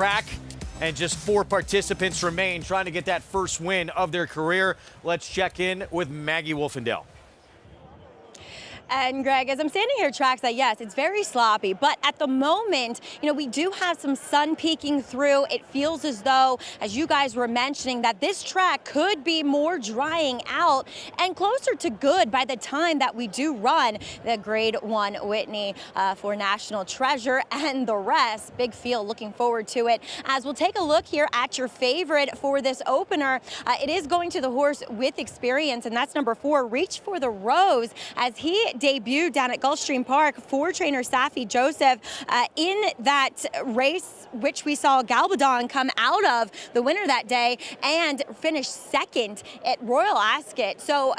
track, and just 4 participants remain trying to get that first win of their career. Let's check in with Maggie Wolfendale. And Greg, as I'm standing here trackside, yes, it's very sloppy, but at the moment, we do have some sun peeking through. It feels as though, as you guys were mentioning, that this track could be more drying out and closer to good by the time that we do run the Grade 1 Whitney for National Treasure and the rest. Big field, looking forward to it. As we'll take a look here at your favorite for this opener, it is going to the horse with experience, and that's number 4, Reach for the Rose, as he debuted down at Gulfstream Park for trainer Safi Joseph in that race, which we saw Galbadon come out of the winner that day and finish second at Royal Ascot. So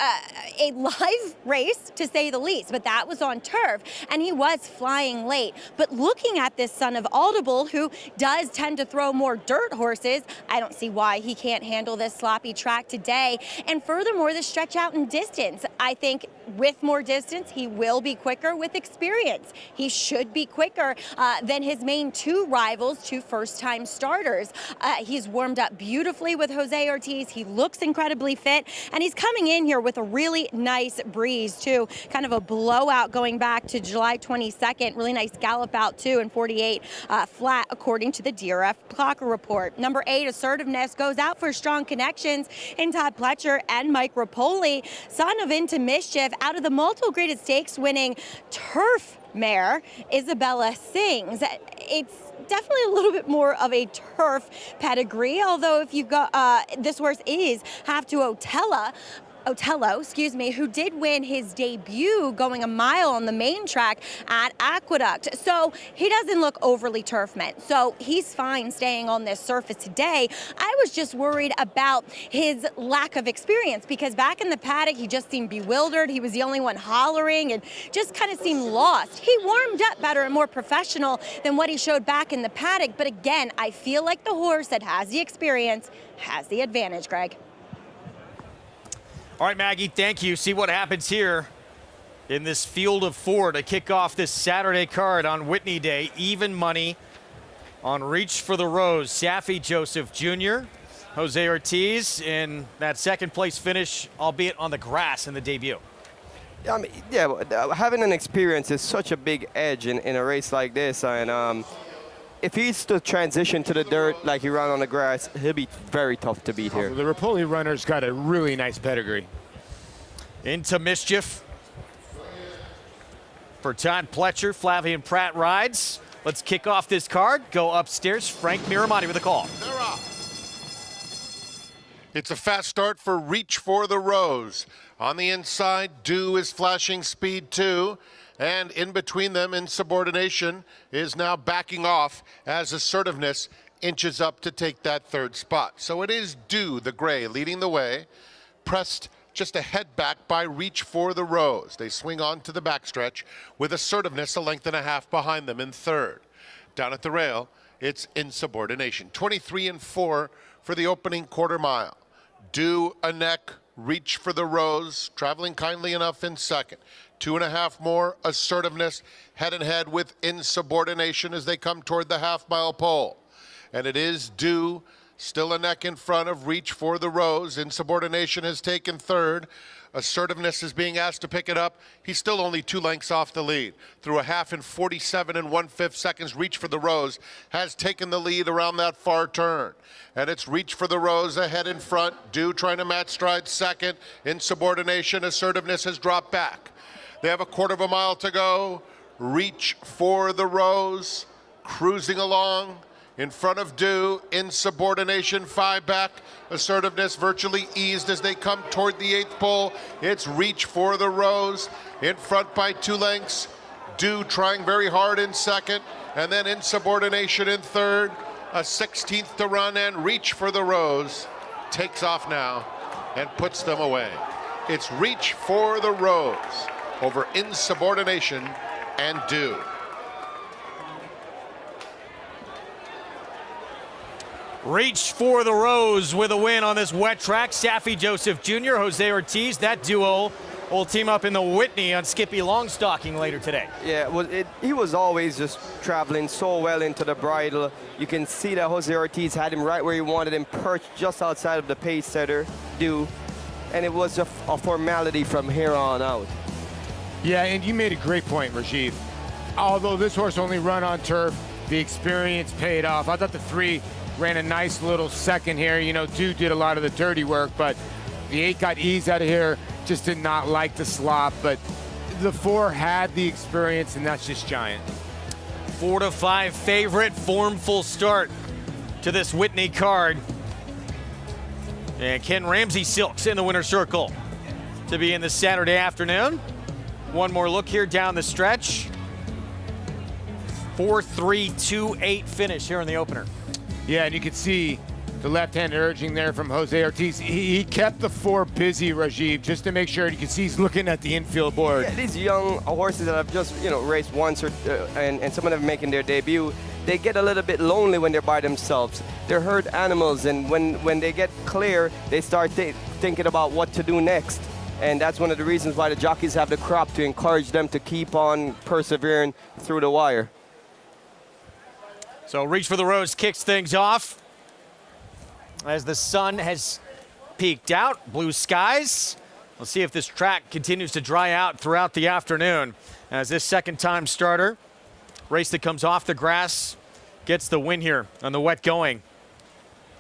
a live race, to say the least, but that was on turf, and he was flying late. But looking at this son of Audible, who does tend to throw more dirt horses, I don't see why he can't handle this sloppy track today. And furthermore, the stretch out in distance. I think with more distance, he will be quicker with experience. He should be quicker than his main 2 rivals, 2 first-time starters. He's warmed up beautifully with Jose Ortiz. He looks incredibly fit, and he's coming in here with a really nice breeze, too. Kind of a blowout going back to July 22nd. Really nice gallop out, too, in 48 flat, according to the DRF Clocker report. Number 8, Assertiveness, goes out for strong connections in Todd Pletcher and Mike Rapoli. Son of Into Mischief, out of the multiple graded stakes winning turf mare, Isabella Sings. It's definitely a little bit more of a turf pedigree, although if you go, this horse is half to Otello, who did win his debut going a mile on the main track at Aqueduct. So he doesn't look overly turf meant. So he's fine staying on this surface today. I was just worried about his lack of experience, because back in the paddock, he just seemed bewildered. He was the only one hollering and just kind of seemed lost. He warmed up better and more professional than what he showed back in the paddock. But again, I feel like the horse that has the experience has the advantage, Greg. All right, Maggie, thank you. See what happens here in this field of 4 to kick off this Saturday card on Whitney Day. Even money on Reach for the Rose. Safi Joseph Jr., Jose Ortiz in that second place finish, albeit on the grass in the debut. I mean, yeah, having an experience is such a big edge in a race like this. And if he's to transition to the dirt like he ran on the grass, he'll be very tough to beat here. The Rapoli runner's got a really nice pedigree. Into Mischief for Todd Pletcher. Flavian Pratt rides. Let's kick off this card. Go upstairs. Frank Miramonte with a call. It's a fast start for Reach for the Rose. On the inside, Dew is flashing speed 2. And in between them, Insubordination is now backing off as Assertiveness inches up to take that 3rd spot. So it is Dew, the gray, leading the way, pressed just a head back by Reach for the Rose. They swing on to the backstretch with Assertiveness a length and a half behind them in 3rd. Down at the rail, it's Insubordination. 23 and 4 for the opening quarter mile. Dew a neck, Reach for the Rose, traveling kindly enough in 2nd. 2.5 more, Assertiveness, head and head with Insubordination as they come toward the half-mile pole. And it is Dew, still a neck in front of Reach for the Rose. Insubordination has taken 3rd. Assertiveness is being asked to pick it up. He's still only 2 lengths off the lead. Through a half in 47 and 1/5 seconds, Reach for the Rose has taken the lead around that far turn. And it's Reach for the Rose ahead in front. Dew trying to match stride 2nd. Insubordination, Assertiveness has dropped back. They have a 1/4 mile to go. Reach for the Rose, cruising along in front of Dew. Insubordination 5 back. Assertiveness virtually eased as they come toward the 8th pole. It's Reach for the Rose in front by 2 lengths. Dew trying very hard in 2nd, and then Insubordination in 3rd. A 16th to run, and Reach for the Rose takes off now and puts them away. It's Reach for the Rose over Insubordination and Dew. Reach for the Rose with a win on this wet track. Safi Joseph Jr., Jose Ortiz, that duo will team up in the Whitney on Skippy Longstocking later today. Yeah, well, he was always just traveling so well into the bridle. You can see that Jose Ortiz had him right where he wanted him, perched just outside of the pace setter, and it was a formality from here on out. Yeah, and you made a great point, Rajiv. Although this horse only run on turf, the experience paid off. I thought the 3 ran a nice little second here. You know, 2 did a lot of the dirty work, but the 8 got eased out of here, just did not like the slop, but the 4 had the experience, and that's just giant. 4 to 5 favorite, formful start to this Whitney card. And Ken Ramsey Silks in the winner's circle to be in this Saturday afternoon. One more look here down the stretch. 4-3-2-8 finish here in the opener. Yeah, and you can see the left-hand urging there from Jose Ortiz. He kept the 4 busy, Rajiv, just to make sure. You can see he's looking at the infield board. Yeah, these young horses that have just, raced once, and some of them making their debut, they get a little bit lonely when they're by themselves. They're herd animals, and when they get clear, they start thinking about what to do next. And that's one of the reasons why the jockeys have the crop, to encourage them to keep on persevering through the wire. So Reach for the Rose kicks things off as the sun has peeked out. Blue skies. We'll see if this track continues to dry out throughout the afternoon as this second-time starter, race that comes off the grass, gets the win here on the wet going.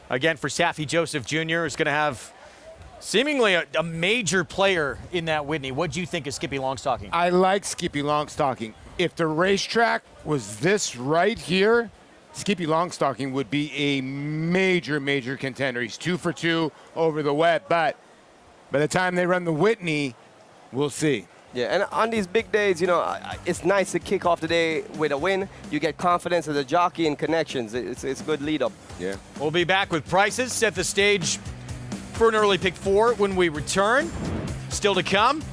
Again, for Saffie Joseph Jr., who's going to have seemingly a major player in that Whitney. What do you think of Skippy Longstocking? I like Skippy Longstocking. If the racetrack was this right here, Skippy Longstocking would be a major, major contender. He's 2 for 2 over the wet, but by the time they run the Whitney, we'll see. Yeah, and on these big days, it's nice to kick off the day with a win. You get confidence as a jockey and connections. It's a good lead up. Yeah. We'll be back with prices, set the stage for an early pick 4 when we return. Still to come,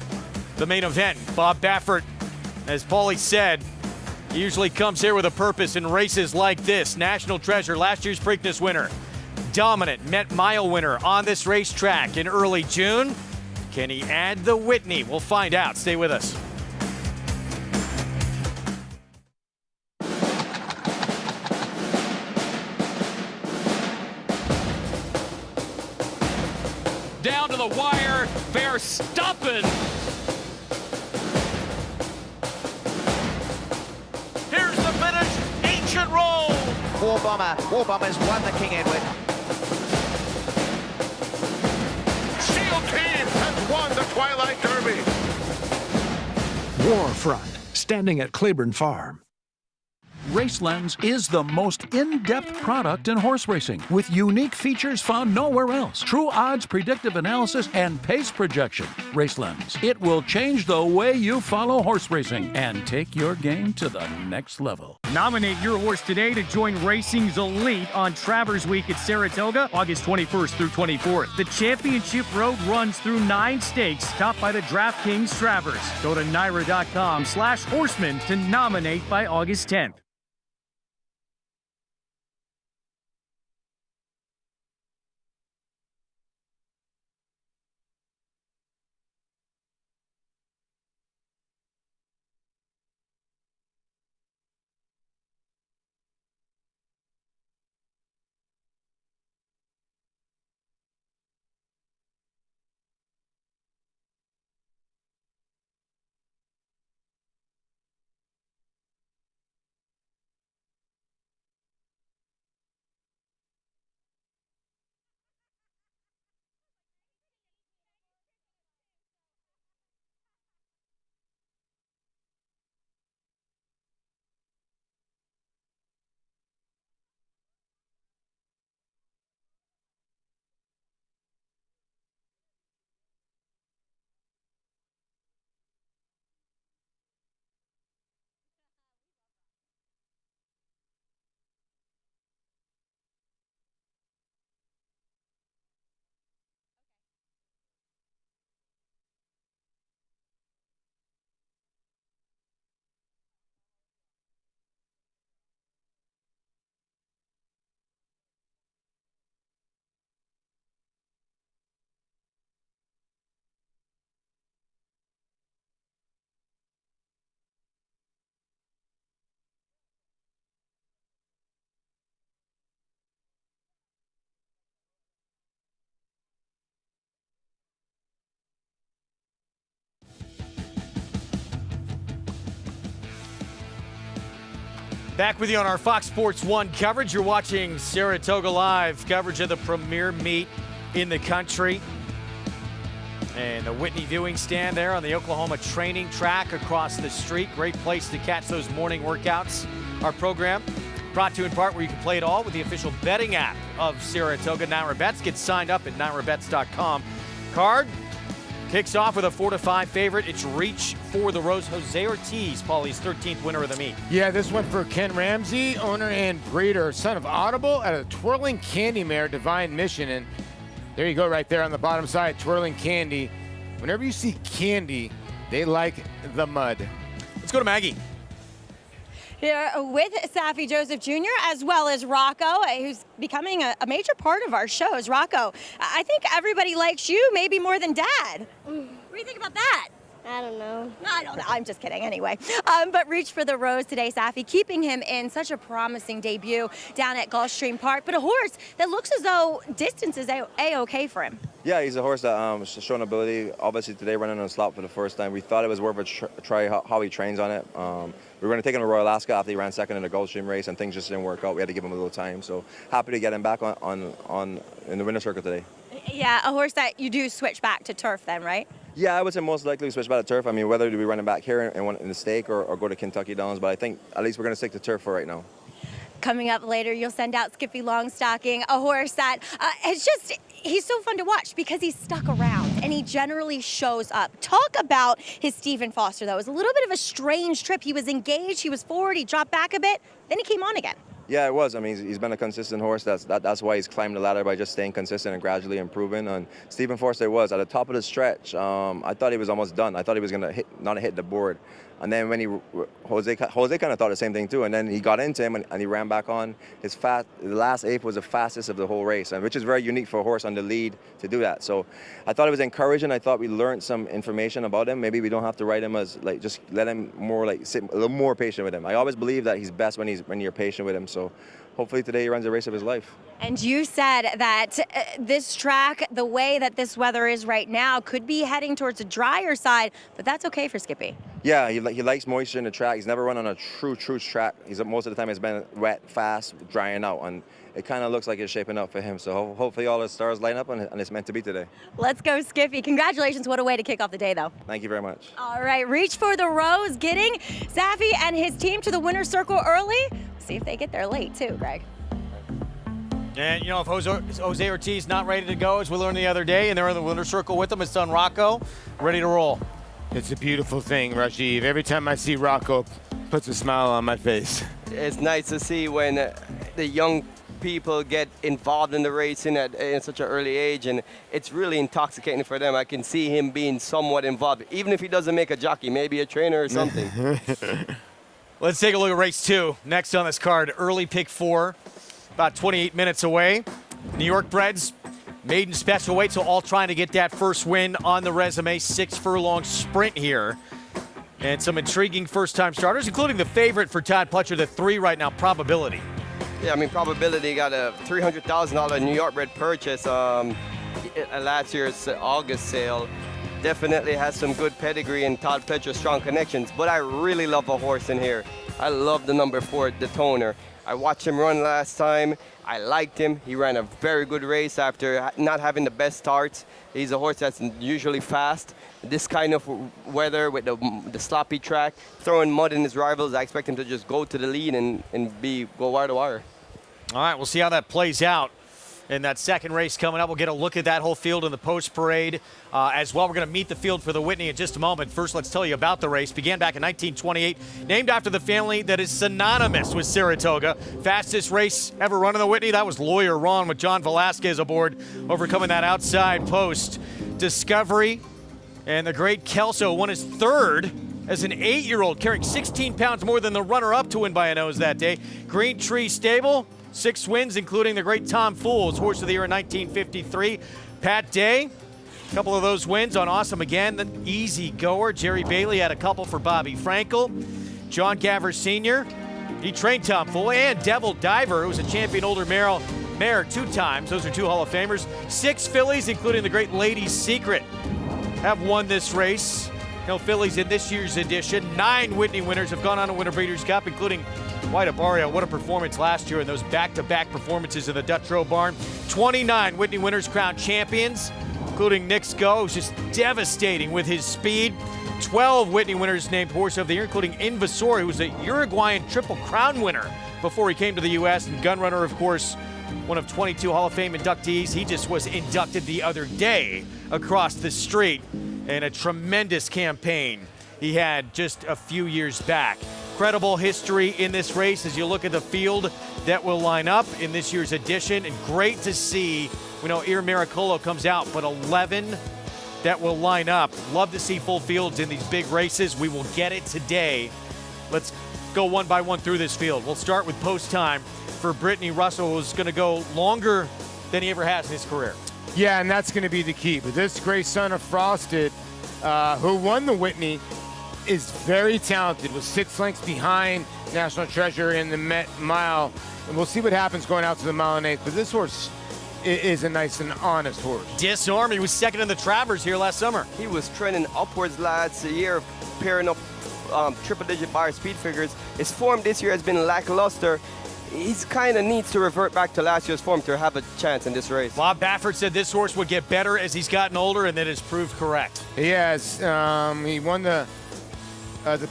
the main event. Bob Baffert, as Paulie said, he usually comes here with a purpose in races like this. National Treasure, last year's Preakness winner. Dominant Met Mile winner on this racetrack in early June. Can he add the Whitney? We'll find out. Stay with us. Down to the wire, Verstappen. Here's the finish, ancient roll. War Bomber's won the King Edward. Shield Team has won the Twilight Derby. Warfront, standing at Claiborne Farm. RaceLens is the most in-depth product in horse racing, with unique features found nowhere else. True odds, predictive analysis, and pace projection. RaceLens. It will change the way you follow horse racing and take your game to the next level. Nominate your horse today to join racing's elite on Travers Week at Saratoga, August 21st through 24th. The championship road runs through 9 stakes, topped by the DraftKings Travers. Go to NYRA.com/horseman to nominate by August 10th. Back with you on our Fox Sports 1 coverage. You're watching Saratoga Live, coverage of the premier meet in the country. And the Whitney viewing stand there on the Oklahoma training track across the street. Great place to catch those morning workouts. Our program brought to you in part where you can play it all with the official betting app of Saratoga, NyraBets. Get signed up at nyrabets.com. Card kicks off with a 4-5 favorite. It's Reach for the Rose. Jose Ortiz, Paulie's 13th winner of the meet. Yeah, this one for Ken Ramsey, owner and breeder, son of Audible, at a Twirling Candy mare, Divine Mission. And there you go right there on the bottom side, Twirling Candy. Whenever you see candy, they like the mud. Let's go to Maggie. Here with Safi Joseph Jr. as well as Rocco, who's becoming a major part of our shows. Rocco, I think everybody likes you maybe more than Dad. What do you think about that? I don't know. I don't know. I'm just kidding anyway. But Reach for the Rose today, Safi, keeping him in such a promising debut down at Gulfstream Park. But a horse that looks as though distance is A-okay for him. Yeah, he's a horse that shown ability. Obviously today running on a slot for the first time. We thought it was worth a try how he trains on it. We were going to take him to Royal Alaska after he ran second in the Gulfstream race, and things just didn't work out. We had to give him a little time. So happy to get him back in the winner's circle today. Yeah, a horse that you do switch back to turf then, right? Yeah, I would say most likely switch back to turf. I mean, whether we run him back here in the stake or go to Kentucky Downs, but I think at least we're going to stick to turf for right now. Coming up later, you'll send out Skippy Longstocking, a horse that he's so fun to watch because he's stuck around and he generally shows up. Talk about his Stephen Foster, though. It was a little bit of a strange trip. He was engaged, he was forward, he dropped back a bit, then he came on again. Yeah, it was. I mean, he's been a consistent horse. That's why he's climbed the ladder by just staying consistent and gradually improving. And Stephen Forster was at the top of the stretch. I thought he was almost done. I thought he was going to not hit the board. And then when Jose kind of thought the same thing too. And then he got into him and he ran back on. The last eighth was the fastest of the whole race, and which is very unique for a horse on the lead to do that. So I thought it was encouraging. I thought we learned some information about him. Maybe we don't have to ride him as just let him sit a little more patient with him. I always believe that he's best when you're patient with him. So hopefully today he runs the race of his life. And you said that this track, the way that this weather is right now, could be heading towards a drier side, but that's okay for Skippy. Yeah, he likes moisture in the track. He's never run on a true track. Most of the time it's been wet, fast, drying out, and it kind of looks like it's shaping up for him. So hopefully all the stars line up and it's meant to be today. Let's go, Skippy. Congratulations. What a way to kick off the day, though. Thank you very much. All right, Reach for the Rose, getting Safi and his team to the winner's circle early. See if they get there late, too, Greg. And, if Jose Ortiz not ready to go, as we learned the other day, and they're in the winner's circle with him, his son Rocco, ready to roll. It's a beautiful thing, Rajiv. Every time I see Rocco, puts a smile on my face. It's nice to see when the young people get involved in the racing in such an early age, and it's really intoxicating for them. I can see him being somewhat involved, even if he doesn't make a jockey, maybe a trainer or something. Let's take a look at race 2. Next on this card, early pick 4, about 28 minutes away. New York breds, maiden special weight, so all trying to get that first win on the resume. 6-furlong sprint here. And some intriguing first-time starters, including the favorite for Todd Pletcher, the 3 right now, Probability. Yeah, I mean, Probability got a $300,000 New York bred purchase at last year's August sale. Definitely has some good pedigree and Todd Pletcher strong connections, but I really love a horse in here. I love the number 4, the Toner. I watched him run last time. I liked him. He ran a very good race after not having the best starts. He's a horse that's usually fast. This kind of weather with the sloppy track, throwing mud in his rivals, I expect him to just go to the lead and go wire to wire. All right, we'll see how that plays out in that second race coming up. We'll get a look at that whole field in the post parade as well. We're going to meet the field for the Whitney in just a moment. First, let's tell you about the race. Began back in 1928, named after the family that is synonymous with Saratoga. Fastest race ever run in the Whitney, that was Lawyer Ron with John Velasquez aboard, overcoming that outside post. Discovery and the great Kelso won his 3rd as an 8-year-old, carrying 16 pounds more than the runner-up to win by a nose that day. Green Tree Stable, 6 wins, including the great Tom Fools, horse of the year in 1953. Pat Day, a couple of those wins on Awesome Again. The Easy Goer, Jerry Bailey had a couple for Bobby Frankel. John Gavers Sr., he trained Tom Fool. And Devil Diver, who was a champion older mare 2 times. Those are 2 Hall of Famers. 6 fillies, including the great Lady's Secret, have won this race. No fillies in this year's edition. 9 Whitney winners have gone on to win a Breeders' Cup, including White Barrio, what a performance last year in those back-to-back performances in the Dutro Barn. 29 Whitney winners crowned champions, including Nick Sko, who's just devastating with his speed. 12 Whitney winners named Horse of the Year, including Invasor, who was a Uruguayan Triple Crown winner before he came to the U.S. And Gunrunner, of course, one of 22 Hall of Fame inductees. He just was inducted the other day across the street in a tremendous campaign he had just a few years back. Incredible history in this race as you look at the field that will line up in this year's edition. And great to see, we know Ir Miracolo comes out, but 11 that will line up. Love to see full fields in these big races. We will get it today. Let's go one by one through this field. We'll start with post time for Brittany Russell, who's going to go longer than he ever has in his career. Yeah, and that's going to be the key. But this Gray Son of Frosted, who won the Whitney, is very talented, was 6 lengths behind National Treasure in the Met Mile. And we'll see what happens going out to the mile and 8th. But this horse is a nice and honest horse. Disarm, he was second in the Travers here last summer. He was trending upwards last year, pairing up triple-digit buyer speed figures. His form this year has been lackluster. He's kind of needs to revert back to last year's form to have a chance in this race. Bob Baffert said this horse would get better as he's gotten older, and that has proved correct. He has. He won the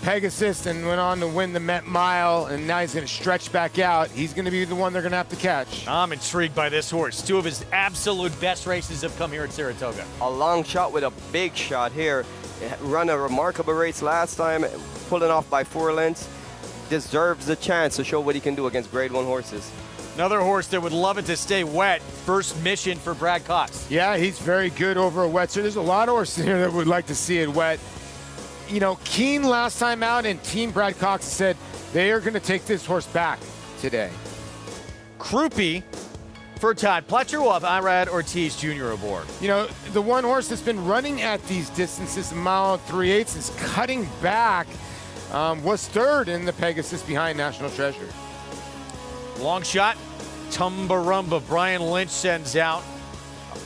Pegasus and went on to win the Met Mile, and now he's going to stretch back out. He's going to be the one they're going to have to catch. I'm intrigued by this horse. 2 of his absolute best races have come here at Saratoga. A long shot with a big shot here. Run a remarkable race last time, pulling off by 4 lengths. Deserves the chance to show what he can do against Grade 1 horses. Another horse that would love it to stay wet. First mission for Brad Cox. Yeah, he's very good over a wet. So there's a lot of horses here that would like to see it wet. You know, Keen last time out and Team Brad Cox said they are going to take this horse back today. Croupi for Todd Pletcher. We'll have Irad Ortiz Jr. aboard. You know, the one horse that's been running at these distances, a mile and 3/8, is cutting back. Was third in the Pegasus behind National Treasure. Long shot, Tumbarumba. Brian Lynch sends out.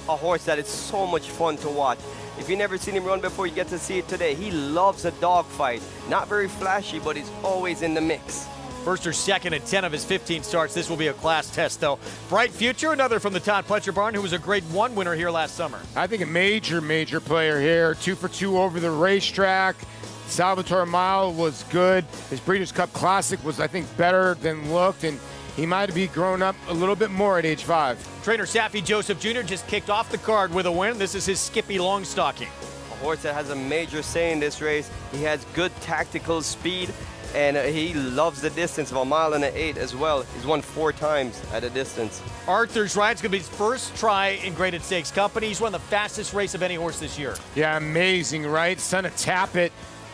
A horse that is so much fun to watch. If you've never seen him run before, you get to see it today. He loves a dogfight. Not very flashy, but he's always in the mix. First or second in 10 of his 15 starts. This will be a class test, though. Bright Future, another from the Todd Pletcher barn, who was a Grade 1 winner here last summer. I think a major player here. 2 for 2 over the racetrack. Salvatore Mile was good. His Breeders' Cup Classic was, I think, better than looked, and he might be grown up a little bit more at age 5. Trainer Safi Joseph Jr. just kicked off the card with a win. This is his Skippy Longstocking. A horse that has a major say in this race. He has good tactical speed, and he loves the distance of a mile and 8 as well. He's won 4 times at a distance. Arthur's Ride's going to be his first try in graded stakes company. He's won the fastest race of any horse this year. Yeah, amazing, right? Son of Tappet.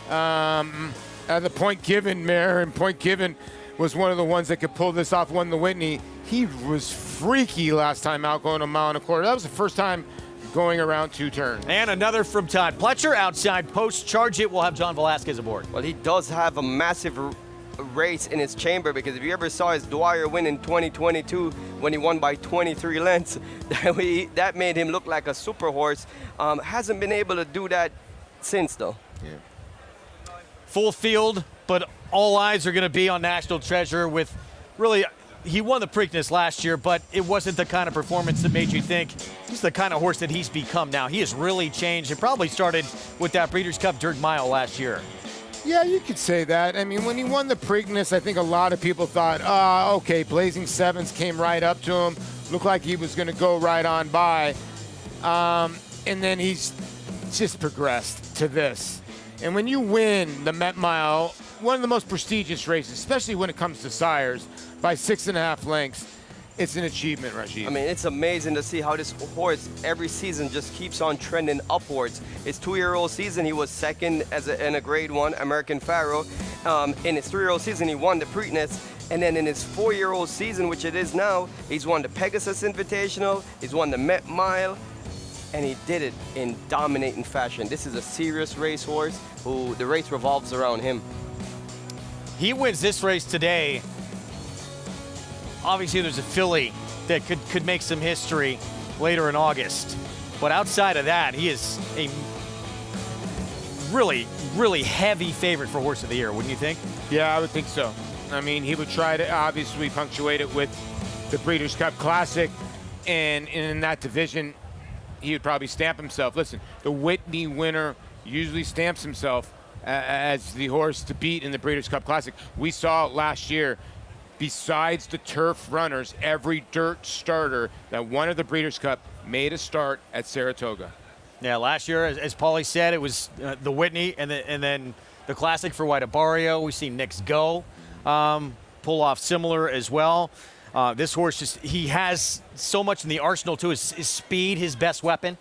The Point Given mare, and Point Given was one of the ones that could pull this off, won the Whitney. He was freaky last time out, going a mile and a quarter. That was the first time going around 2 turns. And another from Todd Pletcher, outside post. Charge it, we'll have John Velasquez aboard. Well, he does have a massive race in his chamber, because if you ever saw his Dwyer win in 2022 when he won by 23 lengths, that made him look like a super horse. Hasn't been able to do that since, though. Yeah. Full field, but all eyes are going to be on National Treasure with really, he won the Preakness last year, but it wasn't the kind of performance that made you think he's the kind of horse that he's become now. He has really changed. It probably started with that Breeders' Cup Dirt Mile last year. Yeah, you could say that. I mean, when he won the Preakness, I think a lot of people thought, okay, Blazing Sevens came right up to him, looked like he was going to go right on by. And then he's just progressed to this. And when you win the Met Mile, one of the most prestigious races, especially when it comes to sires, by 6.5 lengths, it's an achievement, Rashid. I mean, it's amazing to see how this horse every season just keeps on trending upwards. His 2-year-old season, he was second in a Grade 1 American Pharaoh. In his 3-year-old season, he won the Preakness. And then in his 4-year-old season, which it is now, he's won the Pegasus Invitational, he's won the Met Mile, and he did it in dominating fashion. This is a serious racehorse who the race revolves around him. He wins this race today. Obviously, there's a filly that could make some history later in August. But outside of that, he is a really heavy favorite for Horse of the Year, wouldn't you think? Yeah, I would think so. I mean, he would try to obviously punctuate it with the Breeders' Cup Classic, and in that division, he would probably stamp himself. Listen, the Whitney winner usually stamps himself as the horse to beat in the Breeders' Cup Classic. We saw last year, besides the turf runners, every dirt starter that won of the Breeders' Cup made a start at Saratoga. Yeah, last year, as Paulie said, it was the Whitney and then the Classic for White Barrio. We've seen Nick's Go pull off similar as well. This horse he has so much in the arsenal too. Is speed his best weapon?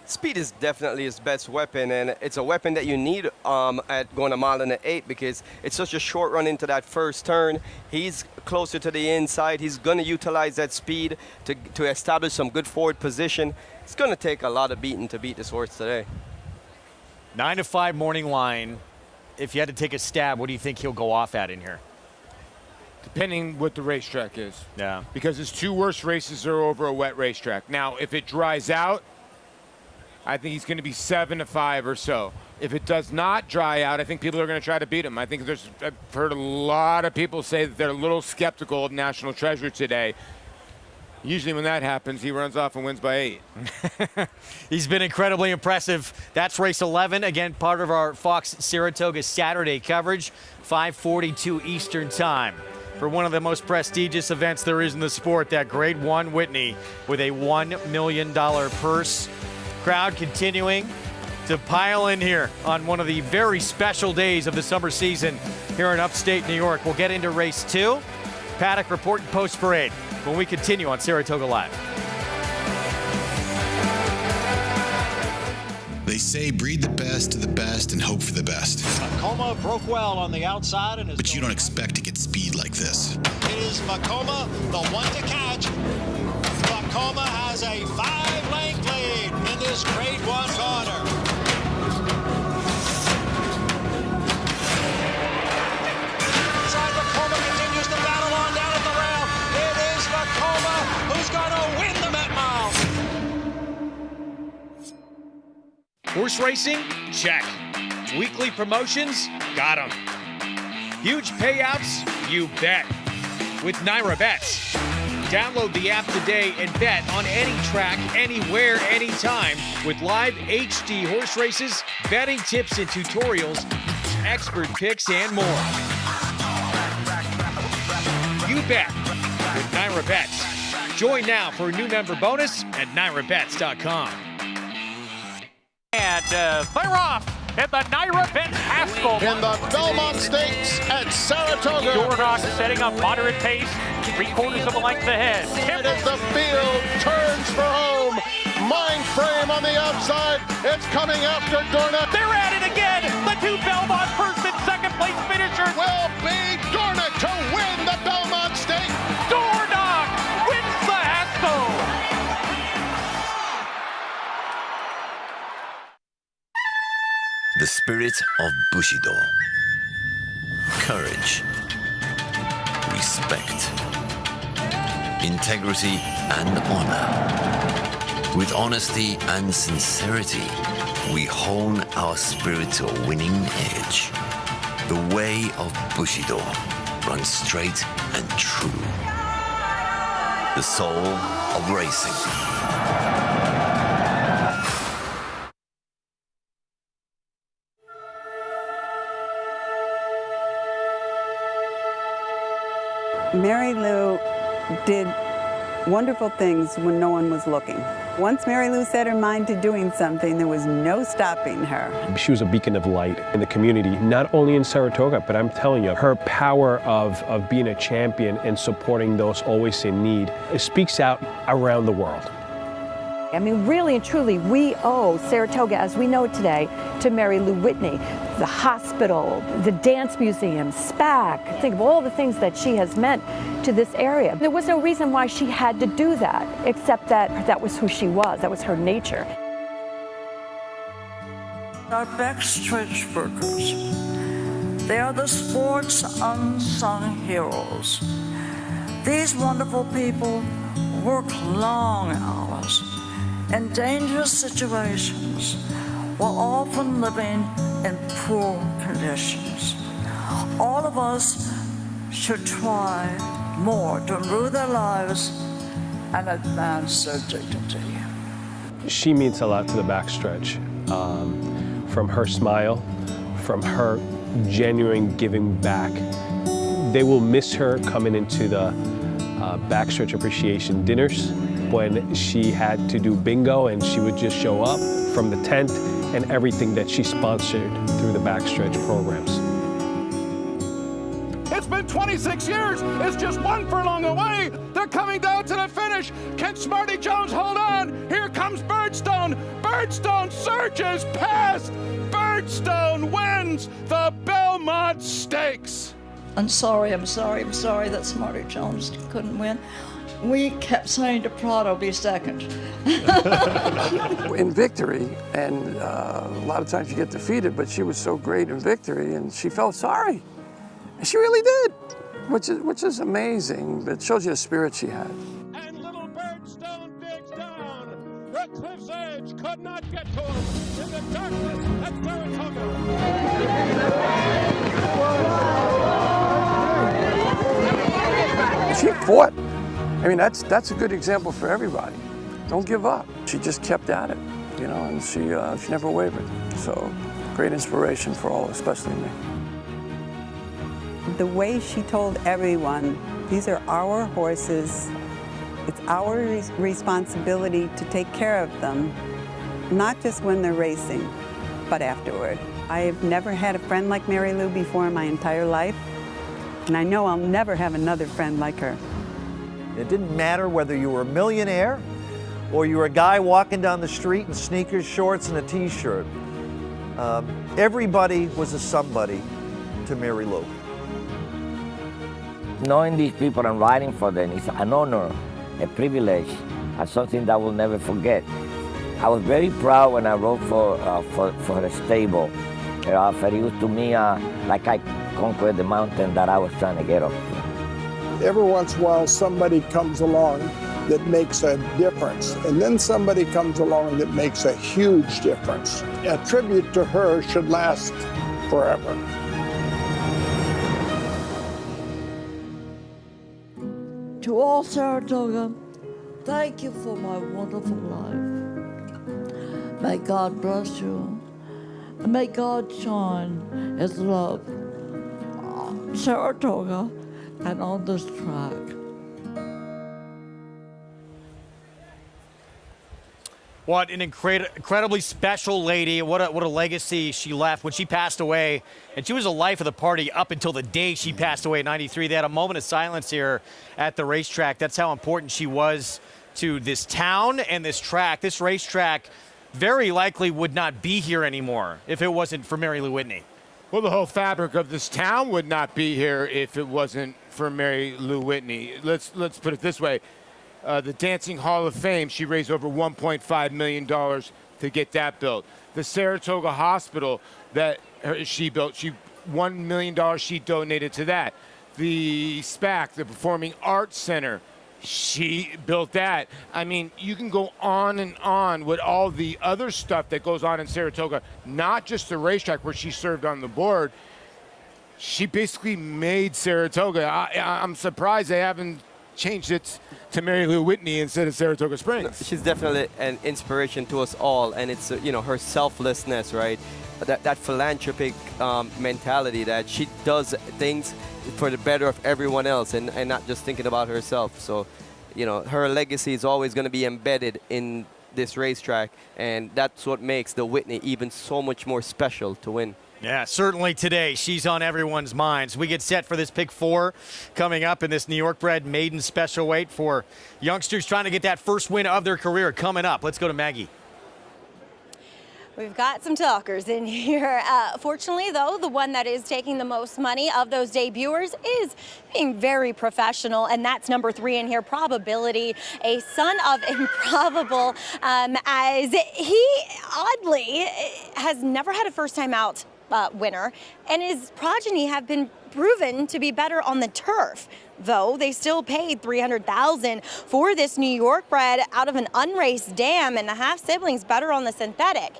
Speed is definitely his best weapon, and it's a weapon that you need at going a mile and an 8 because it's such a short run into that first turn. He's closer to the inside. He's going to utilize that speed to establish some good forward position. It's going to take a lot of beating to beat this horse today. 9-5 morning line. If you had to take a stab, what do you think he'll go off at in here? Depending what the racetrack is. Yeah. Because his 2 worst races are over a wet racetrack. Now, if it dries out, I think he's going to be 7-5 or so. If it does not dry out, I think people are going to try to beat him. I've heard a lot of people say that they're a little skeptical of National Treasure today. Usually when that happens, he runs off and wins by 8. He's been incredibly impressive. That's race 11. Again, part of our Fox Saratoga Saturday coverage, 5:42 Eastern Time. For one of the most prestigious events there is in the sport, that Grade 1 Whitney with a $1 million purse. Crowd continuing to pile in here on one of the very special days of the summer season here in upstate New York. We'll get into race 2. Paddock report and post parade when we continue on Saratoga Live. They say breed the best of the best and hope for the best. Macoma broke well on the outside. But you don't expect to get speed like this. Is Macoma the one to catch? Macoma has a 5-length lead in this Grade 1 corner. Inside, Macoma continues to battle on down at the rail. It is Macoma who's going to win the Met Mile. Horse racing? Check. Weekly promotions? Got them. Huge payouts? You bet. With Naira Bets. Download the app today and bet on any track, anywhere, anytime with live HD horse races, betting tips and tutorials, expert picks, and more. You bet with Naira Bets. Join now for a new member bonus at NairaBets.com. And they're off at the Naira Bets Haskell. In the Belmont Stakes at Saratoga. Dornock setting up moderate pace, 3/4 of a length ahead. Right as the field turns for home. Mind frame on the outside. It's coming after Dornock. They're at it again. The 2 Belmont first and second place finishers will be Dornock to win the Belmont Stakes. Dornock wins the Haskell. The spirit of Bushido. Courage. Respect. Integrity and honor. With honesty and sincerity, we hone our spirit to a winning edge. The way of Bushido runs straight and true. The soul of racing. Mary Lou did wonderful things when no one was looking. Once Mary Lou set her mind to doing something, there was no stopping her. She was a beacon of light in the community, not only in Saratoga, but I'm telling you, her power of being a champion and supporting those always in need, it speaks out around the world. I mean, really and truly, we owe Saratoga, as we know it today, to Mary Lou Whitney. The hospital, the dance museum, SPAC. Think of all the things that she has meant to this area. There was no reason why she had to do that, except that that was who she was. That was her nature. Our backstretch workers. They are the sports unsung heroes. These wonderful people work long hours in dangerous situations while often living in poor conditions. All of us should try more to improve their lives and advance their dignity. She means a lot to the backstretch. From her smile, from her genuine giving back. They will miss her coming into the backstretch appreciation dinners when she had to do bingo and she would just show up from the tent and everything that she sponsored through the backstretch programs. It's been 26 years. It's just one furlong away. They're coming down to the finish. Can Smarty Jones hold on? Here comes Birdstone. Birdstone surges past. Birdstone wins the Belmont Stakes. I'm sorry that Smarty Jones couldn't win. We kept saying to Prado, be second. In victory, and a lot of times you get defeated, but she was so great in victory, and she felt sorry. And she really did, which is amazing. It shows you the spirit she had. And little Birdstone digs down. The cliff's edge could not get to him in the darkness at Saratoga. She fought. I mean, that's a good example for everybody. Don't give up. She just kept at it, you know, and she never wavered. So, great inspiration for all, especially me. The way she told everyone, these are our horses. It's our responsibility to take care of them, not just when they're racing, but afterward. I have never had a friend like Mary Lou before in my entire life, and I know I'll never have another friend like her. It didn't matter whether you were a millionaire or you were a guy walking down the street in sneakers, shorts, and a t-shirt. Everybody was a somebody to Mary Lou. Knowing these people and writing for them is an honor, a privilege, and something that I will never forget. I was very proud when I wrote for the stable. It was to me like I conquered the mountain that I was trying to get up to. Every once in a while, somebody comes along that makes a difference, and then somebody comes along that makes a huge difference. A tribute to her should last forever. To all Saratoga, thank you for my wonderful life. May God bless you, and may God shine His love on Saratoga and on this track. What an incredibly special lady. What a legacy she left when she passed away. And she was a life of the party up until the day she passed away in '93. They had a moment of silence here at the racetrack. That's how important she was to this town and this track. This racetrack very likely would not be here anymore if it wasn't for Mary Lou Whitney. Well, the whole fabric of this town would not be here if it wasn't for Mary Lou Whitney. Let's put it this way. The Dancing Hall of Fame, she raised over $1.5 million to get that built. The Saratoga Hospital that she built, $1 million she donated to that. The SPAC, the Performing Arts Center, she built that. I mean, you can go on and on with all the other stuff that goes on in Saratoga, not just the racetrack where she served on the board. She basically made Saratoga. I'm surprised they haven't changed it to Mary Lou Whitney instead of Saratoga Springs. She's definitely an inspiration to us all, and it's her selflessness, right? That philanthropic mentality that she does things for the better of everyone else and not just thinking about herself. So, her legacy is always going to be embedded in this racetrack, and that's what makes the Whitney even so much more special to win. Yeah, certainly today she's on everyone's minds. We get set for this pick 4 coming up in this New York bred maiden special weight for youngsters trying to get that first win of their career coming up. Let's go to Maggie. We've got some talkers in here. Fortunately, though, the one that is taking the most money of those debuters is being very professional, and that's number 3 in here, Probability, a son of Improbable, as he oddly has never had a first-time out winner, and his progeny have been proven to be better on the turf, though they still paid $300,000 for this New York bred out of an unraced dam, and the half siblings better on the synthetic.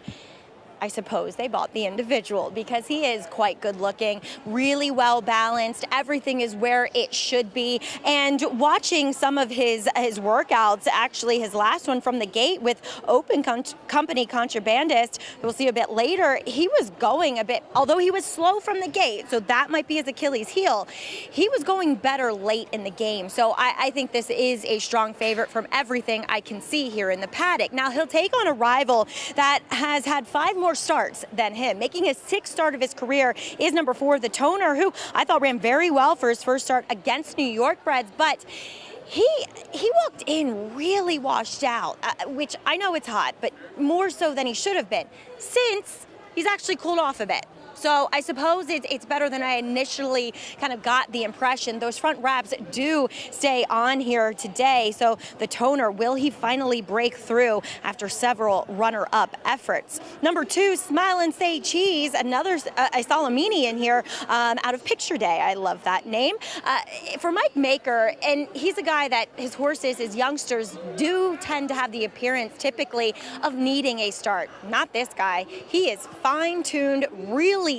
I suppose they bought the individual because he is quite good looking, really well balanced. Everything is where it should be. And watching some of his workouts, actually his last one from the gate with Open Company Contrabandist, we'll see a bit later, he was going a bit, although he was slow from the gate, so that might be his Achilles heel. He was going better late in the game. So I think this is a strong favorite from everything I can see here in the paddock. Now he'll take on a rival that has had 5 more starts than him. Making his 6th start of his career is number 4, the Toner, who I thought ran very well for his first start against New York breds, but he walked in really washed out, which I know it's hot, but more so than he should have been, since he's actually cooled off a bit. So I suppose it's better than I initially kind of got the impression. Those front wraps do stay on here today. So the Toner, will he finally break through after several runner-up efforts? Number 2, Smile and Say Cheese, another a Salamini in here out of Picture Day. I love that name. For Mike Maker, and he's a guy that his horses, his youngsters, do tend to have the appearance typically of needing a start. Not this guy. He is fine-tuned, really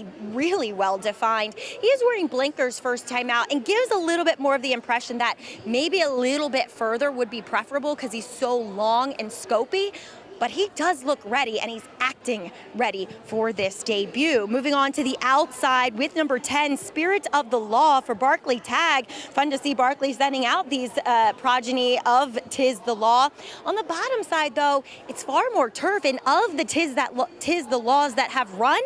well defined. He is wearing blinkers first time out and gives a little bit more of the impression that maybe a little bit further would be preferable because he's so long and scopy. But he does look ready, and he's acting ready for this debut. Moving on to the outside with number 10, Spirit of the Law for Barkley Tag. Fun to see Barkley sending out these progeny of Tis the Law. On the bottom side, though, it's far more turf, and of the Tis the Laws that have run,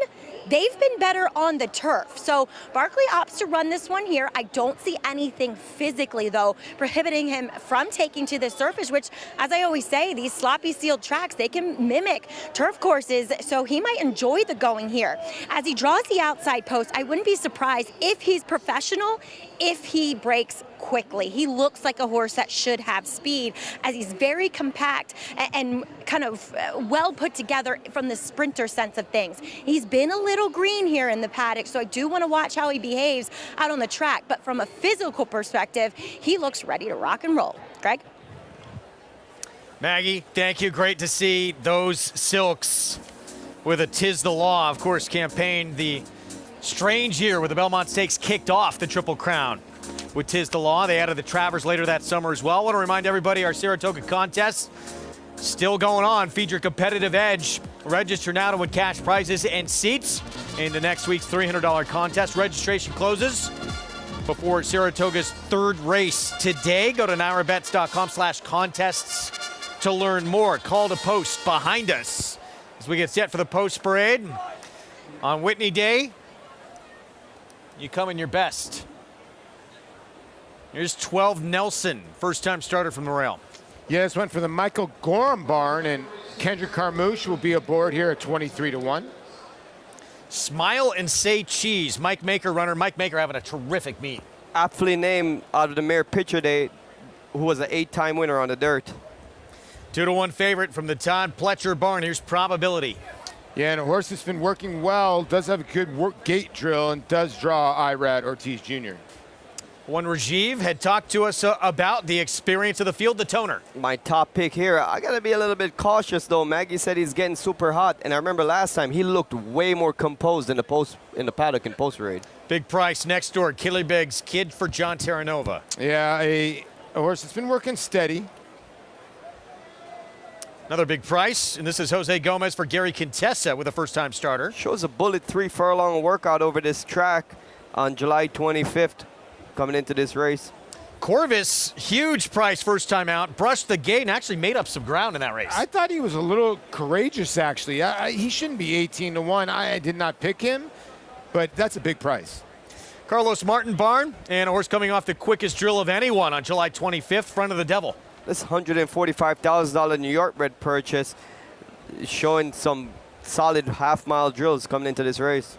they've been better on the turf. So Barkley opts to run this one here. I don't see anything physically, though, prohibiting him from taking to the surface, which, as I always say, these sloppy sealed tracks, they can mimic turf courses, so he might enjoy the going here. As he draws the outside post, I wouldn't be surprised if he's professional if he breaks quickly. He looks like a horse that should have speed, as he's very compact and kind of well put together from the sprinter sense of things. He's been a little green here in the paddock, so I do want to watch how he behaves out on the track, but from a physical perspective, he looks ready to rock and roll. Greg? Maggie, thank you. Great to see those silks with a Tis the Law. Of course, campaigned the strange year where the Belmont Stakes kicked off the Triple Crown with Tis the Law. They added the Travers later that summer as well. I want to remind everybody our Saratoga contest still going on. Feed your competitive edge. Register now to win cash prizes and seats in the next week's $300 contest. Registration closes before Saratoga's 3rd race today. Go to nairabets.com/contests to learn more. Call to post behind us as we get set for the post parade on Whitney Day. You come in your best. Here's 12 Nelson, first-time starter from the rail. Yeah, this went for the Michael Gorham barn, and Kendrick Carmouche will be aboard here at 23-1. Smile and Say Cheese, Mike Maker runner. Mike Maker having a terrific meet. Aptly named out of the mare Picture Day, who was an 8-time winner on the dirt. 2-1 favorite from the Todd Pletcher barn. Here's Probability. Yeah, and a horse that's been working well, does have a good gate drill, and does draw Irad Ortiz Jr. One Rajiv had talked to us about the experience of the field, the Toner. My top pick here. I got to be a little bit cautious, though. Maggie said he's getting super hot, and I remember last time he looked way more composed in the paddock in post parade. Big price next door. Killybeg's Kid for John Terranova. Yeah, a horse that's been working steady. Another big price, and this is Jose Gomez for Gary Contessa with a first-time starter. Shows a bullet 3 furlong workout over this track on July 25th coming into this race. Corvus, huge price first time out, brushed the gate and actually made up some ground in that race. I thought he was a little courageous, actually. He shouldn't be 18-1. I did not pick him, but that's a big price. Carlos Martin barn, and a horse coming off the quickest drill of anyone on July 25th, Front of the Devil. This $145,000 New York bred purchase is showing some solid half-mile drills coming into this race.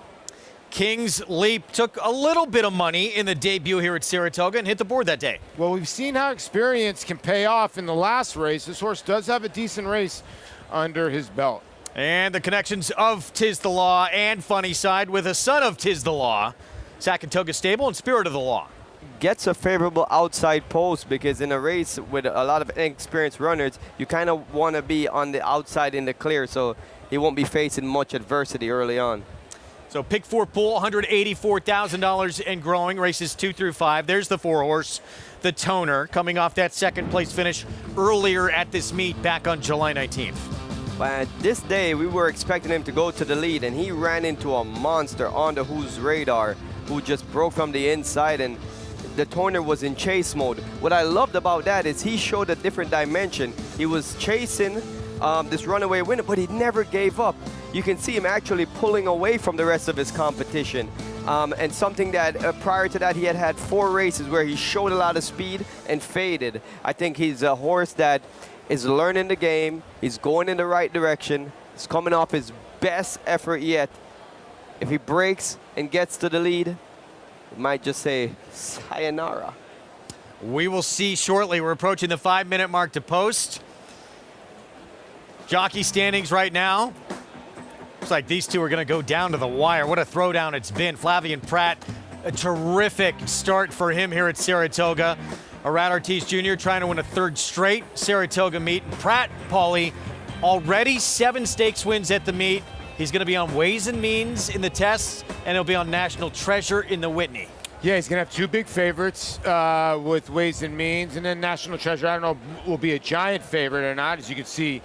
King's Leap took a little bit of money in the debut here at Saratoga and hit the board that day. Well, we've seen how experience can pay off in the last race. This horse does have a decent race under his belt. And the connections of Tis the Law and Funny Side with a son of Tis the Law, Saratoga Stable and Spirit of the Law. gets a favorable outside post, because in a race with a lot of inexperienced runners, you kind of want to be on the outside in the clear, so he won't be facing much adversity early on. So pick 4 pool, $184,000 and growing, races 2 through 5. There's the 4-horse, the Toner, coming off that second place finish earlier at this meet back on July 19th. But this day, we were expecting him to go to the lead, and he ran into a monster on the Who's radar, who just broke from the inside, and the Toner was in chase mode. What I loved about that is he showed a different dimension. He was chasing this runaway winner, but he never gave up. You can see him actually pulling away from the rest of his competition. And something that prior to that, he had 4 races where he showed a lot of speed and faded. I think he's a horse that is learning the game. He's going in the right direction. He's coming off his best effort yet. If he breaks and gets to the lead, we might just say sayonara. We will see shortly. We're approaching the 5-minute mark to post. Jockey standings right now. Looks like these two are going to go down to the wire. What a throwdown it's been. Flavien Prat, a terrific start for him here at Saratoga. Arad Ortiz Jr. trying to win a 3rd straight Saratoga meet. Prat, Paulie, already 7 stakes wins at the meet. He's going to be on Ways and Means in the tests, and he'll be on National Treasure in the Whitney. Yeah, he's going to have 2 big favorites with Ways and Means, and then National Treasure, I don't know if will be a giant favorite or not. As you can see,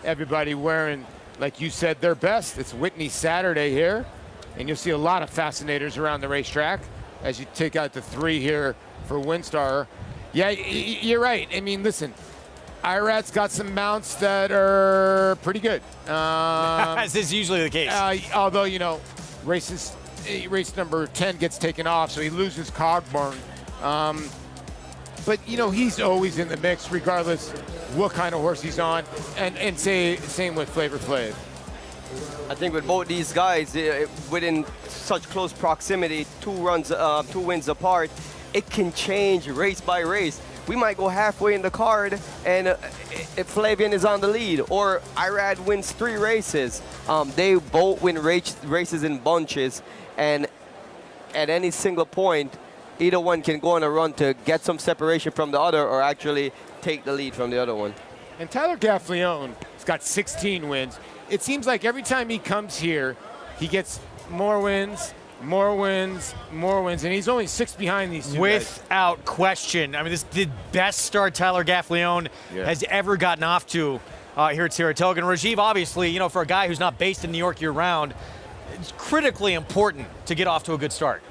everybody wearing, like you said, their best. It's Whitney Saturday here, and you'll see a lot of fascinators around the racetrack as you take out the 3 here for Windstar. Yeah, you're right. I mean, listen, Irad's got some mounts that are pretty good. As is usually the case. Although, you know, race number 10 gets taken off, so he loses Cogburn. But, you know, he's always in the mix regardless what kind of horse he's on. And same with Flavor Flav. I think with both these guys, within such close proximity, 2 wins apart, it can change race by race. We might go halfway in the card and if Flavien is on the lead, or Irad wins 3 races. They both win races in bunches, and at any single point, either one can go on a run to get some separation from the other or actually take the lead from the other one. And Tyler Gaffleone has got 16 wins. It seems like every time he comes here, he gets more wins, and he's only 6 behind these 2 Without question. I mean, this is the best start Tyler Gaffleone has ever gotten off to here at Saratoga. And Rajiv, obviously, you know, for a guy who's not based in New York year-round, it's critically important to get off to a good start.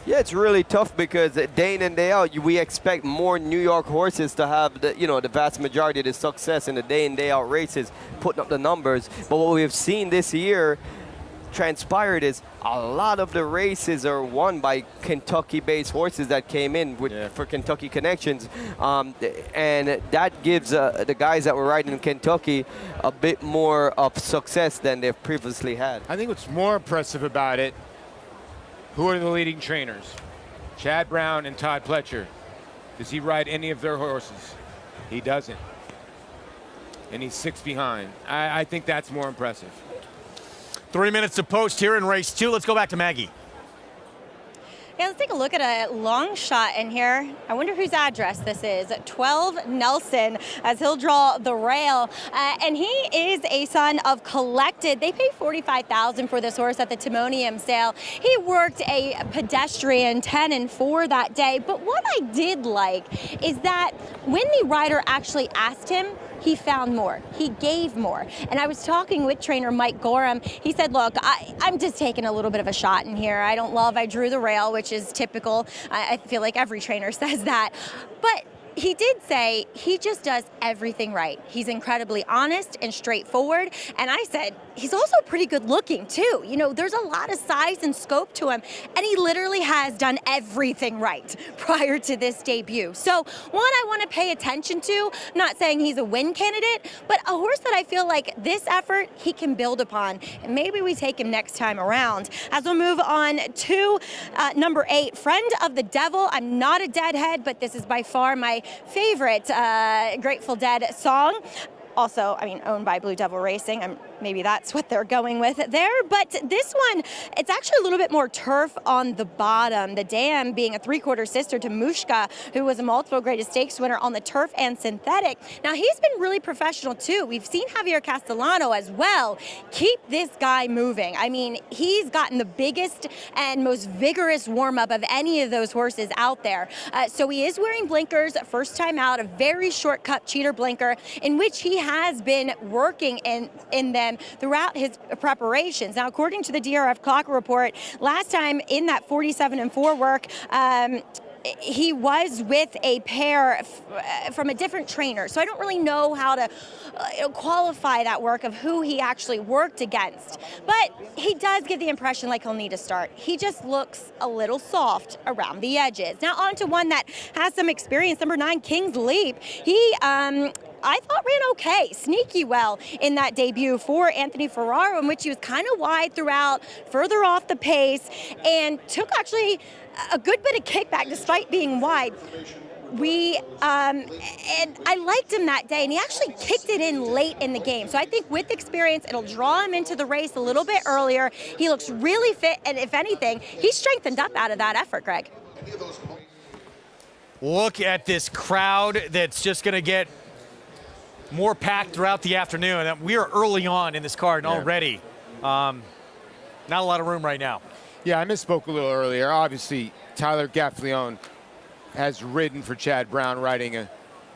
Yeah, it's really tough because day in and day out, we expect more New York horses to have the vast majority of the success in the day in, day out races, putting up the numbers. But what we've seen this year transpired is a lot of the races are won by Kentucky-based horses that came in for Kentucky connections, and that gives the guys that were riding in Kentucky a bit more of success than they've previously had. I think what's more impressive about it, who are the leading trainers? Chad Brown and Todd Pletcher. Does he ride any of their horses? He doesn't. And he's 6 behind. I think that's more impressive. 3 minutes to post here in race 2. Let's go back to Maggie. Yeah, let's take a look at a long shot in here. I wonder whose address this is. 12 Nelson, as he'll draw the rail. And he is a son of Collected. They paid $45,000 for this horse at the Timonium sale. He worked a pedestrian 10-4 that day. But what I did like is that when the rider actually asked him, he found more. He gave more. And I was talking with trainer Mike Gorham. He said, look, I'm just taking a little bit of a shot in here. I drew the rail, which is typical. I feel like every trainer says that. But he did say he just does everything right. He's incredibly honest and straightforward. And I said, he's also pretty good looking too. You know, there's a lot of size and scope to him. And he literally has done everything right prior to this debut. So one I want to pay attention to, not saying he's a win candidate, but a horse that I feel like this effort he can build upon. And maybe we take him next time around. As we'll move on to number 8, Friend of the Devil. I'm not a Deadhead, but this is by far my favorite Grateful Dead song. Also, I mean, owned by Blue Devil Racing. Maybe that's what they're going with there. But this one, it's actually a little bit more turf on the bottom. The dam being a 3/4 sister to Mushka, who was a multiple greatest stakes winner on the turf and synthetic. Now, he's been really professional, too. We've seen Javier Castellano as well keep this guy moving. I mean, he's gotten the biggest and most vigorous warm-up of any of those horses out there. So he is wearing blinkers, first time out, a very short cup cheater blinker, in which he has been working in them throughout his preparations. Now, according to the DRF Clock report, last time in that 47-4 work, he was with a pair from a different trainer. So I don't really know how to qualify that work of who he actually worked against. But he does give the impression like he'll need a start. He just looks a little soft around the edges. Now on to one that has some experience, number 9, King's Leap. He, I thought ran okay, sneaky well in that debut for Anthony Ferraro, in which he was kind of wide throughout, further off the pace, and took actually a good bit of kickback despite being wide. And I liked him that day, and he actually kicked it in late in the game. So I think with experience, it'll draw him into the race a little bit earlier. He looks really fit, and if anything, he's strengthened up out of that effort, Greg. Look at this crowd that's just going to get more packed throughout the afternoon. We are early on in this card and already. Not a lot of room right now. Yeah, I misspoke a little earlier. Obviously, Tyler Gaffleone has ridden for Chad Brown riding a,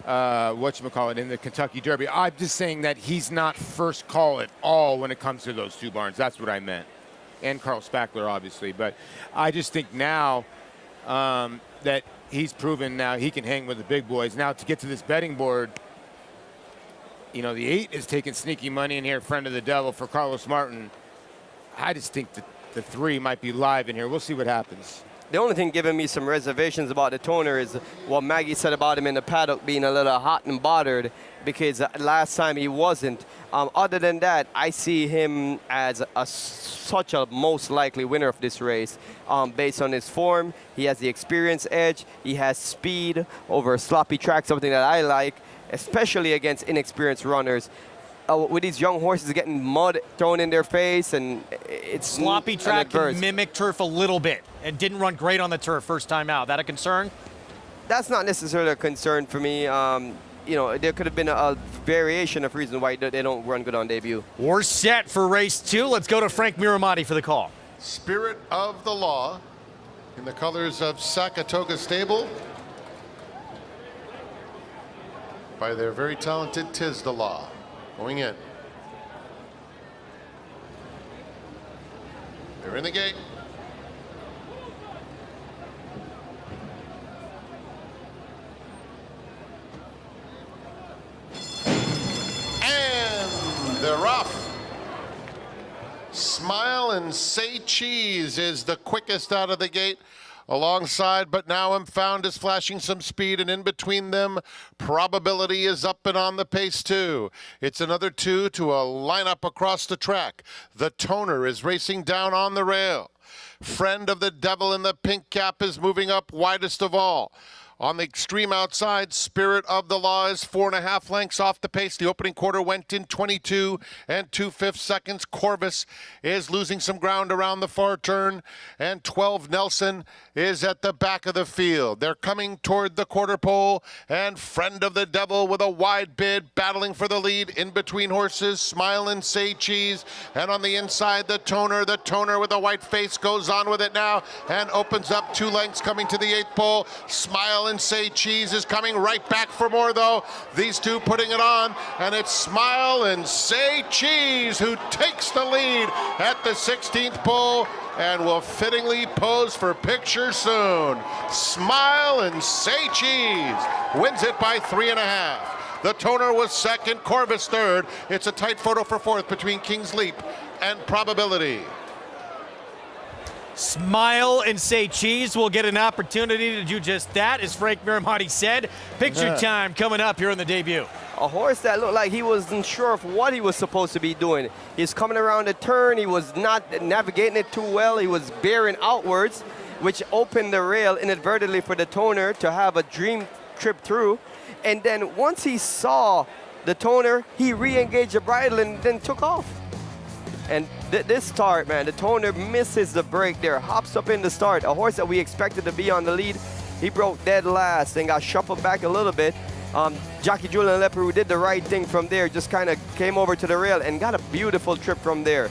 whatchamacallit, in the Kentucky Derby. I'm just saying that he's not first call at all when it comes to those two barns. That's what I meant. And Carl Spackler, obviously. But I just think now that he's proven now he can hang with the big boys. Now to get to this betting board, you know, the 8 is taking sneaky money in here, friend of the devil for Carlos Martin. I just think that the 3 might be live in here. We'll see what happens. The only thing giving me some reservations about the Toner is what Maggie said about him in the paddock being a little hot and bothered, because last time he wasn't. Other than that, I see him as such a most likely winner of this race based on his form. He has the experience edge. He has speed over a sloppy track, something that I like, especially against inexperienced runners. With these young horses getting mud thrown in their face, and it's sloppy track can mimic turf a little bit and didn't run great on the turf first time out. That a concern? That's not necessarily a concern for me. You know, there could have been a variation of reason why they don't run good on debut. We're set for race 2. Let's go to Frank Miramati for the call. Spirit of the Law in the colors of Saratoga Stable by their very talented Tiz the Law. Going in. They're in the gate. And they're off. Smile and Say Cheese is the quickest out of the gate. Alongside, but now I'm found is flashing some speed, and in between them, Probability is up and on the pace too. It's another 2 to a lineup across the track. The Toner is racing down on the rail. Friend of the Devil in the pink cap is moving up widest of all. On the extreme outside, Spirit of the Law is 4.5 lengths off the pace. The opening quarter went in 22 2/5 seconds. Corvus is losing some ground around the far turn, and 12 Nelson is at the back of the field. They're coming toward the quarter pole, and Friend of the Devil with a wide bid battling for the lead in between horses. Smile and Say Cheese, and on the inside, the Toner. The Toner with a white face goes on with it now and opens up 2 lengths coming to the 8th pole. Smile and Say Cheese is coming right back for more, though. These two putting it on, and it's Smile and Say Cheese who takes the lead at the 16th pole and will fittingly pose for picture soon. Smile and Say Cheese wins it by 3.5. The Toner was second, Corvus third. It's a tight photo for fourth between King's Leap and Probability. Smile and Say Cheese will get an opportunity to do just that, as Frank Miramati said. Picture time coming up here in the debut. A horse that looked like he wasn't sure of what he was supposed to be doing. He's coming around the turn. He was not navigating it too well. He was bearing outwards, which opened the rail inadvertently for the Toner to have a dream trip through. And then once he saw the toner, he re-engaged the bridle and then took off. And this start, man, the toner misses the break there, hops up in the start. A horse that we expected to be on the lead, he broke dead last and got shuffled back a little bit. Jockey Julian Leperoux did the right thing from there, just kind of came over to the rail and got a beautiful trip from there.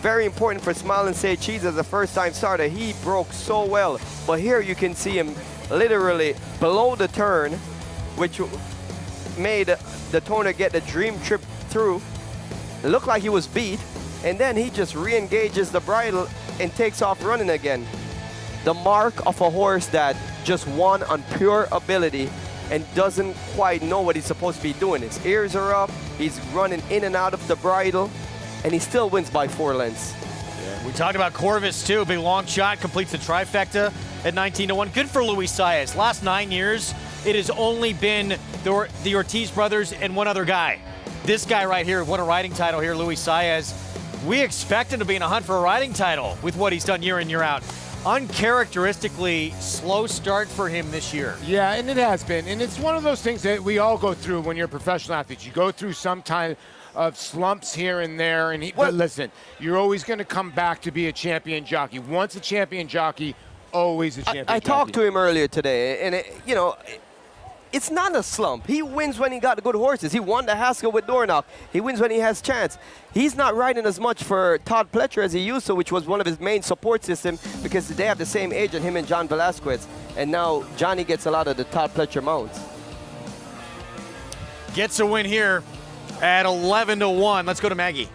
Very important for Smile and Say Cheese as a first-time starter. He broke so well, but here you can see him literally below the turn, which made the toner get the dream trip through. It looked like he was beat, and then he just re-engages the bridle and takes off running again. The mark of a horse that just won on pure ability and doesn't quite know what he's supposed to be doing. His ears are up, he's running in and out of the bridle, and he still wins by 4 lengths. Yeah. We talked about Corvus too, big long shot, completes the trifecta at 19-1. Good for Luis Saez. Last 9 years, it has only been the Ortiz brothers and one other guy. This guy right here won a riding title here, Luis Saez. We expect him to be in a hunt for a riding title with what he's done year in, year out. Uncharacteristically slow start for him this year. Yeah, and it has been. And it's one of those things that we all go through when you're a professional athlete. You go through some time of slumps here and there. But listen, you're always going to come back to be a champion jockey. Once a champion jockey, always a champion jockey. I talked to him earlier today, and it's not a slump. He wins when he got good horses. He won the Haskell with Dornoch. He wins when he has chance. He's not riding as much for Todd Pletcher as he used to, which was one of his main support system, because they have the same age as him and John Velasquez. And now Johnny gets a lot of the Todd Pletcher mounts. Gets a win here at 11-1. Let's go to Maggie.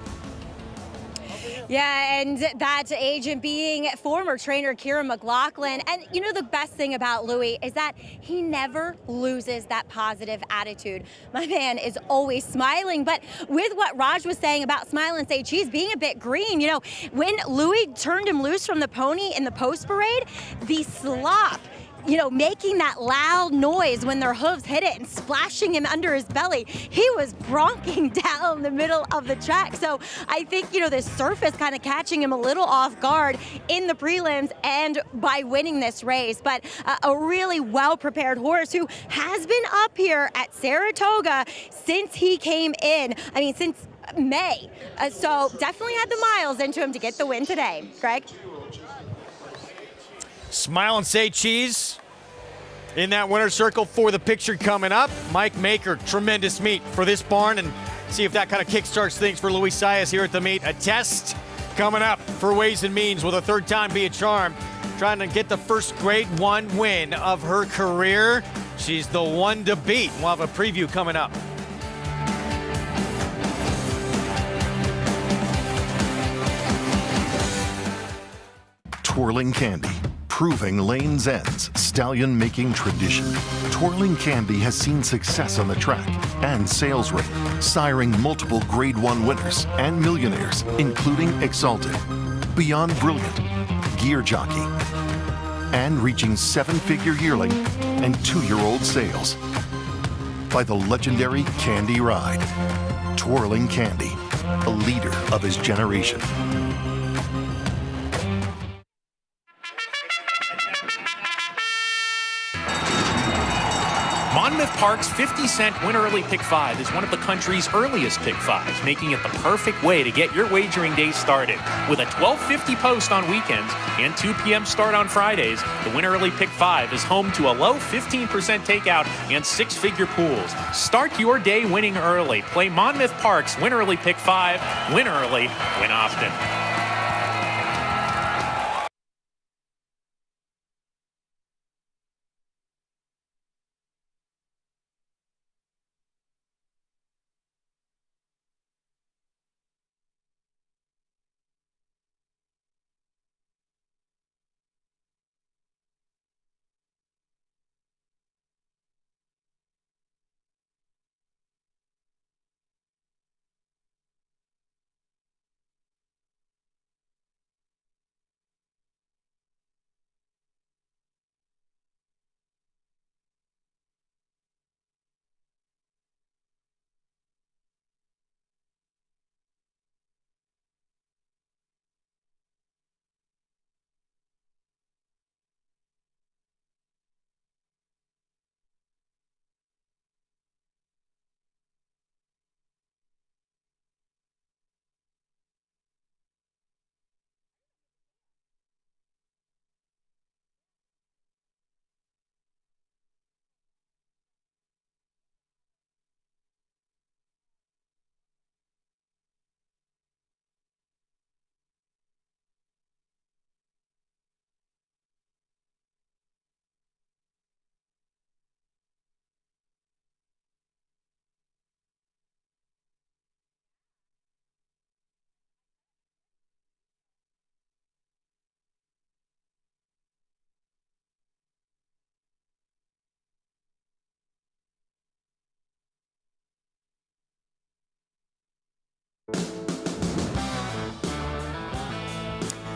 Yeah, and that agent being former trainer Kieran McLaughlin. And you know, the best thing about Louis is that he never loses that positive attitude. My man is always smiling. But with what Raj was saying about Smile and Say Cheese being a bit green, you know, when Louis turned him loose from the pony in the post parade, the slop, you know, making that loud noise when their hooves hit it and splashing him under his belly. He was bronking down the middle of the track. So I think, you know, this surface kind of catching him a little off guard in the prelims and by winning this race. But a really well-prepared horse who has been up here at Saratoga since he came in. I mean, since May. So definitely had the miles into him to get the win today. Greg? Smile and Say Cheese in that winner's circle for the picture coming up. Mike Maker, tremendous meet for this barn, and see if that kind of kickstarts things for Luis Saez here at the meet. A test coming up for Ways and Means. Will the third time be a charm? Trying to get the first Grade 1 win of her career. She's the one to beat. We'll have a preview coming up. Twirling Candy, proving Lane's End's stallion-making tradition. Twirling Candy has seen success on the track and sales rate, siring multiple Grade 1 winners and millionaires, including Exalted, Beyond Brilliant, Gear Jockey, and reaching 7-figure yearling and 2-year-old sales. By the legendary Candy Ride. Twirling Candy, a leader of his generation. Monmouth Park's 50-cent Win Early Pick 5 is one of the country's earliest Pick 5s, making it the perfect way to get your wagering day started. With a $12.50 post on weekends and 2 p.m. start on Fridays, the Win Early Pick 5 is home to a low 15% takeout and 6-figure pools. Start your day winning early. Play Monmouth Park's Win Early Pick 5. Win early, win often.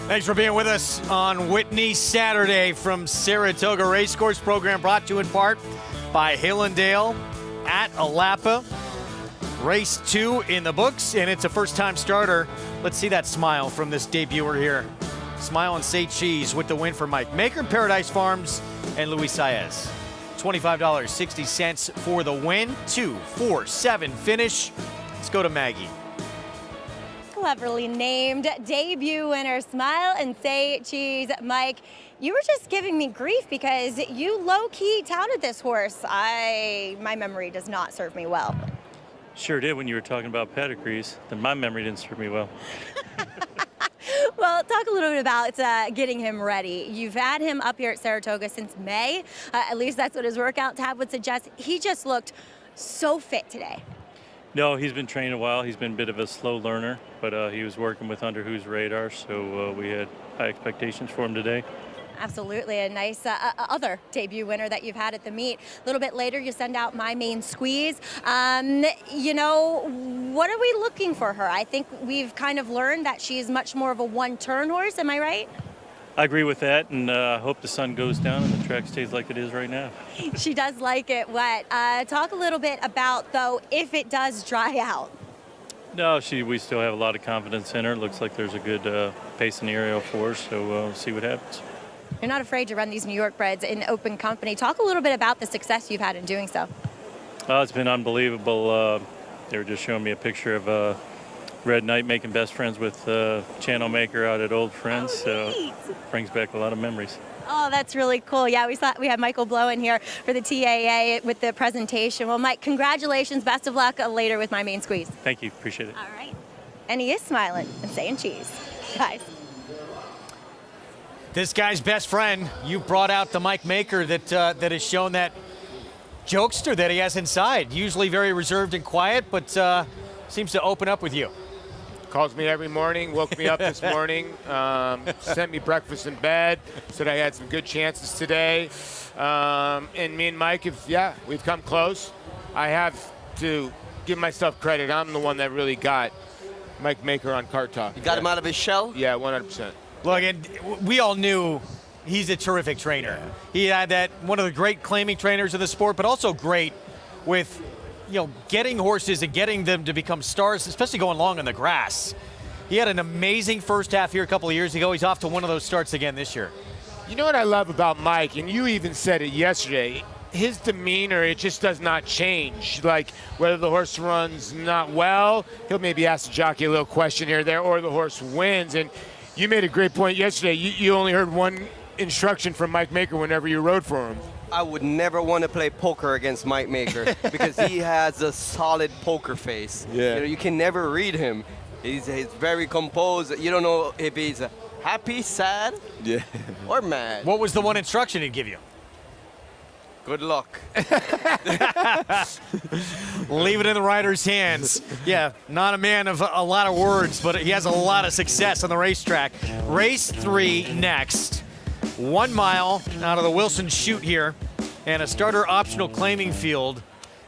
Thanks for being with us on Whitney Saturday from Saratoga Racecourse. Program brought to you in part by Hillandale at Alapa. Race 2 in the books, and it's a first-time starter. Let's see that smile from this debuter here. Smile and say cheese with the win for Mike Maker, Paradise Farms, and Luis Saez. $25.60 for the win. 2, 4, 7 finish. Let's go to Maggie. Cleverly named debut winner. Smile and say cheese. Mike, you were just giving me grief because you low-key touted this horse. My memory does not serve me well. Sure did when you were talking about pedigrees. Then my memory didn't serve me well. Well, talk a little bit about getting him ready. You've had him up here at Saratoga since May. At least that's what his workout tab would suggest. He just looked so fit today. No, he's been training a while. He's been a bit of a slow learner, but he was working with Under Who's radar, so we had high expectations for him today. Absolutely, a nice other debut winner that you've had at the meet. A little bit later, you send out My Main Squeeze. You know, what are we looking for her? I think we've kind of learned that she's much more of a one-turn horse. Am I right? I agree with that, and I hope the sun goes down and the track stays like it is right now. She does like it wet. Talk a little bit about, though, if it does dry out. No, we still have a lot of confidence in her. Looks like there's a good pace in the aerial for her, so we'll see what happens. You're not afraid to run these New York breds in open company. Talk a little bit about the success you've had in doing so. Oh, it's been unbelievable. They were just showing me a picture of Red Knight making best friends with Channel Maker out at Old Friends. So brings back a lot of memories. Oh, that's really cool. Yeah, we had Michael Blow in here for the TAA with the presentation. Well, Mike, congratulations. Best of luck later with My Main Squeeze. Thank you. Appreciate it. All right. And he is smiling and saying cheese. Guys. This guy's best friend, you brought out the Mike Maker that has shown that jokester that he has inside. Usually very reserved and quiet, but seems to open up with you. Calls me every morning, woke me up this morning, sent me breakfast in bed, said I had some good chances today. And me and Mike, we've come close. I have to give myself credit. I'm the one that really got Mike Maker on Cart Talk. You got him out of his shell? Yeah, 100%. Look, and we all knew he's a terrific trainer. Yeah. He had one of the great claiming trainers in the sport, but also great with, getting horses and getting them to become stars, especially going long on the grass. He had an amazing first half here a couple of years ago. He's off to one of those starts again this year. You know what I love about Mike, and you even said it yesterday, his demeanor, it just does not change. Like, whether the horse runs not well, he'll maybe ask the jockey a little question here or there, or the horse wins. And you made a great point yesterday. You only heard one instruction from Mike Maker whenever you rode for him. I would never want to play poker against Mike Maker because he has a solid poker face. Yeah. You can never read him. He's very composed. You don't know if he's happy, sad, or mad. What was the one instruction he'd give you? Good luck. Leave it in the rider's hands. Yeah, not a man of a lot of words, but he has a lot of success on the racetrack. Race 3 next. 1 mile out of the Wilson Chute here, and a starter optional claiming field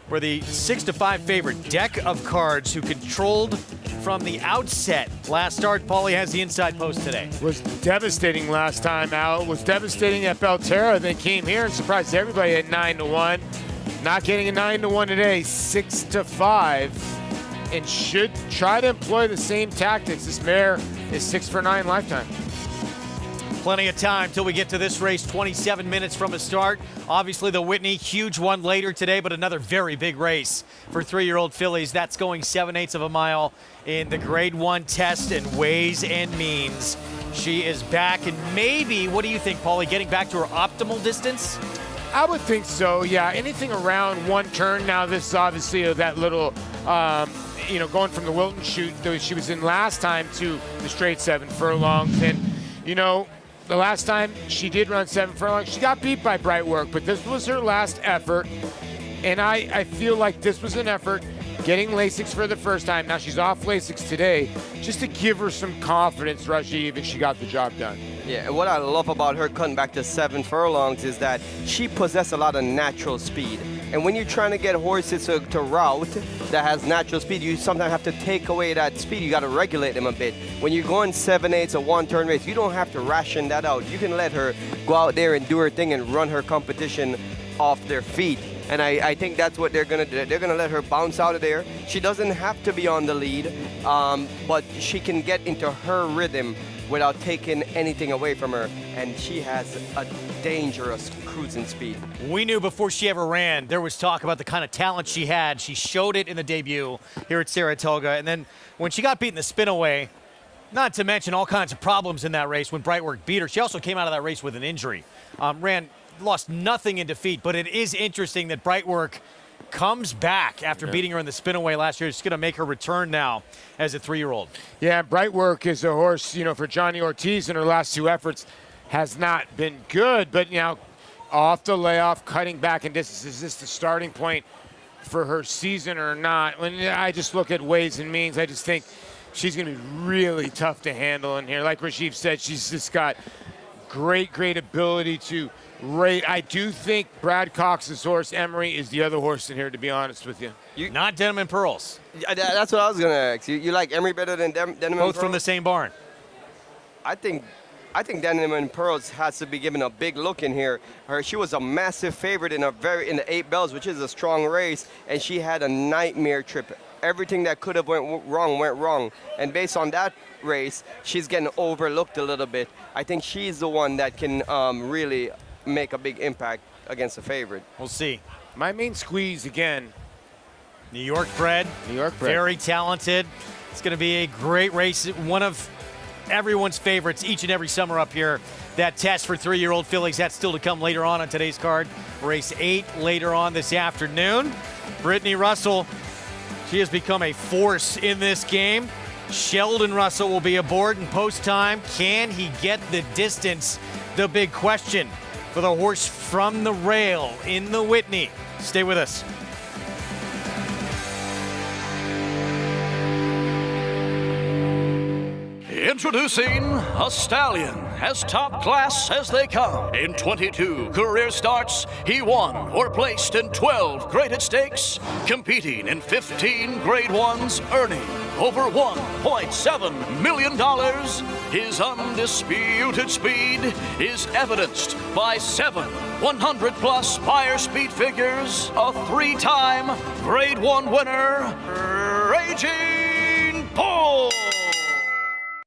where the 6-5 favorite Deck of Cards, who controlled from the outset last start. Paulie has the inside post today. Was devastating last time out. Was devastating at Belterra, then came here and surprised everybody at 9-1. Not getting a 9-1 today, 6-5, and should try to employ the same tactics. This mare is 6 for 9 lifetime. Plenty of time till we get to this race, 27 minutes from a start. Obviously the Whitney, huge one later today, but another very big race for 3-year-old fillies. That's going 7/8 of a mile in the Grade 1 test and Ways and Means. She is back, and maybe, what do you think, Paulie, getting back to her optimal distance? I would think so, yeah. Anything around 1 turn. Now this is obviously that little, going from the Wilton Chute that she was in last time to the straight 7 furlongs. And, the last time she did run 7 furlongs, she got beat by Bright Work, but this was her last effort. And I feel like this was an effort, getting Lasix for the first time. Now she's off Lasix today, just to give her some confidence, Rajiv, and she got the job done. Yeah, and what I love about her cutting back to 7 furlongs is that she possessed a lot of natural speed. And when you're trying to get horses to route that has natural speed, you sometimes have to take away that speed. You got to regulate them a bit. When you're going 7/8 a one-turn race, you don't have to ration that out. You can let her go out there and do her thing and run her competition off their feet. And I think that's what they're going to do. They're going to let her bounce out of there. She doesn't have to be on the lead, but she can get into her rhythm without taking anything away from her. And she has a dangerous cruising speed. We knew before she ever ran, there was talk about the kind of talent she had. She showed it in the debut here at Saratoga. And then when she got beat in the spin away, not to mention all kinds of problems in that race when Brightwork beat her, she also came out of that race with an injury. Lost nothing in defeat, but it is interesting that Brightwork comes back after beating her in the spin away last year. It's going to make her return now as a 3-year-old. Yeah, Brightwork is a horse, for Johnny Ortiz in her last 2 efforts has not been good, but off the layoff, cutting back in distance. Is this the starting point for her season or not? When I just look at ways and means, I just think she's going to be really tough to handle in here. Like Rajiv said, she's just got great ability to rate. I do think Brad Cox's horse, Emery, is the other horse in here, to be honest with you. Not Denim and Pearls. That's what I was going to ask. You like Emery better than Denim and Pearls? Both from the same barn. I think Denim and Pearls has to be given a big look in here. She was a massive favorite in the 8 Bells, which is a strong race, and she had a nightmare trip. Everything that could have went wrong. And based on that race, she's getting overlooked a little bit. I think she's the one that can really make a big impact against the favorite. We'll see. My main squeeze again. New York bred. Very talented. It's going to be a great race. One of everyone's favorites each and every summer up here. That test for 3-year-old fillies, that's still to come later on today's card. Race 8 later on this afternoon. Brittany Russell, she has become a force in this game. Sheldon Russell will be aboard in post time. Can he get the distance? The big question for the horse from the rail in the Whitney. Stay with us. Introducing a stallion, as top class as they come. In 22 career starts, he won or placed in 12 graded stakes, competing in 15 grade ones, earning over $1.7 million. His undisputed speed is evidenced by 7 100-plus Spire speed figures, a 3-time grade 1 winner, Raging Bull.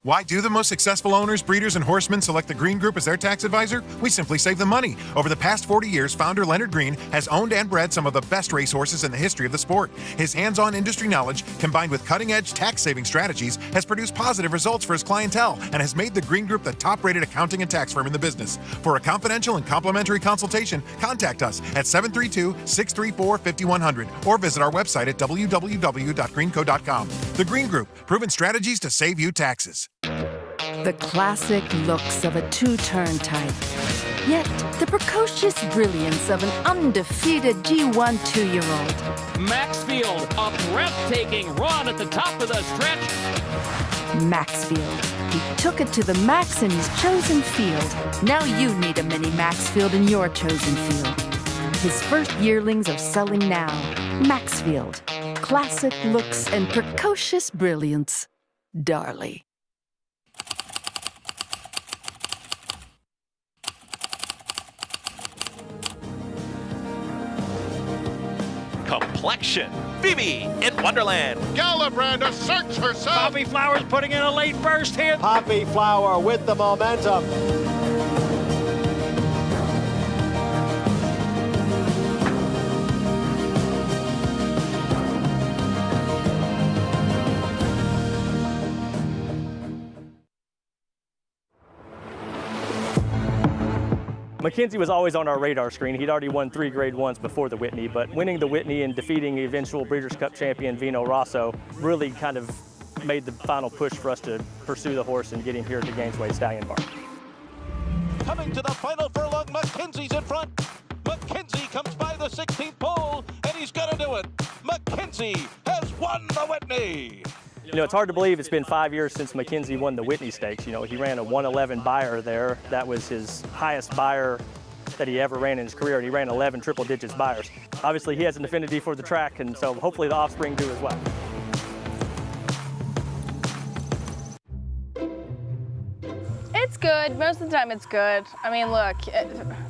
Why do the most successful owners, breeders, and horsemen select the Green Group as their tax advisor? We simply save them money. Over the past 40 years, founder Leonard Green has owned and bred some of the best racehorses in the history of the sport. His hands-on industry knowledge, combined with cutting-edge tax-saving strategies, has produced positive results for his clientele and has made the Green Group the top-rated accounting and tax firm in the business. For a confidential and complimentary consultation, contact us at 732-634-5100 or visit our website at www.greenco.com. The Green Group, proven strategies to save you taxes. The classic looks of a 2-turn type, yet the precocious brilliance of an undefeated G1 2-year-old. Maxfield, a breathtaking run at the top of the stretch. Maxfield. He took it to the max in his chosen field. Now you need a mini Maxfield in your chosen field. His first yearlings are selling now. Maxfield. Classic looks and precocious brilliance. Darley. Complexion. Phoebe in Wonderland. Galabrand asserts herself. Poppy Flowers putting in a late burst hit. Poppy Flower with the momentum. McKenzie was always on our radar screen. He'd already won 3 grade ones before the Whitney, but winning the Whitney and defeating the eventual Breeders' Cup champion Vino Rosso really kind of made the final push for us to pursue the horse and get him here at the Gainesway Stallion Barn. Coming to the final furlong, McKenzie's in front. McKenzie comes by the 16th pole, and he's gonna do it. McKenzie has won the Whitney. You know, it's hard to believe it's been 5 years since McKenzie won the Whitney Stakes. You know, he ran a 111 Beyer there. That was his highest Beyer that he ever ran in his career, and he ran 11 triple digits Beyers. obviously he has an affinity for the track, and so hopefully the offspring do as well. It's good. Most of the time it's good. I mean, look,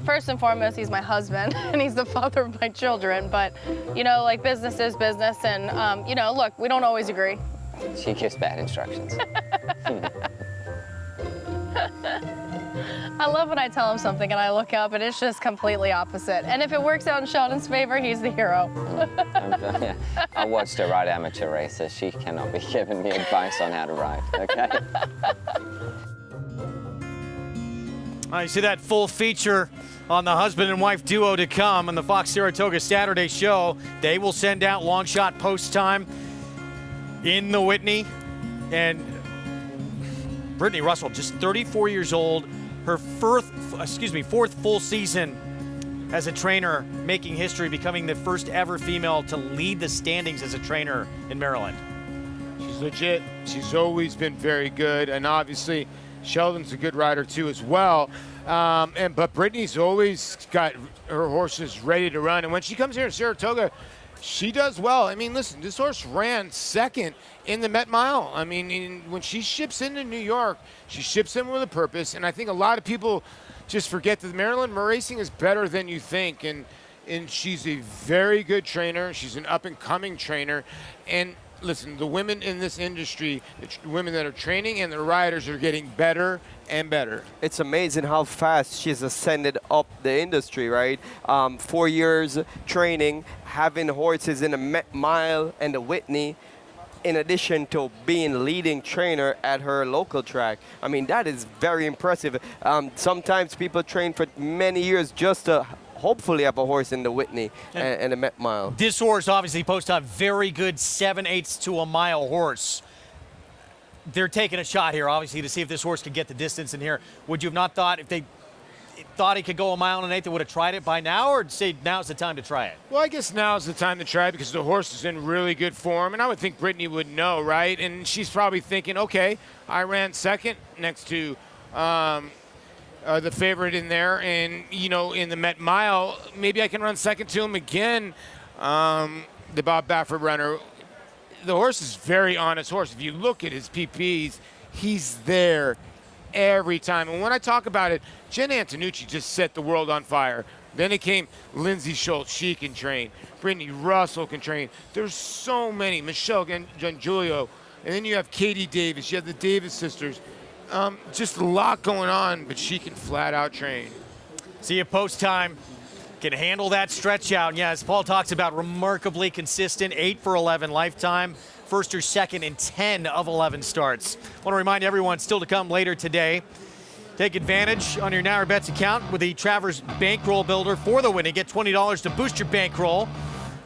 first and foremost, he's my husband and he's the father of my children. But, you know, like business is business. And, you know, look, we don't always agree. She gives bad instructions. I love when I tell him something and I look up and it's just completely opposite. And if it works out in Sheldon's favor, he's the hero. I watched her ride amateur races. She cannot be giving me advice on how to ride, okay? You see that full feature on the husband and wife duo to come on the Fox Saratoga Saturday show. They will send out long shot post time in the Whitney. And Brittany Russell, just 34 years old, her fourth full season as a trainer, making history, becoming the first ever female to lead the standings as a trainer in Maryland. She's legit. She's always been very good, and obviously Sheldon's a good rider too as well. But Brittany's always got her horses ready to run, and when she comes here to Saratoga, she does well. I mean, listen, this horse ran second in the Met Mile. I mean, when she ships into New York, she ships in with a purpose, and I think a lot of people just forget that Maryland racing is better than you think, and she's a very good trainer. She's an up-and-coming trainer, and listen, the women in this industry, the women that are training and the riders are getting better and better. It's amazing how fast she's ascended up the industry, right? 4 years training, having horses in the Met Mile and the Whitney, in addition to being leading trainer at her local track. I mean, that is very impressive. Sometimes people train for many years just to hopefully have a horse in the Whitney and the Met Mile. This horse obviously posts a very good 7/8 to a mile horse. They're taking a shot here, obviously, to see if this horse could get the distance in here. Would you have not thought, if they thought he could go a mile and 1/8, they would have tried it by now, or say now's the time to try it? Well, I guess now's the time to try it because the horse is in really good form, and I would think Brittany would know, right? And she's probably thinking, okay, I ran second next to the favorite in there, and you know, in the Met Mile, maybe I can run second to him again. The Bob Baffert runner, the horse is very honest horse. If you look at his PPs, he's there every time. And when I talk about it, Jen Antonucci just set the world on fire. Then it came Lindsay Schultz, she can train. Brittany Russell can train. There's so many. Michelle Giangulio, and then you have Katie Davis. You have the Davis sisters. Just a lot going on, but she can flat out train. See you post time. Can handle that stretch out. And yeah, as Paul talks about, remarkably consistent, 8 for 11 lifetime. First or second in 10 of 11 starts. Want to remind everyone, still to come later today, take advantage on your Naira Bets account with the Travers Bankroll Builder for the Whitney. Get $20 to boost your bankroll.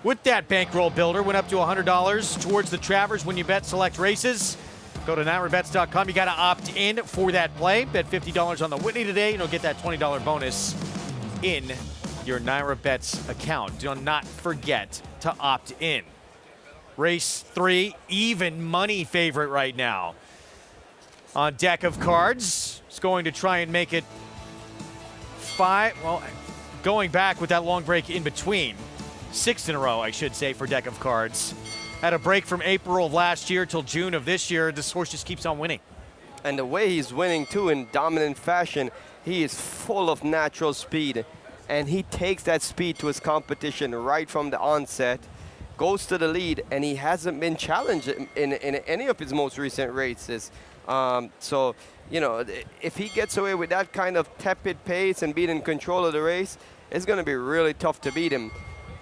With that Bankroll Builder, went up to $100 towards the Travers when you bet select races. Go to NairaBets.com. You got to opt in for that play. Bet $50 on the Whitney today, and you'll get that $20 bonus in your Naira Bets account. Do not forget to opt in. Race 3, even money favorite right now. On deck of cards, it's going to try and make it 5. Well, going back with that long break in between. 6 in a row, I should say, for deck of cards. Had a break from April of last year till June of this year. This horse just keeps on winning. And the way he's winning, too, in dominant fashion, he is full of natural speed. And he takes that speed to his competition right from the onset, goes to the lead, and he hasn't been challenged in any of his most recent races. So, you know, if he gets away with that kind of tepid pace and being in control of the race, it's going to be really tough to beat him.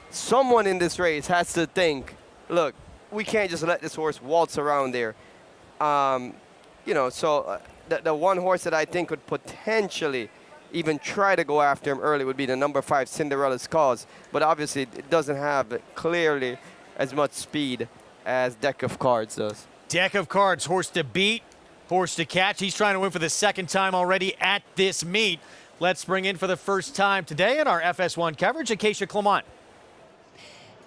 Someone in this race has to think, look, we can't just let this horse waltz around there. You know, so the one horse that I think could potentially even try to go after him early would be the number 5, Cinderella's Cause. But obviously, it doesn't have clearly as much speed as Deck of Cards does. Deck of Cards, horse to beat, horse to catch. He's trying to win for the second time already at this meet. Let's bring in for the first time today in our FS1 coverage, Acacia Clement.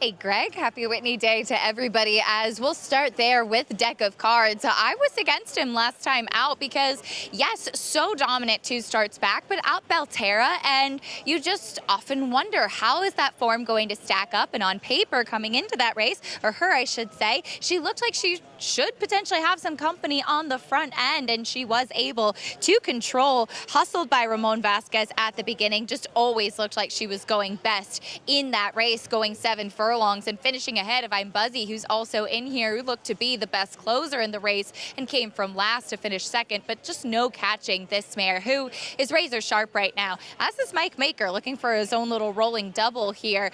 Hey, Greg, happy Whitney Day to everybody. As we'll start there with Deck of Cards. I was against him last time out because, yes, so dominant 2 starts back, but out Belterra, and you just often wonder, how is that form going to stack up? And on paper, coming into that race, or her, I should say, she looked like she should potentially have some company on the front end, and she was able to control, hustled by Ramon Vasquez at the beginning, just always looked like she was going best in that race, going 7 furlongs and finishing ahead of I'm Buzzy, who's also in here, who looked to be the best closer in the race and came from last to finish second, but just no catching this mare, who is razor sharp right now, as is Mike Maker, looking for his own little rolling double here.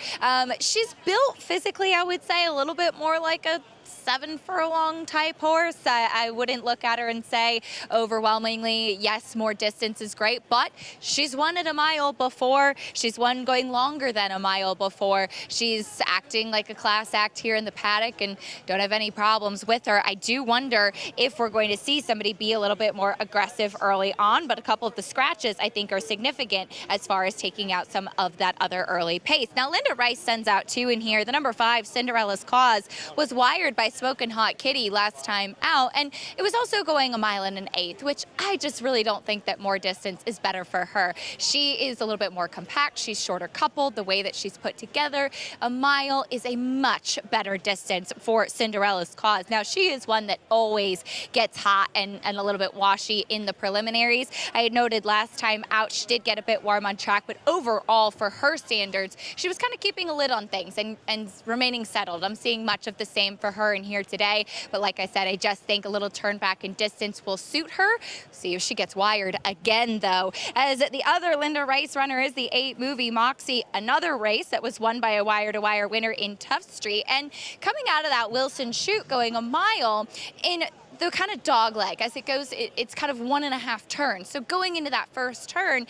She's built physically, I would say, a little bit more like a 7 furlong type horse. I wouldn't look at her and say overwhelmingly, yes, more distance is great, but she's won at a mile before. She's won going longer than a mile before. She's acting like a class act here in the paddock and don't have any problems with her. I do wonder if we're going to see somebody be a little bit more aggressive early on, but a couple of the scratches I think are significant as far as taking out some of that other early pace. Now, Linda Rice sends out 2 in here. The number 5, Cinderella's Cause, was wired by Smokin' Hot Kitty last time out, and it was also going a mile and an 1/8, which I just really don't think that more distance is better for her. She is a little bit more compact. She's shorter coupled, the way that she's put together. A mile is a much better distance for Cinderella's Cause. Now, she is one that always gets hot and a little bit washy in the preliminaries. I had noted last time out she did get a bit warm on track, but overall for her standards, she was kind of keeping a lid on things and remaining settled. I'm seeing much of the same for her in here today, but like I said, I just think a little turn back in distance will suit her. See if she gets wired again, though. As the other Linda Rice runner is the 8 Movie Moxie, another race that was won by a wire-to-wire winner in Tough Street, and coming out of that Wilson chute going a mile in the kind of dog leg as it goes, it's kind of 1.5 turns. So going into that first turn,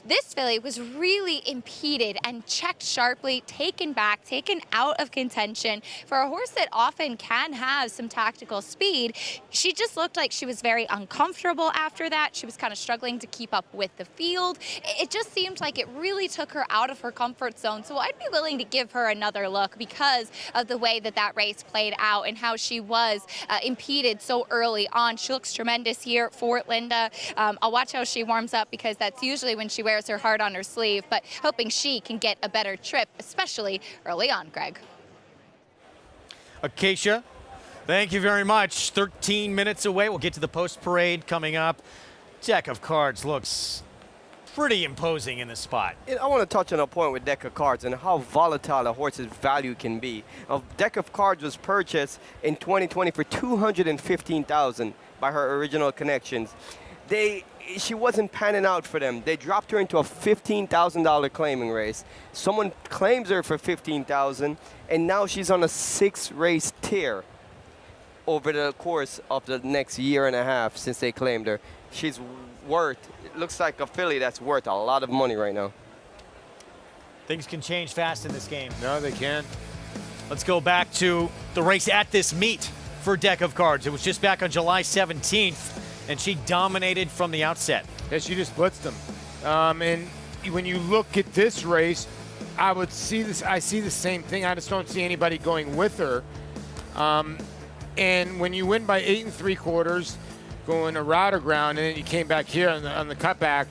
this filly was really impeded and checked sharply, taken back, taken out of contention. For a horse that often can have some tactical speed, she just looked like she was very uncomfortable after that. She was kind of struggling to keep up with the field. It just seemed like it really took her out of her comfort zone. So I'd be willing to give her another look because of the way that that race played out and how she was impeded so early on. She looks tremendous here for Linda. I'll watch how she warms up because that's usually when she wears her heart on her sleeve, but hoping she can get a better trip, especially early on, Greg. Acacia, thank you very much. 13 minutes away. We'll get to the post parade coming up. Deck of Cards looks pretty imposing in this spot. I want to touch on a point with Deck of Cards and how volatile a horse's value can be. A Deck of Cards was purchased in 2020 for $215,000 by her original connections. She wasn't panning out for them. They dropped her into a $15,000 claiming race. Someone claims her for $15,000, and now she's on a 6-race tear over the course of the next year and a half since they claimed her. She's worth, it looks like a filly that's worth a lot of money right now. Things can change fast in this game. No, they can. Let's go back to the race at this meet for Deck of Cards. It was just back on July 17th, and she dominated from the outset. Yeah, she just blitzed them. And when you look at this race, I see the same thing. I just don't see anybody going with her. And when you win by 8 3/4, going a router ground, and then you came back here on the cutback,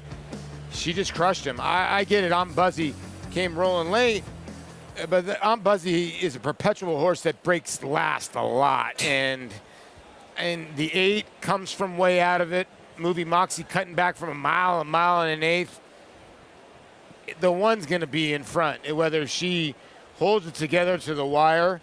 she just crushed him. I get it. I'm Buzzy came rolling late, but I'm Buzzy is a perpetual horse that breaks last a lot, and the 8 comes from way out of it. Movie Moxie cutting back from a mile and an 1/8. The 1's going to be in front. Whether she holds it together to the wire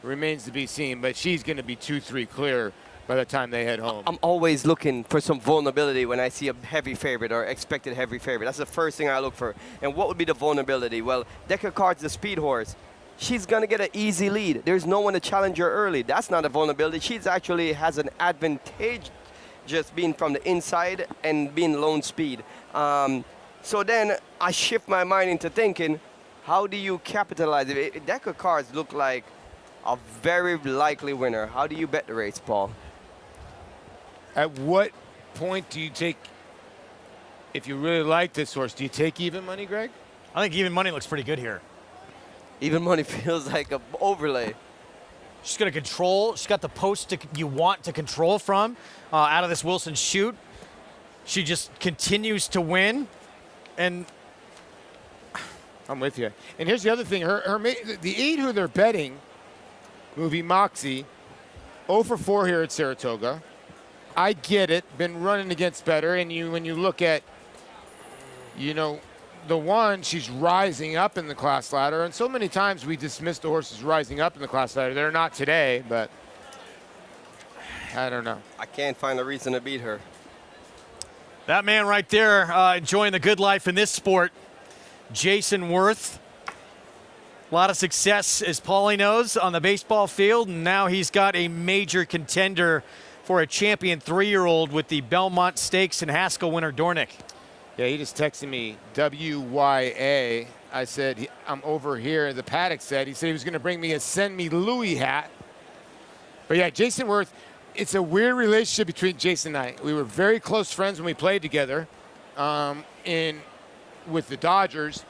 remains to be seen, but she's going to be 2-3 clear by the time they head home. I'm always looking for some vulnerability when I see a heavy favorite or expected heavy favorite. That's the first thing I look for. And what would be the vulnerability? Well, Deck of Cards, the speed horse. She's going to get an easy lead. There's no one to challenge her early. That's not a vulnerability. She's actually has an advantage just being from the inside and being lone speed. So then I shift my mind into thinking, how do you capitalize it? Deck of Cards look like a very likely winner. How do you bet the race, Paul? At what point do you take, if you really like this horse, do you take even money, Greg? I think even money looks pretty good here. Even money feels like an overlay. She's going to control. She's got the post you want to control from out of this Wilson chute. She just continues to win, and I'm with you. And here's the other thing: the 8 who they're betting, movie Moxie, 0 for 4 here at Saratoga. I get it. Been running against better, and when you look at, the one, she's rising up in the class ladder, and so many times we dismiss the horses rising up in the class ladder. They're not today, but I don't know. I can't find a reason to beat her. That man right there enjoying the good life in this sport, Jason Worth. A lot of success, as Paulie knows, on the baseball field, and now he's got a major contender for a champion 3-year-old with the Belmont Stakes and Haskell winner Dornick. Yeah, he just texted me, WYA. I said, I'm over here. The Paddock said, he said he was going to bring me a Send Me Louie hat. But yeah, Jason Worth, it's a weird relationship between Jason and I. We were very close friends when we played together with the Dodgers.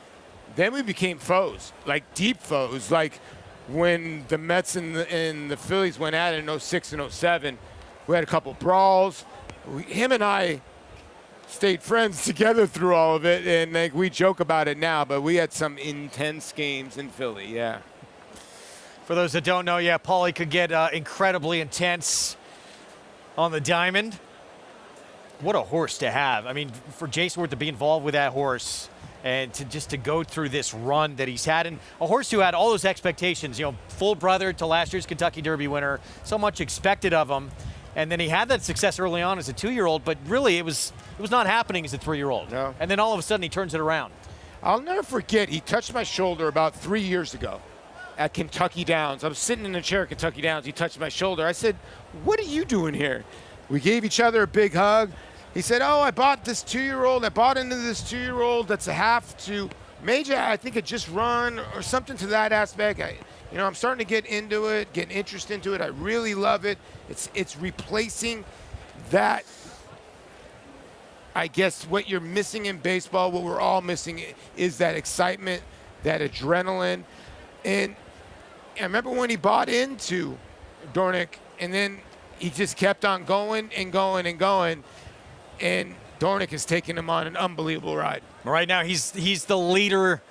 Then we became foes, like deep foes. Like when the Mets and the Phillies went at it in 06 and 07, we had a couple brawls. Him and I stayed friends together through all of it, and we joke about it now, but we had some intense games in Philly, yeah. For those that don't know, yeah, Paulie could get incredibly intense on the diamond. What a horse to have. I mean, for Jason Worth to be involved with that horse and to go through this run that he's had, and a horse who had all those expectations, full brother to last year's Kentucky Derby winner, so much expected of him. And then he had that success early on as a 2-year-old, but really it was not happening as a 3-year-old. No. And then all of a sudden he turns it around. I'll never forget, he touched my shoulder about 3 years ago at Kentucky Downs. I was sitting in a chair at Kentucky Downs. He touched my shoulder. I said, what are you doing here? We gave each other a big hug. He said, oh, I bought this 2-year-old. I bought into this 2-year-old that's a half to major. I think it just run or something to that aspect. I'm starting to get into it, get interest into it. I really love it. It's replacing that, I guess, what you're missing in baseball, what we're all missing is that excitement, that adrenaline. And I remember when he bought into Dornick, and then he just kept on going and going and going. And Dornick has taken him on an unbelievable ride. Right now, he's the leader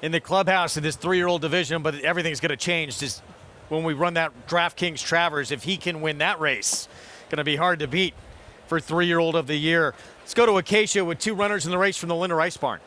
in the clubhouse in this 3-year-old division, but everything's going to change just when we run that DraftKings Travers. If he can win that race, going to be hard to beat for 3-year-old of the year. Let's go to Acacia with 2 runners in the race from the Linda Rice Barn.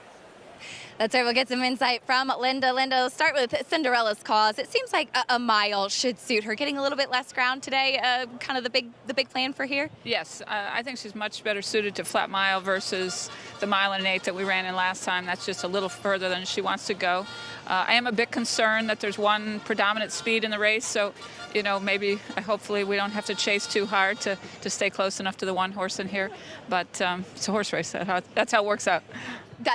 That's right. We'll get some insight from Linda. Linda, let's start with Cinderella's Cause. It seems like a mile should suit her. Getting a little bit less ground today, kind of the big plan for here? Yes, I think she's much better suited to flat mile versus the 1 1/8 miles that we ran in last time. That's just a little further than she wants to go. I am a bit concerned that there's one predominant speed in the race, so maybe hopefully we don't have to chase too hard to stay close enough to the one horse in here. But it's a horse race. That's how it works out.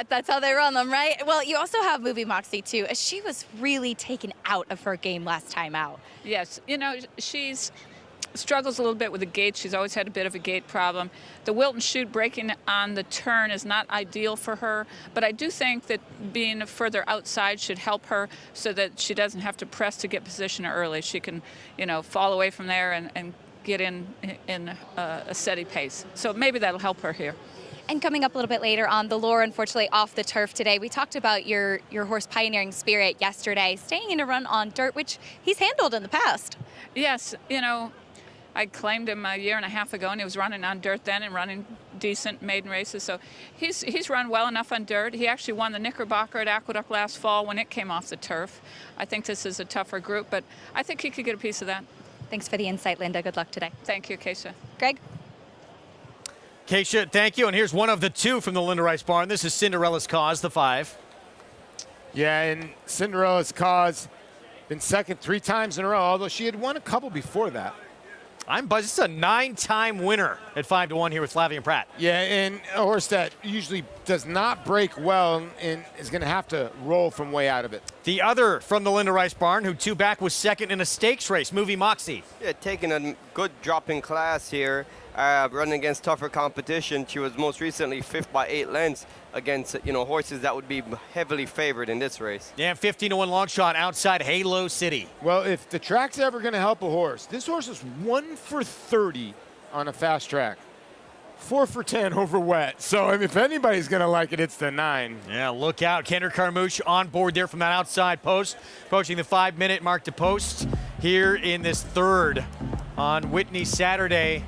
That's how they run them, right? Well, you also have Movie Moxie, too. She was really taken out of her game last time out. Yes. She's struggles a little bit with the gait. She's always had a bit of a gait problem. The Wilton chute breaking on the turn is not ideal for her, but I do think that being further outside should help her so that she doesn't have to press to get position early. She can, fall away from there and get in a steady pace. So maybe that'll help her here. And coming up a little bit later on, the lure, unfortunately, off the turf today. We talked about your horse Pioneering Spirit yesterday, staying in a run on dirt, which he's handled in the past. Yes, I claimed him a year and a half ago, and he was running on dirt then and running decent maiden races. So he's run well enough on dirt. He actually won the Knickerbocker at Aqueduct last fall when it came off the turf. I think this is a tougher group, but I think he could get a piece of that. Thanks for the insight, Linda. Good luck today. Thank you, Keisha. Greg? Keisha, thank you. And here's one of the 2 from the Linda Rice Barn. This is Cinderella's Cause, the 5. Yeah, and Cinderella's Cause been second 3 times in a row, although she had won a couple before that. I'm buzzed. This is a 9-time winner at 5-1 here with Flavia Pratt. Yeah, and a horse that usually does not break well and is going to have to roll from way out of it. The other from the Linda Rice barn, who 2 back, was second in a stakes race, Movie Moxie. Yeah, taking a good drop in class here, running against tougher competition. She was most recently 5th by 8 lengths against, horses that would be heavily favored in this race. Yeah, 15-1 long shot outside Halo City. Well, if the track's ever going to help a horse, this horse is 1 for 30 on a fast track. 4 for 10 over wet. So if anybody's going to like it, it's the 9. Yeah, look out. Kendra Carmouche on board there from that outside post, approaching the 5-minute mark to post here in this third on Whitney Saturday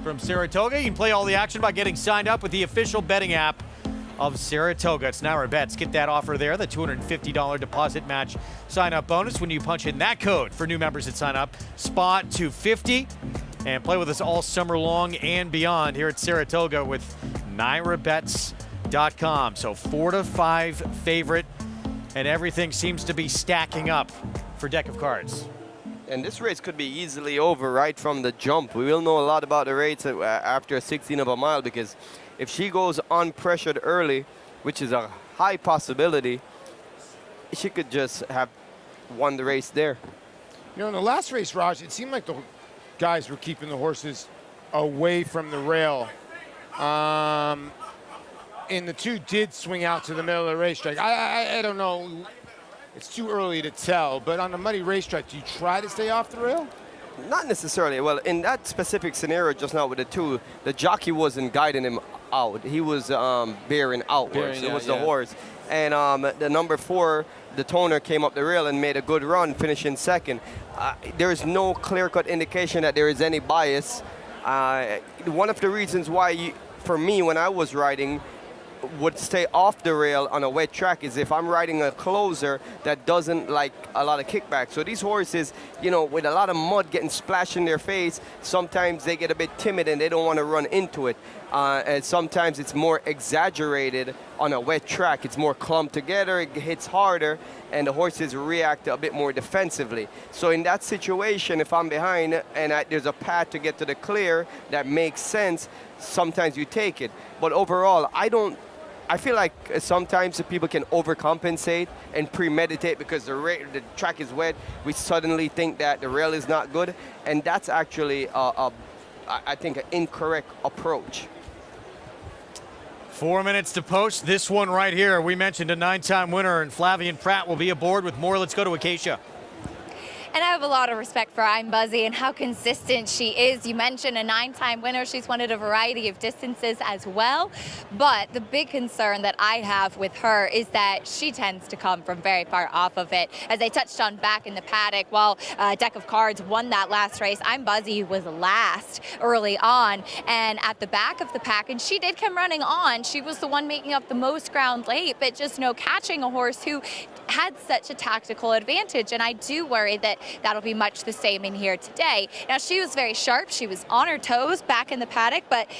from Saratoga. You can play all the action by getting signed up with the official betting app of Saratoga. It's Now Our Bets. Get that offer there, the $250 deposit match sign-up bonus when you punch in that code for new members that sign up. Spot 250. And play with us all summer long and beyond here at Saratoga with NairaBets.com. So 4 to 5 favorite, and everything seems to be stacking up for Deck of Cards. And this race could be easily over right from the jump. We will know a lot about the race after a 16 of a mile, because if she goes unpressured early, which is a high possibility, she could just have won the race there. In the last race, Raj, it seemed like the guys were keeping the horses away from the rail. And the 2 did swing out to the middle of the racetrack. I don't know. It's too early to tell. But on a muddy racetrack, do you try to stay off the rail? Not necessarily. Well, in that specific scenario just now with the 2, the jockey wasn't guiding him out. He was bearing outwards. It was the horse. And the number 4, the toner, came up the rail and made a good run, finishing second. There is no clear-cut indication that there is any bias. One of the reasons why, for me, when I was riding, would stay off the rail on a wet track is if I'm riding a closer that doesn't like a lot of kickback. So these horses, with a lot of mud getting splashed in their face, sometimes they get a bit timid and they don't want to run into it. And sometimes it's more exaggerated on a wet track. It's more clumped together, it hits harder, and the horses react a bit more defensively. So in that situation, if I'm behind and there's a path to get to the clear that makes sense, sometimes you take it. But overall, I feel like sometimes people can overcompensate and premeditate because the track is wet. We suddenly think that the rail is not good, and that's actually, I think, an incorrect approach. 4 minutes to post. This one right here, we mentioned a 9-time winner, and Flavian Pratt will be aboard with more. Let's go to Acacia. And I have a lot of respect for I'm Buzzy and how consistent she is. You mentioned a 9-time winner. She's won at a variety of distances as well. But the big concern that I have with her is that she tends to come from very far off of it. As I touched on back in the paddock, while Deck of Cards won that last race, I'm Buzzy was last early on and at the back of the pack. And she did come running on. She was the one making up the most ground late, but just catching a horse who had such a tactical advantage. And I do worry that that'll be much the same in here today. Now, she was very sharp. She was on her toes back in the paddock, but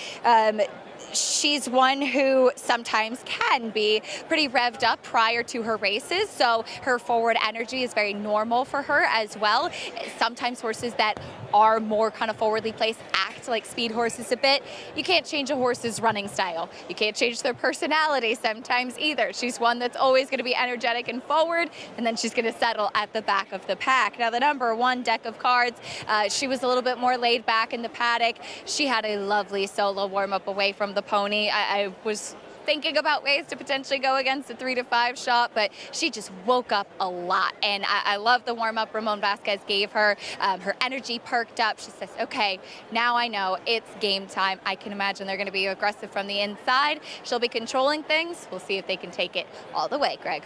she's one who sometimes can be pretty revved up prior to her races, so her forward energy is very normal for her as well. Sometimes horses that are more kind of forwardly placed act like speed horses a bit. You can't change a horse's running style. You can't change their personality sometimes either. She's one that's always going to be energetic and forward, and then she's going to settle at the back of the pack. Now, the number 1 Deck of Cards, she was a little bit more laid back in the paddock. She had a lovely solo warm-up away from the pony. I was thinking about ways to potentially go against a 3 to 5 shot, but she just woke up a lot. And I love the warm-up Ramon Vasquez gave her. Her energy perked up. She says, okay, now I know it's game time. I can imagine they're going to be aggressive from the inside. She'll be controlling things. We'll see if they can take it all the way, Greg.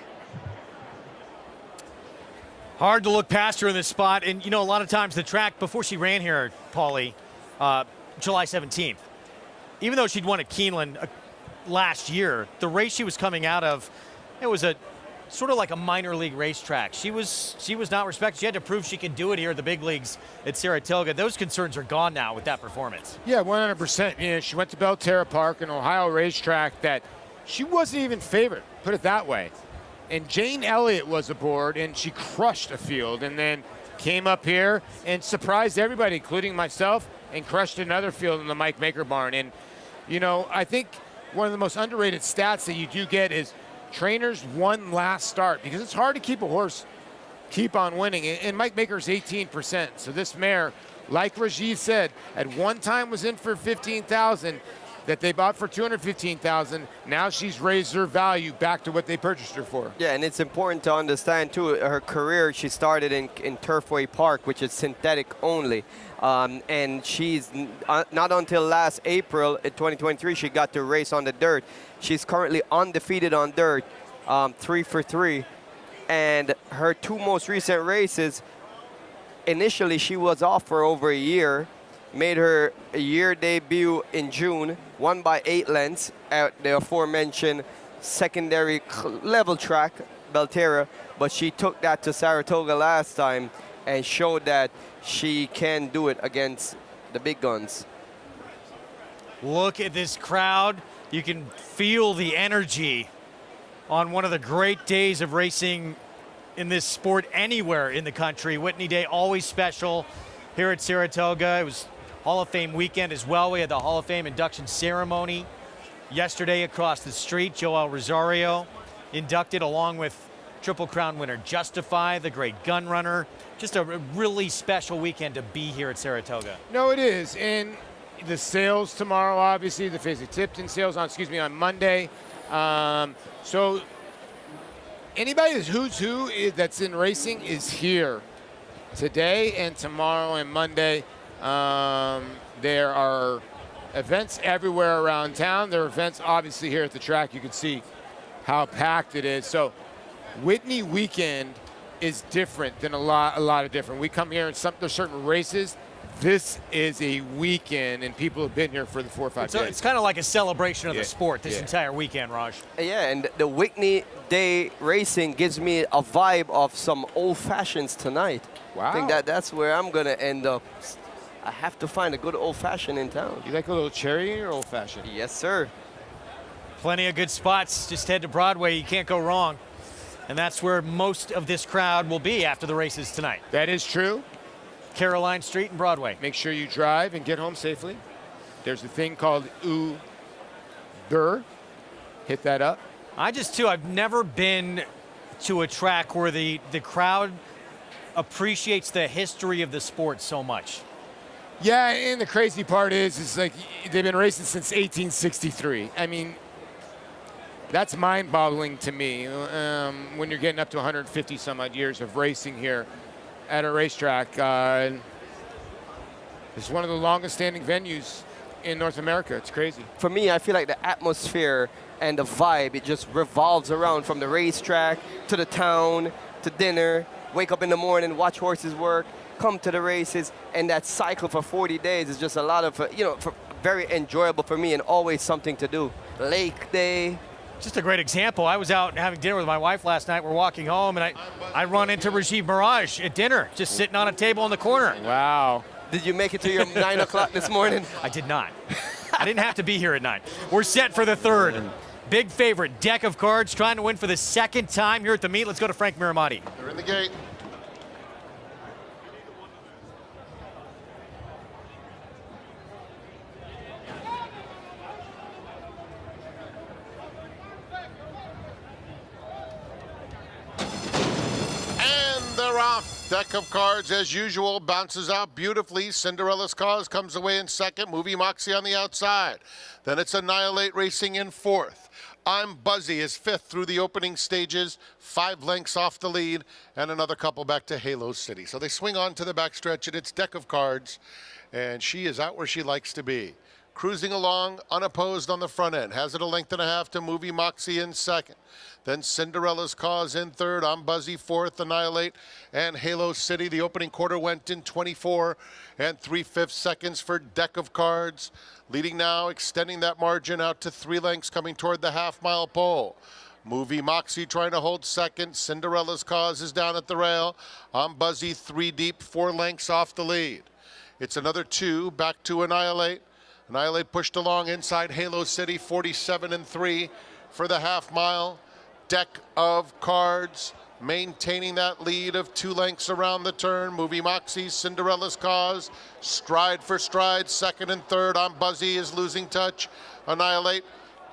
Hard to look past her in this spot. And, a lot of times the track, before she ran here, Paulie, July 17th, even though she'd won at Keeneland last year, the race she was coming out of, it was a sort of like a minor league racetrack. She was not respected. She had to prove she could do it here at the big leagues at Saratoga. Those concerns are gone now with that performance. Yeah, 100%. She went to Belterra Park, an Ohio racetrack that she wasn't even favored, put it that way. And Jane Elliott was aboard, and she crushed a field, and then came up here and surprised everybody, including myself, and crushed another field in the Mike Maker barn. And I think one of the most underrated stats that you do get is trainers one last start, because it's hard to keep a horse keep on winning. And Mike Maker's 18%. So this mare, like Rajiv said, at one time was in for 15,000 that they bought for 215,000. Now she's raised her value back to what they purchased her for. Yeah, and it's important to understand too, her career, she started in Turfway Park, which is synthetic only. And she's not until last April in 2023 she got to race on the dirt. She's currently undefeated on dirt, 3 for 3. And her 2 most recent races, initially she was off for over a year, made her a year debut in June, won by 8 lengths at the aforementioned secondary level track, Belterra, but she took that to Saratoga last time and showed that she can do it against the big guns. Look at this crowd. You can feel the energy on one of the great days of racing in this sport anywhere in the country. Whitney Day, always special here at Saratoga. It was Hall of Fame weekend as well. We had the Hall of Fame induction ceremony yesterday across the street. Joel Rosario inducted along with Triple Crown winner Justify, the great gun runner. Just a really special weekend to be here at Saratoga. No, it is. And the sales tomorrow, obviously, the Fasig-Tipton sales on Monday. So anybody who's who that's in racing is here today and tomorrow and Monday. There are events everywhere around town. There are events obviously here at the track. You can see how packed it is. So Whitney weekend is different than a lot of different. We come here and there's certain races. This is a weekend, and people have been here for the 4 or 5 days. It's kind of like a celebration of the sport this entire weekend, Raj. Yeah, and the Whitney Day racing gives me a vibe of some old fashions tonight. Wow. I think that's where I'm going to end up. I have to find a good old fashioned in town. You like a little cherry or old fashioned? Yes, sir. Plenty of good spots. Just head to Broadway. You can't go wrong. And that's where most of this crowd will be after the races tonight. That is true. Caroline Street and Broadway. Make sure you drive and get home safely. There's a thing called Uber. Hit that up. I've never been to a track where the crowd appreciates the history of the sport so much. Yeah, and the crazy part is like they've been racing since 1863. I mean, that's mind-boggling to me when you're getting up to 150 some odd years of racing here at a racetrack. It's one of the longest standing venues in North America. It's crazy. For me, I feel like the atmosphere and the vibe, it just revolves around from the racetrack to the town to dinner, wake up in the morning, watch horses work, come to the races, and that cycle for 40 days is just a lot of, very enjoyable for me and always something to do. Lake Day. Just a great example. I was out having dinner with my wife last night. We're walking home, and I run into Rajiv Mirage at dinner, just sitting on a table in the corner. Wow. Did you make it to your 9 o'clock this morning? I did not. I didn't have to be here at 9. We're set for the third. Big favorite, Deck of Cards, trying to win for the second time here at the meet. Let's go to Frank Miramati. They're in the gate. They're off. Deck of Cards, as usual, bounces out beautifully. Cinderella's Cause comes away in second. Movie Moxie on the outside. Then it's Annihilate racing in fourth. I'm Buzzy is fifth through the opening stages, 5 lengths off the lead, and another couple back to Halo City. So they swing on to the backstretch, and it's Deck of Cards, and she is out where she likes to be. Cruising along, unopposed on the front end. Has it a length and a half to Movie Moxie in second. Then Cinderella's Cause in third. I'm Buzzy fourth. Annihilate and Halo City. The opening quarter went in 24 and 3/5 seconds for Deck of Cards. Leading now, extending that margin out to 3 lengths, coming toward the half-mile pole. Movie Moxie trying to hold second. Cinderella's Cause is down at the rail. I'm Buzzy 3 deep, 4 lengths off the lead. It's another 2 back to Annihilate. Annihilate pushed along inside Halo City, 47 and 3 for the half mile. Deck of Cards maintaining that lead of 2 lengths around the turn. Movie Moxie, Cinderella's Cause, stride for stride, second and third. I'm Buzzy is losing touch. Annihilate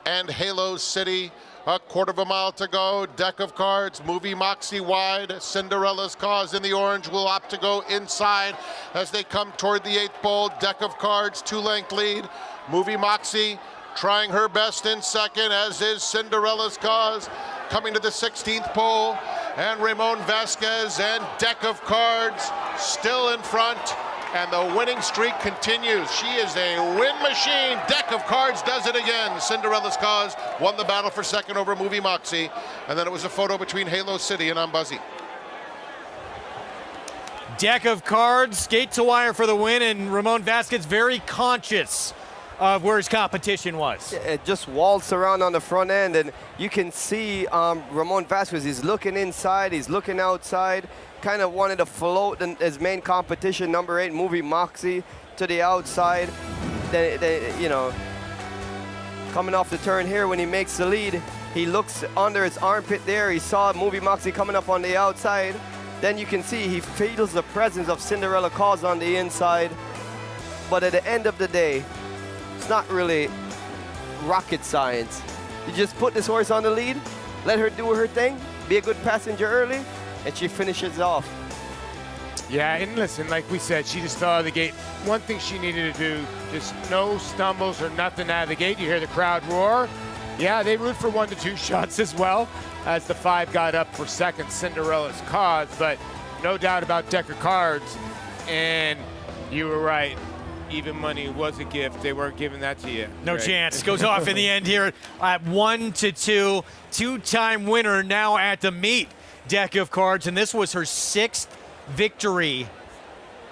and Halo City. A quarter of a mile to go. Deck of cards. Movie Moxie wide. Cinderella's Cause in the orange will opt to go inside as they come toward the 8th pole. Deck of cards, 2-length lead. Movie Moxie trying her best in second, as is Cinderella's Cause. Coming to the 16th pole, and Ramon Vasquez and Deck of Cards still in front. And the winning streak continues. She is a win machine. Deck of Cards does it again. Cinderella's Cause won the battle for second over Movie Moxie. And then it was a photo between Halo City and Ambuzzi. Deck of Cards, skate to wire for the win, and Ramon Vasquez very conscious of where his competition was. It just waltzed around on the front end, and you can see Ramon Vasquez, he's looking inside, he's looking outside, kind of wanted to float his main competition, number 8, Movie Moxie, to the outside. You know, coming off the turn here, when he makes the lead, he looks under his armpit there. He saw Movie Moxie coming up on the outside. Then you can see he feels the presence of Cinderella Cause on the inside. But at the end of the day, it's not really rocket science. You just put this horse on the lead, let her do her thing, be a good passenger early, and she finishes off. Yeah, and listen, like we said, she just fell out of the gate. One thing she needed to do, just no stumbles or nothing out of the gate. You hear the crowd roar. Yeah, they root for 1 to 2 shots as well, as the 5 got up for second, Cinderella's Cause. But no doubt about Deck of Cards. And you were right. Even money was a gift. They weren't giving that to you. No right? chance. Goes off in the end here at 1 to 2. 2-time winner now at the meet. Deck of Cards, and this was her 6th victory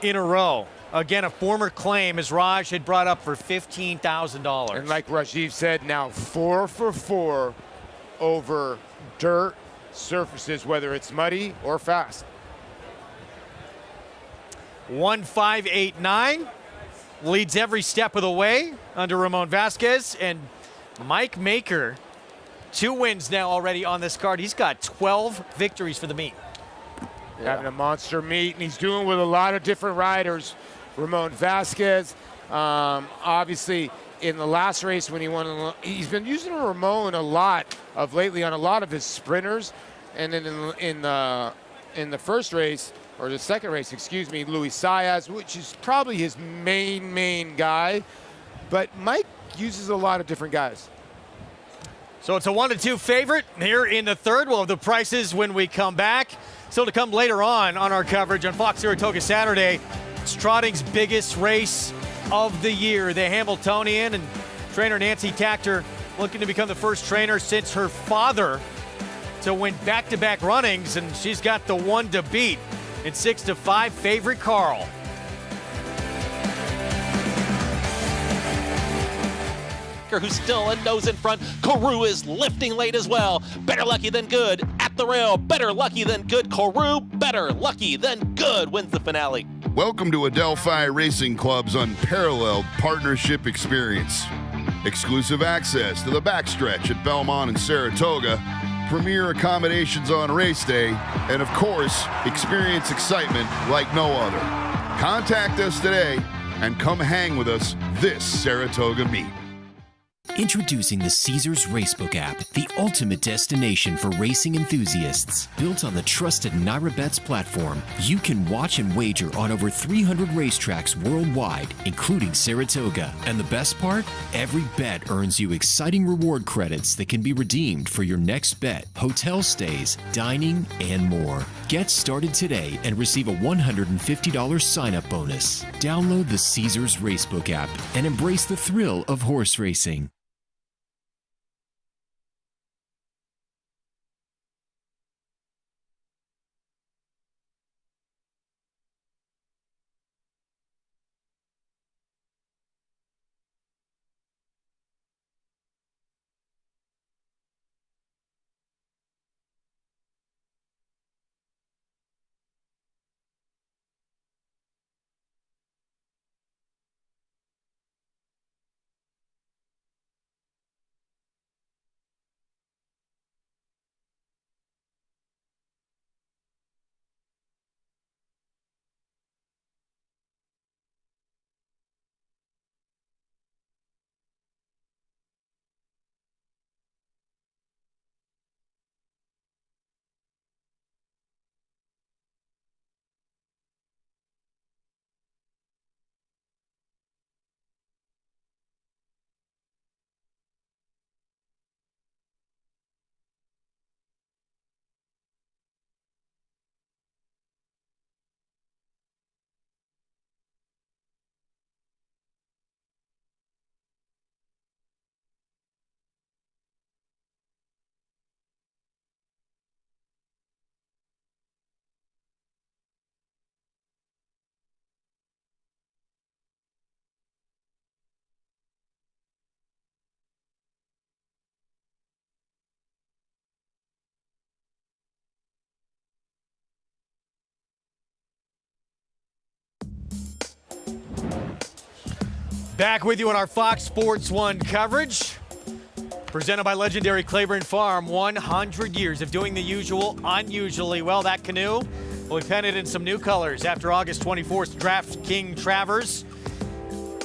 in a row. Again, a former claim, as Raj had brought up, for $15,000. And like Rajiv said, now 4 for 4 over dirt surfaces, whether it's muddy or fast. 1-5-8-9 leads every step of the way under Ramon Vasquez, and Mike Maker, 2 wins now already on this card. He's got 12 victories for the meet. Yeah. Having a monster meet, and he's doing with a lot of different riders. Ramon Vasquez, obviously in the last race when he won, he's been using Ramon a lot of lately on a lot of his sprinters, and then in the first race, or the second race, excuse me, Luis Saez, which is probably his main guy, but Mike uses a lot of different guys. So it's a 1-2 favorite here in the third. We'll have the prices when we come back. Still to come later on our coverage on Fox Saratoga Saturday. It's trotting's biggest race of the year. The Hamiltonian, and trainer Nancy Tactor looking to become the first trainer since her father to win back-to-back runnings, and she's got the one to beat in 6-5 favorite Carl. Who's still a nose in front. Carew is lifting late as well. Better lucky than good at the rail. Better lucky than good. Carew, better lucky than good, wins the finale. Welcome to Adelphi Racing Club's unparalleled partnership experience. Exclusive access to the backstretch at Belmont and Saratoga, premier accommodations on race day, and of course, experience excitement like no other. Contact us today and come hang with us this Saratoga meet. Introducing the Caesars Racebook app, the ultimate destination for racing enthusiasts. Built on the trusted NyraBets platform, you can watch and wager on over 300 racetracks worldwide, including Saratoga. And the best part? Every bet earns you exciting reward credits that can be redeemed for your next bet, hotel stays, dining, and more. Get started today and receive a $150 sign-up bonus. Download the Caesars Racebook app and embrace the thrill of horse racing. Back with you on our Fox Sports 1 coverage. Presented by legendary Claiborne Farm. 100 years of doing the usual unusually well. That canoe will be painted in some new colors after August 24th Draft King Travers.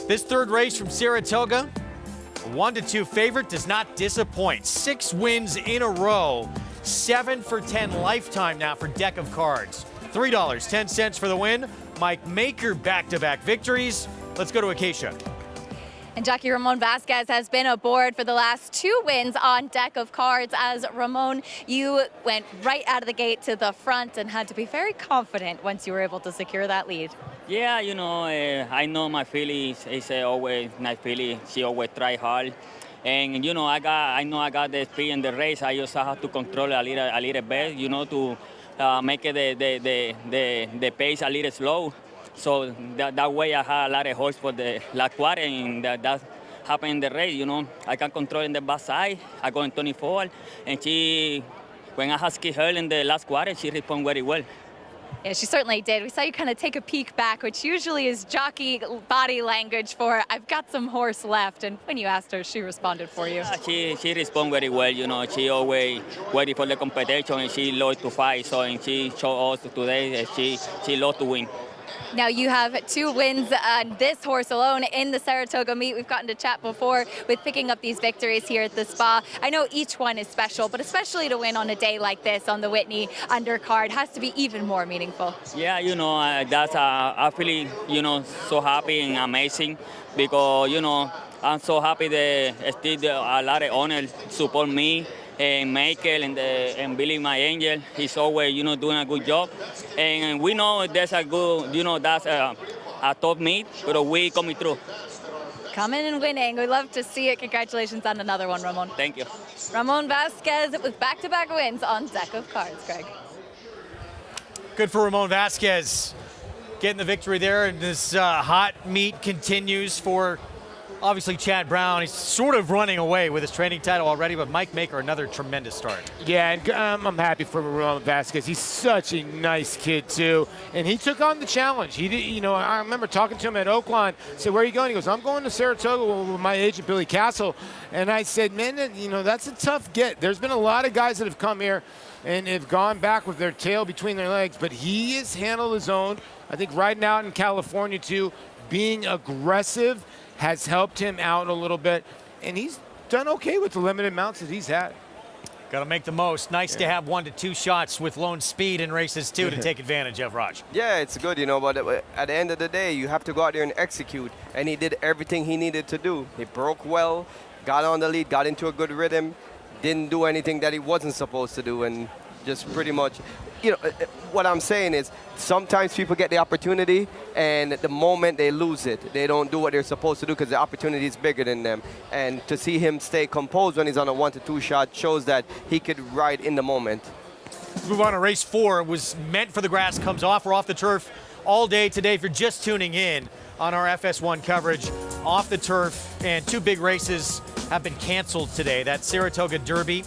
This third race from Saratoga, 1-2 favorite, does not disappoint. 6 wins in a row. 7 for 10 lifetime now for Deck of Cards. $3.10 for the win. Mike Maker back-to-back victories. Let's go to Acacia. And Jockey Ramon Vasquez has been aboard for the last 2 wins on Deck of Cards. As Ramon, you went right out of the gate to the front and had to be very confident once you were able to secure that lead. Yeah, you know, I know my filly is always nice filly. She always try hard. And, you know, I know I got the speed in the race. I just have to control a little bit, you know, to make it the pace a little slow. So that way I had a lot of horse for the last quarter, and that happened in the race, you know. I can control in the backside. I go in 24, and when I had skipped her in the last quarter, she responded very well. Yeah, she certainly did. We saw you kind of take a peek back, which usually is jockey body language for, I've got some horse left. And when you asked her, she responded for you. Yeah, she responded very well. You know, she always ready for the competition, and she loves to fight. So, and she showed us today that she loves to win. Now you have 2 wins on this horse alone in the Saratoga meet. We've gotten to chat before with picking up these victories here at the Spa. I know each one is special, but especially to win on a day like this on the Whitney undercard has to be even more meaningful. Yeah, you know, that's I feel, you know, so happy and amazing because, you know, I'm so happy that still a lot of owners support me. And Michael and Billy, my angel, he's always, you know, doing a good job. And we know there's a good, you know, that's a top meet, but we coming through. Coming and winning. We love to see it. Congratulations on another one, Ramon. Thank you. Ramon Vasquez with back-to-back wins on Deck of Cards, Greg. Good for Ramon Vasquez getting the victory there. And this hot meet continues for obviously Chad Brown. He's sort of running away with his training title already, but Mike Maker, another tremendous start. Yeah, and I'm happy for Ramon Vasquez. He's such a nice kid, too. And he took on the challenge. He did, you know, I remember talking to him at Oakland. I said, where are you going? He goes, I'm going to Saratoga with my agent, Billy Castle. And I said, man, you know, that's a tough get. There's been a lot of guys that have come here and have gone back with their tail between their legs, but he has handled his own. I think right now in California, too, being aggressive has helped him out a little bit, and he's done okay with the limited mounts that he's had. Got to make the most. Nice to have 1-2 shots with lone speed in races, too, to take advantage of, Raj. Yeah, it's good, you know, but at the end of the day, you have to go out there and execute, and he did everything he needed to do. He broke well, got on the lead, got into a good rhythm, didn't do anything that he wasn't supposed to do, and just pretty much, you know, what I'm saying is sometimes people get the opportunity and the moment they lose it, they don't do what they're supposed to do because the opportunity is bigger than them. And to see him stay composed when he's on a 1-2 shot shows that he could ride in the moment. Move on to race 4. It was meant for the grass, comes off. We're off the turf all day today. If you're just tuning in on our FS1 coverage, off the turf, and 2 big races have been canceled today. That Saratoga Derby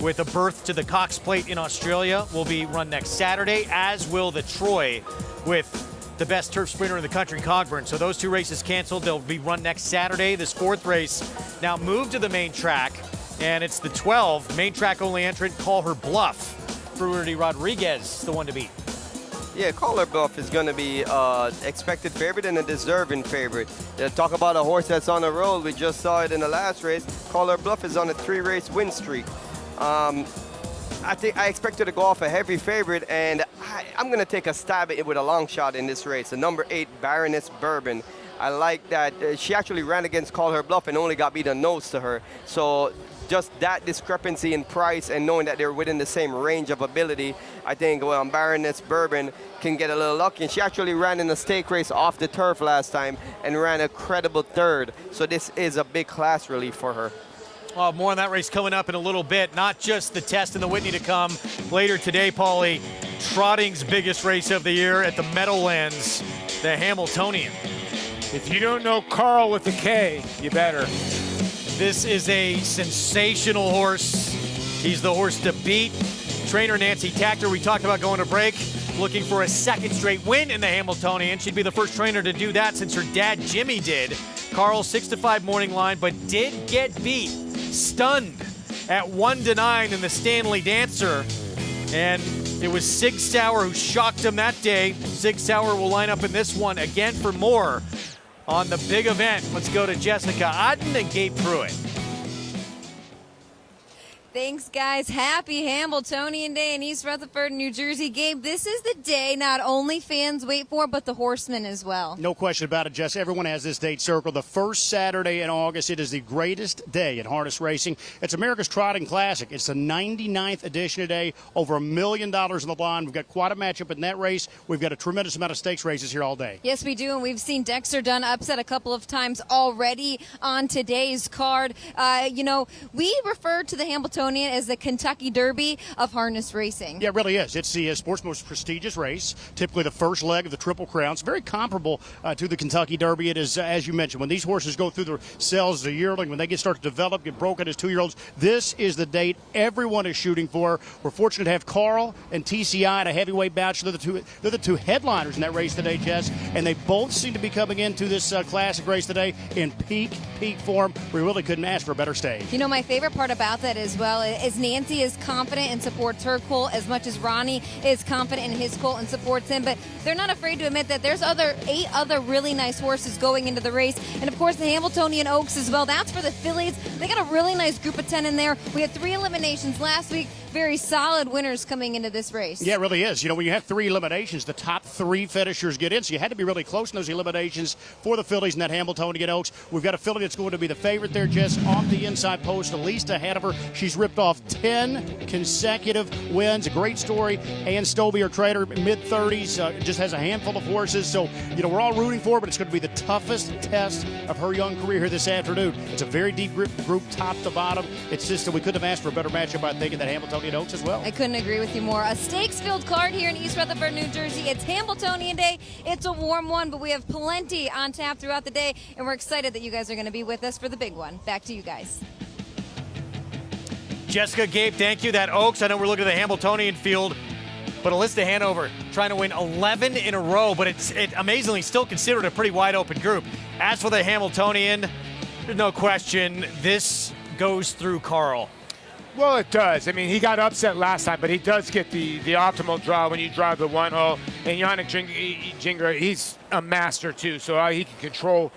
with a berth to the Cox Plate in Australia will be run next Saturday, as will the Troy with the best turf sprinter in the country, Cogburn. So those 2 races canceled. They'll be run next Saturday. This 4th race now moved to the main track, and it's the 12 main track only entrant, Call Her Bluff. Rudy Rodriguez, the one to beat. Yeah, Call Her Bluff is going to be expected favorite and a deserving favorite. Talk about a horse that's on a roll. We just saw it in the last race. Call Her Bluff is on a 3-race win streak. I expect her to go off a heavy favorite, and I'm going to take a stab at it with a long shot in this race. The number 8, Baroness Bourbon. I like that. She actually ran against Call Her Bluff and only got beat a nose to her. So just that discrepancy in price and knowing that they're within the same range of ability, I think Baroness Bourbon can get a little lucky. And she actually ran in a stake race off the turf last time and ran a credible 3rd. So this is a big class relief for her. Well, more on that race coming up in a little bit. Not just the test and the Whitney to come later today, Paulie. Trotting's biggest race of the year at the Meadowlands, the Hamiltonian. If you don't know Carl with a K, you better. This is a sensational horse. He's the horse to beat. Trainer Nancy Tactor, we talked about going to break, looking for a 2nd straight win in the Hamiltonian. She'd be the first trainer to do that since her dad Jimmy did Carl 6-5 morning line, but did get beat, stunned at 1-9 in the Stanley Dancer. And it was Sig Sauer who shocked him that day. Sig Sauer will line up in this one again for more on the big event. Let's go to Jessica Otten and Gabe Pruitt. Thanks, guys. Happy Hamiltonian Day in East Rutherford, New Jersey. Gabe, this is the day not only fans wait for, but the horsemen as well. No question about it, Jess. Everyone has this date circled. The first Saturday in August. It is the greatest day in harness racing. It's America's Trotting Classic. It's the 99th edition today. Over $1 million on the line. We've got quite a matchup in that race. We've got a tremendous amount of stakes races here all day. Yes, we do, and we've seen Dexter Dunn upset a couple of times already on today's card. We refer to the Hamiltonian as the Kentucky Derby of harness racing. Yeah, it really is. It's the sport's most prestigious race, typically the first leg of the Triple Crown. It's very comparable to the Kentucky Derby. It is, as you mentioned, when these horses go through the cells as a yearling, when they start to develop, get broken as 2-year-olds, this is the date everyone is shooting for. We're fortunate to have Carl and TCI at a heavyweight bout. They're the two headliners in that race today, Jess, and they both seem to be coming into this classic race today in peak form. We really couldn't ask for a better stage. You know, my favorite part about that as well is Nancy is confident and supports her colt as much as Ronnie is confident in his colt and supports him, but they're not afraid to admit that there's 8 other really nice horses going into the race, and of course the Hamiltonian Oaks as well. That's for the fillies. They got a really nice group of 10 in there. We had 3 eliminations last week. Very solid winners coming into this race. Yeah, it really is. You know, when you have 3 eliminations, the top 3 finishers get in, so you had to be really close in those eliminations for the fillies in that Hamiltonian Oaks. We've got a filly that's going to be the favorite there, Jess, off the inside post, at least ahead of her. She's ripped off 10 consecutive wins. A great story. Ann Stobie, her trainer, mid-30s, just has a handful of horses. So, you know, we're all rooting for her, but it's going to be the toughest test of her young career here this afternoon. It's a very deep group top to bottom. It's just that we couldn't have asked for a better matchup, I think, in that Hamiltonian Oaks as well. I couldn't agree with you more. A stakes-filled card here in East Rutherford, New Jersey. It's Hamiltonian Day. It's a warm one, but we have plenty on tap throughout the day, and we're excited that you guys are going to be with us for the big one. Back to you guys. Jessica, Gabe, thank you. That Oaks, I know we're looking at the Hamiltonian field, but Alyssa Hanover trying to win 11 in a row, but it's amazingly still considered a pretty wide open group. As for the Hamiltonian, there's no question this goes through Carl. Well, it does. I mean, he got upset last time, but he does get the optimal draw when you drive the 1 hole. And Yannick Gingras, he's a master too, so he can control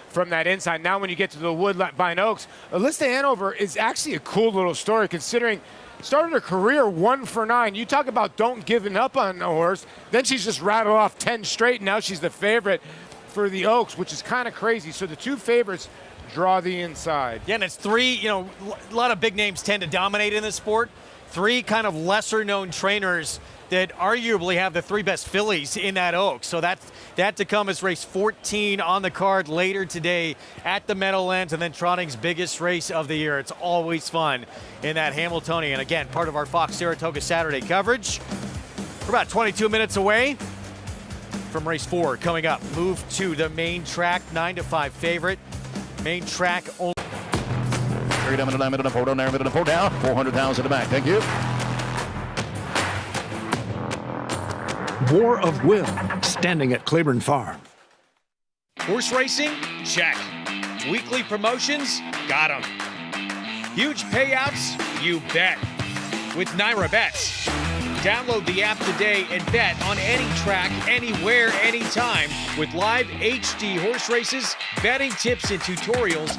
from that inside. Now when you get to the Woodbine Oaks, Alyssa Hanover is actually a cool little story considering started her career 1 for 9. You talk about don't giving up on a horse. Then she's just rattled off 10 straight, and now she's the favorite for the Oaks, which is kind of crazy. So the 2 favorites draw the inside. Yeah, and it's 3, a lot of big names tend to dominate in this sport. 3 kind of lesser known trainers that arguably have the 3 best fillies in that Oaks. So that to come is race 14 on the card later today at the Meadowlands, and then trotting's biggest race of the year. It's always fun in that Hamiltonian. Again, part of our Fox Saratoga Saturday coverage. We're about 22 minutes away from race 4 coming up. Move to the main track, 9-5 favorite. Main track only. 3 down, 9 minute, 4 down, 9 minute, 4 down, 400,000 to back. Thank you. War of Will, standing at Claiborne Farm. Horse racing? Check. Weekly promotions? Got them. Huge payouts? You bet. With Naira Bets. Download the app today and bet on any track, anywhere, anytime with live HD horse races, betting tips and tutorials,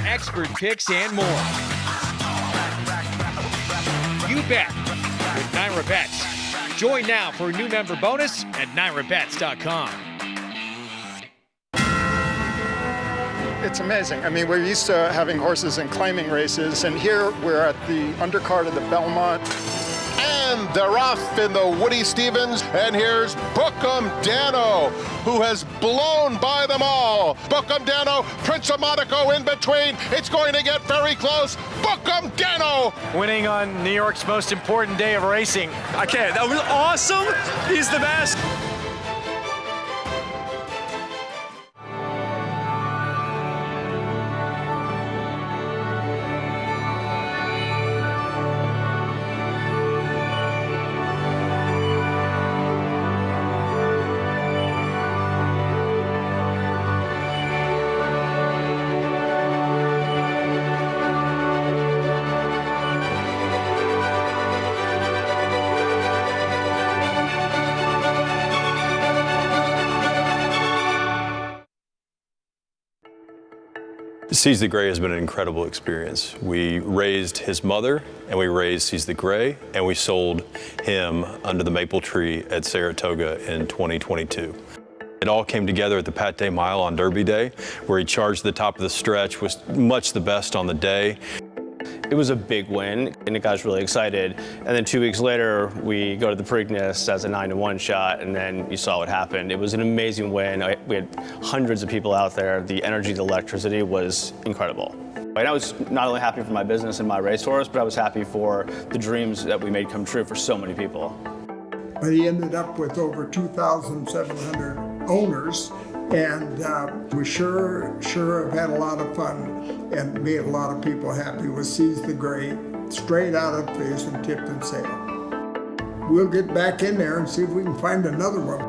expert picks, and more. You bet with Naira Bets. Join now for a new member bonus at NairaBets.com. It's amazing. I mean, we're used to having horses in claiming races, and here we're at the undercard of the Belmont. And they're off in the Woody Stevens, and here's Bookham Dano, who has blown by them all. Bookham Dano, Prince of Monaco in between. It's going to get very close. Bookham Dano! Winning on New York's most important day of racing. I can't. That was awesome. He's the best. Seize the Gray has been an incredible experience. We raised his mother, and we raised Seize the Gray, and we sold him under the maple tree at Saratoga in 2022. It all came together at the Pat Day Mile on Derby Day, where he charged the top of the stretch, was much the best on the day. It was a big win, and it got us really excited. And then 2 weeks later, we go to the Preakness as a 9-1 shot, and then you saw what happened. It was an amazing win. We had hundreds of people out there. The energy, the electricity was incredible. And I was not only happy for my business and my racehorse, but I was happy for the dreams that we made come true for so many people. But he ended up with over 2,700 owners, and we sure have had a lot of fun and made a lot of people happy with Seize the Gray, straight out of face and tipped and sale. We'll get back in there and see if we can find another one.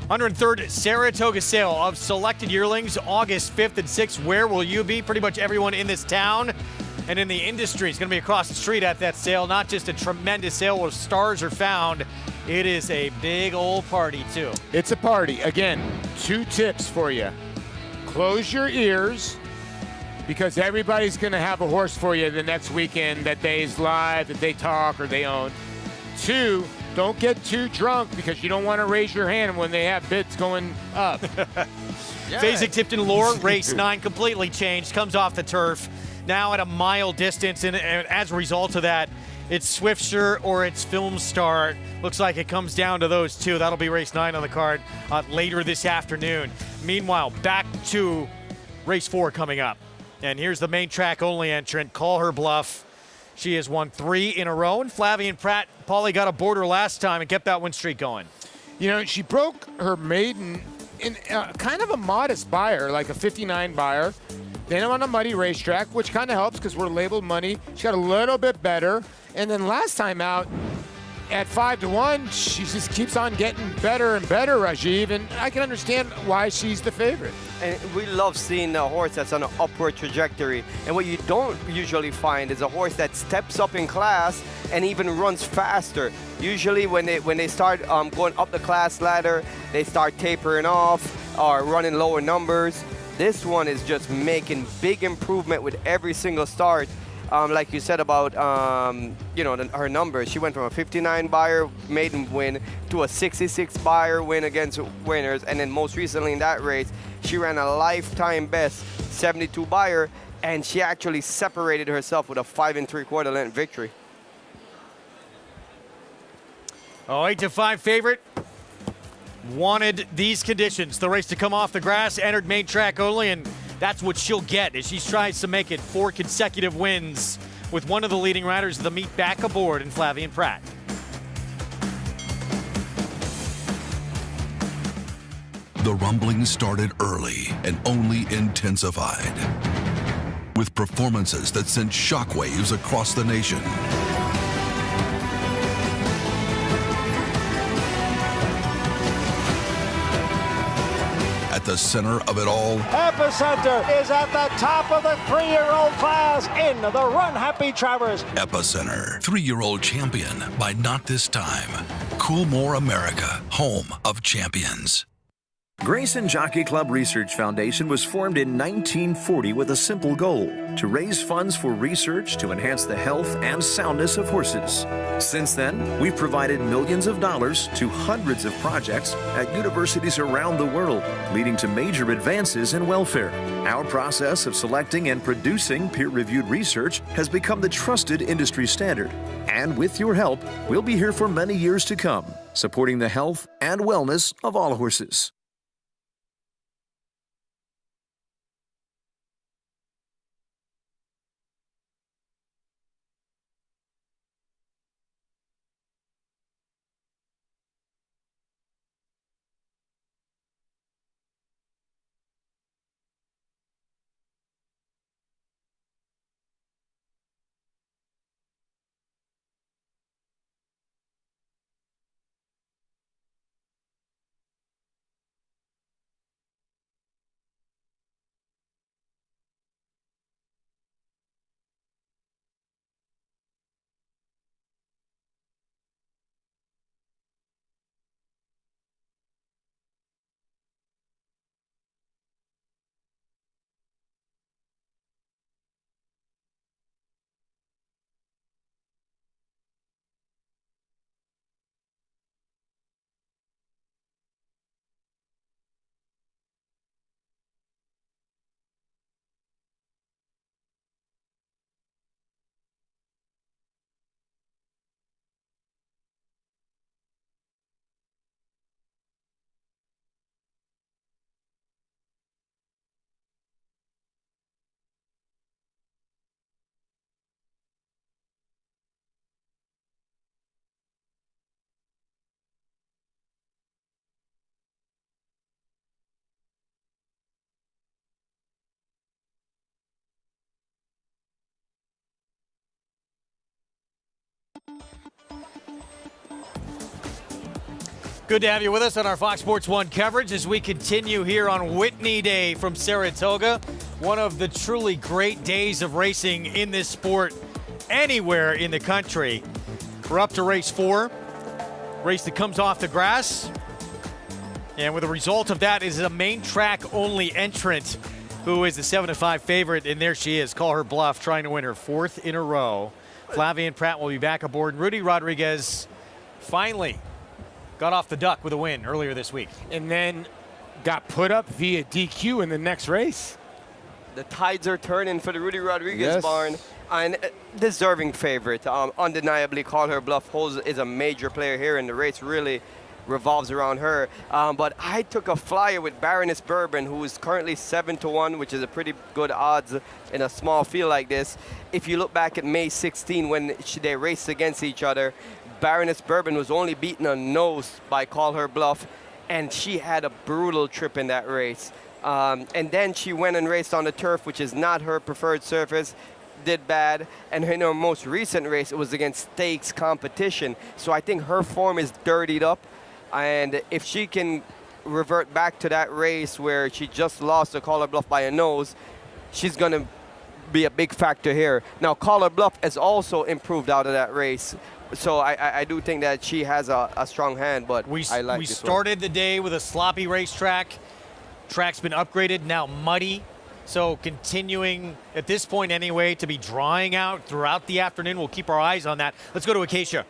#103rd Saratoga sale of selected yearlings, August 5th and 6th. Where will you be? Pretty much everyone in this town and in the industry is going to be across the street at that sale. Not just a tremendous sale where stars are found. It is a big old party, too. It's a party. Again, 2 tips for you. Close your ears, because everybody's going to have a horse for you the next weekend that they's live, that they talk, or they own. 2, don't get too drunk, because you don't want to raise your hand when they have bids going up. Phasic Tipton Lore, race 9, completely changed, comes off the turf, now at a mile distance, and as a result of that, it's Swiftsure or it's Film Star. Looks like it comes down to those 2. That'll be race 9 on the card later this afternoon. Meanwhile, back to race 4 coming up. And here's the main track only entrant, Call Her Bluff. She has won 3 in a row, and Flavien Prat, Paulie got a border last time and kept that win streak going. You know, she broke her maiden in kind of a modest buyer, like a 59 buyer. Then on a muddy racetrack, which kind of helps because we're labeled money. She got a little bit better. And then last time out at 5-1, she just keeps on getting better and better, Rajiv. And I can understand why she's the favorite. And we love seeing a horse that's on an upward trajectory. And what you don't usually find is a horse that steps up in class and even runs faster. Usually when they start going up the class ladder, they start tapering off or running lower numbers. This one is just making big improvement with every single start. Like you said about her numbers, she went from a 59 buyer maiden win to a 66 buyer win against winners, and then most recently in that race, she ran a lifetime best 72 buyer, and she actually separated herself with a 5 3/4 length victory. 8-5 favorite. Wanted these conditions, the race to come off the grass, entered main track only, and that's what she'll get as she tries to make it 4 consecutive wins with one of the leading riders of the meet back aboard in Flavien Prat. The rumblings started early and only intensified, with performances that sent shockwaves across the nation. At the center of it all, Epicenter is at the top of the 3-year-old class in the Run Happy Travers. Epicenter, 3-year-old champion by Not This Time. Coolmore America, home of champions. Grayson Jockey Club Research Foundation was formed in 1940 with a simple goal: to raise funds for research to enhance the health and soundness of horses. Since then, we've provided millions of dollars to hundreds of projects at universities around the world, leading to major advances in welfare. Our process of selecting and producing peer-reviewed research has become the trusted industry standard. And with your help, we'll be here for many years to come, supporting the health and wellness of all horses. Good to have you with us on our Fox Sports 1 coverage as we continue here on Whitney Day from Saratoga. One of the truly great days of racing in this sport anywhere in the country. We're up to race 4, race that comes off the grass. And with the result of that is a main track only entrant who is the 7-5 favorite. And there she is, Call Her Bluff, trying to win her 4th in a row. Flavien Prat will be back aboard. Rudy Rodriguez finally got off the duck with a win earlier this week. And then got put up via DQ in the next race. The tides are turning for the Rudy Rodriguez barn. And deserving favorite. Undeniably, Call Her Bluff is a major player here, and the race really revolves around her. But I took a flyer with Baroness Bourbon, who is currently 7-1, which is a pretty good odds in a small field like this. If you look back at May 16 when they raced against each other, Baroness Bourbon was only beaten on nose by Call Her Bluff, and she had a brutal trip in that race. And then she went and raced on the turf, which is not her preferred surface, did bad. And in her most recent race, it was against stakes competition. So I think her form is dirtied up. And if she can revert back to that race where she just lost to Call Her Bluff by a nose, she's going to be a big factor here. Now, Call Her Bluff has also improved out of that race. So I do think that she has a strong hand, but I like We this started the day with a sloppy racetrack. Track's been upgraded, now muddy. So continuing, at this point anyway, to be drying out throughout the afternoon. We'll keep our eyes on that. Let's go to Acacia.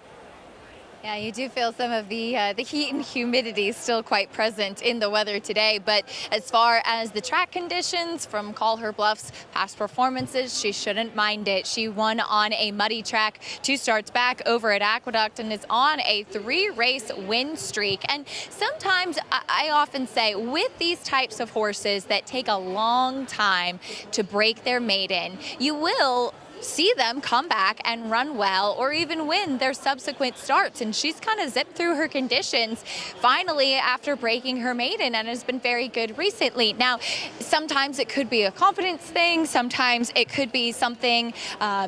Yeah, you do feel some of the heat and humidity still quite present in the weather today. But as far as the track conditions from Call Her Bluff's past performances, she shouldn't mind it. She won on a muddy track 2 starts back over at Aqueduct and is on a 3-race win streak. And sometimes I often say with these types of horses that take a long time to break their maiden, you will see them come back and run well or even win their subsequent starts. And she's kind of zipped through her conditions finally after breaking her maiden and has been very good recently. Now, sometimes it could be a confidence thing. Sometimes it could be something,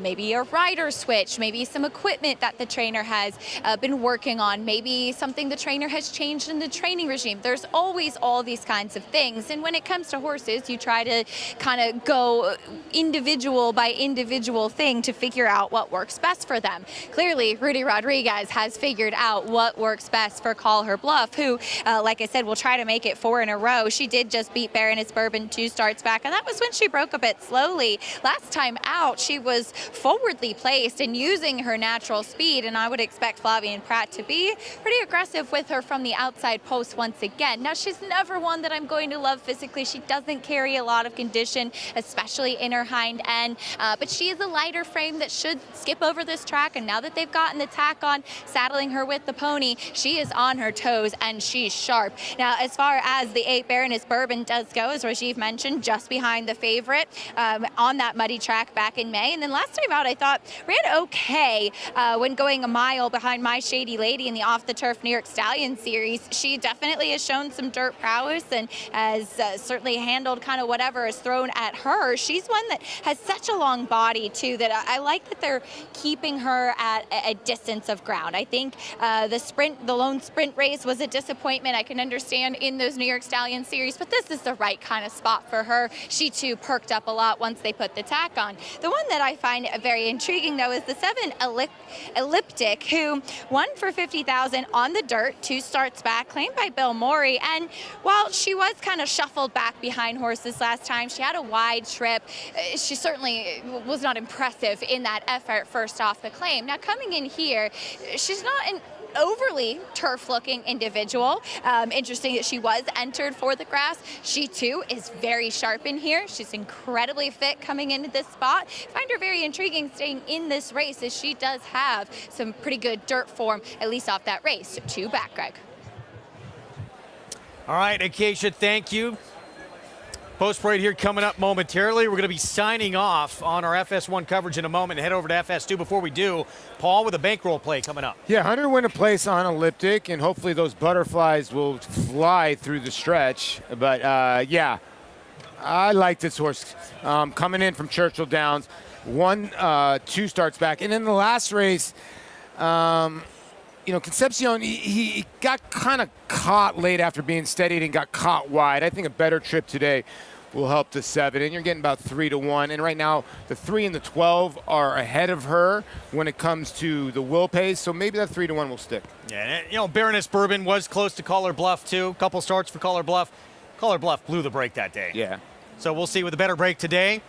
maybe a rider switch, maybe some equipment that the trainer has been working on, maybe something the trainer has changed in the training regime. There's always all these kinds of things. And when it comes to horses, you try to kind of go individual by individual thing to figure out what works best for them. Clearly, Rudy Rodriguez has figured out what works best for Call Her Bluff, who, like I said, will try to make it 4 in a row. She did just beat Baroness Bourbon 2 starts back, and that was when she broke a bit slowly. Last time out, she was forwardly placed and using her natural speed, and I would expect Flavien Prat to be pretty aggressive with her from the outside post once again. Now, she's never one that I'm going to love physically. She doesn't carry a lot of condition, especially in her hind end, but she is a lighter frame that should skip over this track, and now that they've gotten the tack on, saddling her with the pony, she is on her toes and she's sharp. Now, as far as the 8 Baroness Bourbon does go, as Rajiv mentioned, just behind the favorite on that muddy track back in May. And then last time out, I thought ran okay when going a mile behind My Shady Lady in the Off the Turf New York Stallion series. She definitely has shown some dirt prowess and has certainly handled kind of whatever is thrown at her. She's one that has such a long body too that I like that they're keeping her at a distance of ground. I think the lone sprint race was a disappointment. I can understand in those New York Stallion series, but this is the right kind of spot for her. She too perked up a lot once they put the tack on. The one that I find very intriguing though is the 7 Elliptic, who won for $50,000 on the dirt 2 starts back, claimed by Bill Morey. And while she was kind of shuffled back behind horses last time, she had a wide trip. She certainly was not impressive in that effort first off the claim. Now coming in here, she's not an overly turf-looking individual. Interesting that she was entered for the grass. She too is very sharp in here. She's incredibly fit coming into this spot. Find her very intriguing staying in this race as she does have some pretty good dirt form, at least off that race. 2 back, Greg. All right, Acacia, thank you. Post parade here coming up momentarily. We're going to be signing off on our FS1 coverage in a moment and head over to FS2. Before we do, Paul with a bankroll play coming up. Yeah, Hunter win a place on Elliptic, and hopefully those butterflies will fly through the stretch. But, yeah, I like this horse coming in from Churchill Downs. 1, 2 starts back. And in the last race, Concepcion, he got kind of caught late after being steadied and got caught wide. I think a better trip today will help the 7, and you're getting about 3-1. And right now, the 3 and the 12 are ahead of her when it comes to the will pace, so maybe that 3-1 will stick. Yeah, Baroness Bourbon was close to Caller Bluff, too. Couple starts for Caller Bluff. Caller Bluff blew the break that day. Yeah. So we'll see with a better break today.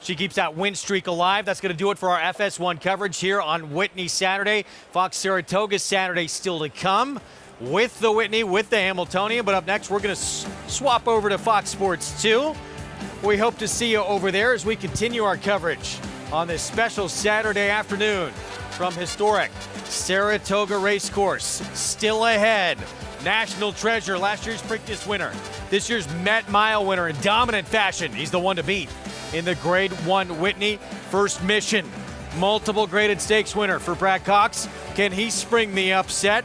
She keeps that win streak alive. That's going to do it for our FS1 coverage here on Whitney Saturday. Fox Saratoga Saturday still to come with the Whitney, with the Hamiltonian. But up next, we're going to swap over to Fox Sports 2. We hope to see you over there as we continue our coverage on this special Saturday afternoon from historic Saratoga Racecourse. Still ahead, National Treasure, last year's Preakness winner. This year's Met Mile winner in dominant fashion. He's the one to beat in the Grade 1 Whitney. First mission, multiple graded stakes winner for Brad Cox. Can he spring the upset?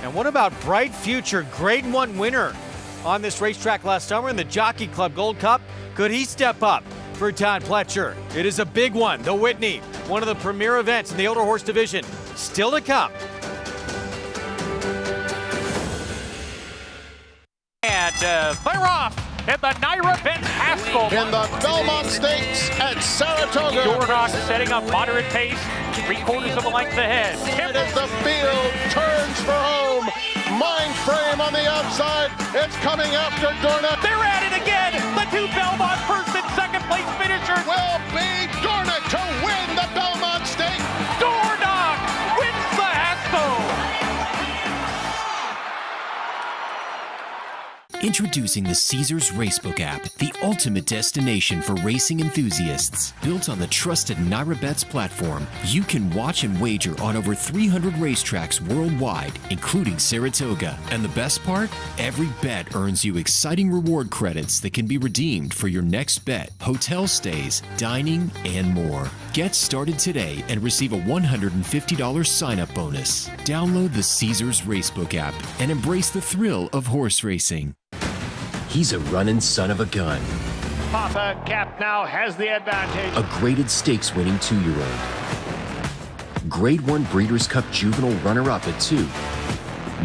And what about bright future Grade 1 winner on this racetrack last summer in the Jockey Club Gold Cup? Could he step up for Todd Pletcher? It is a big one, the Whitney, one of the premier events in the older horse division. Still to come. And they're off in the Naira Benz Haskell. In the Belmont Stakes at Saratoga. Dornock setting up moderate pace, 3/4 of a length ahead. Right as the field turns for home. Mind frame on the outside. It's coming after Dornock. They're at it again. The two Belmont first and second place finishers. Will be Dornock to win the Belmont Stakes. Dornock wins the Haskell. Introducing the Caesars Racebook app, the ultimate destination for racing enthusiasts. Built on the trusted NyraBets platform, you can watch and wager on over 300 racetracks worldwide, including Saratoga. And the best part? Every bet earns you exciting reward credits that can be redeemed for your next bet, hotel stays, dining, and more. Get started today and receive a $150 sign-up bonus. Download the Caesars Racebook app and embrace the thrill of horse racing. He's a running son of a gun. Papa Cap now has the advantage. A graded stakes winning 2-year-old. Grade 1 Breeders' Cup Juvenile runner-up at 2.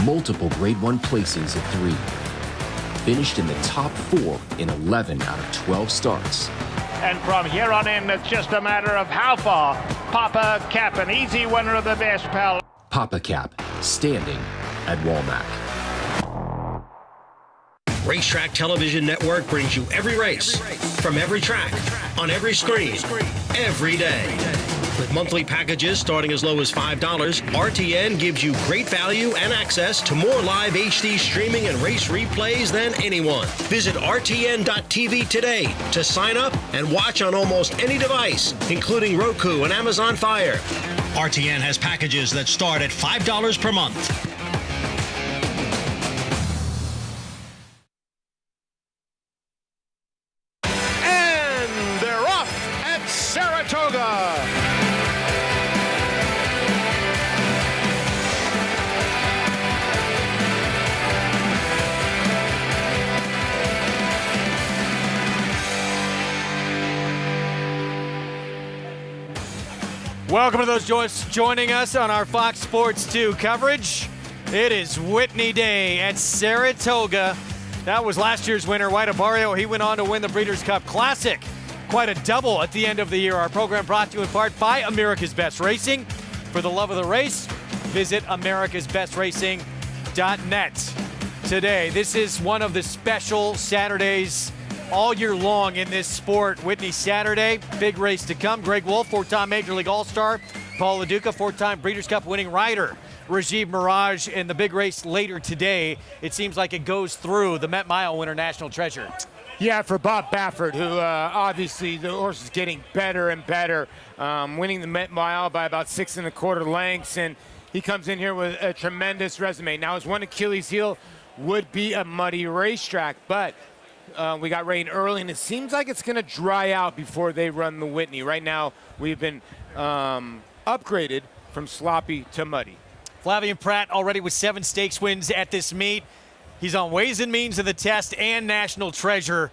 Multiple Grade 1 placings at 3. Finished in the top 4 in 11 out of 12 starts. And from here on in, it's just a matter of how far. Papa Cap, an easy winner of the best pal. Papa Cap, standing at Walmack. Racetrack Television Network brings you every race, from every track, on every screen, every day. With monthly packages starting as low as $5, RTN gives you great value and access to more live HD streaming and race replays than anyone. Visit RTN.tv today to sign up and watch on almost any device, including Roku and Amazon Fire. RTN has packages that start at $5 per month. Saratoga. Welcome to those joining us on our Fox Sports 2 coverage. It is Whitney Day at Saratoga. That was last year's winner, White Barrio. He went on to win the Breeders' Cup Classic. Quite a double at the end of the year. Our program brought to you in part by America's Best Racing. For the love of the race, visit americasbestracing.net today. This is one of the special Saturdays all year long in this sport. Whitney Saturday, big race to come. Greg Wolf, 4-time Major League All-Star. Paul LaDuca, 4-time Breeders' Cup winning rider. Rajiv Mirage in the big race later today. It seems like it goes through the Met Mile winner, National Treasure. Yeah, for Bob Baffert, who obviously the horse is getting better and better, winning the Met Mile by about 6 1/4 lengths, and he comes in here with a tremendous resume. Now, his one Achilles heel would be a muddy racetrack, but we got rain early, and it seems like it's going to dry out before they run the Whitney. Right now, we've been upgraded from sloppy to muddy. Flavien Prat already with 7 stakes wins at this meet. He's on Ways and Means of the Test and National Treasure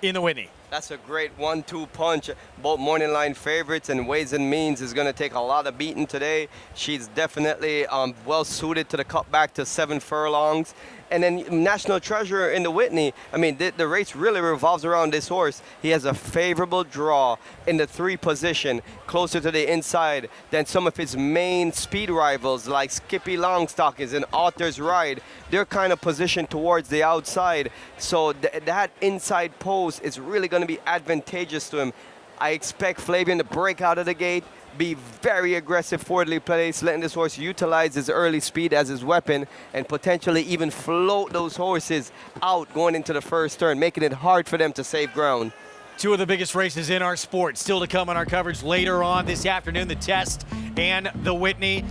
in the Whitney. That's a great 1-2 punch. Both morning line favorites, and Ways and Means is going to take a lot of beating today. She's definitely well suited to the cutback to 7 furlongs. And then National Treasure in the Whitney. I mean, the race really revolves around this horse. He has a favorable draw in the 3 position, closer to the inside than some of his main speed rivals like Skippy Longstock is in Author's Ride. They're kind of positioned towards the outside. So that inside post is really going to be advantageous to him. I expect Flavian to break out of the gate, be very aggressive forwardly placed, letting this horse utilize his early speed as his weapon and potentially even float those horses out going into the first turn, making it hard for them to save ground. 2 of the biggest races in our sport still to come on our coverage later on this afternoon, the Test and the Whitney.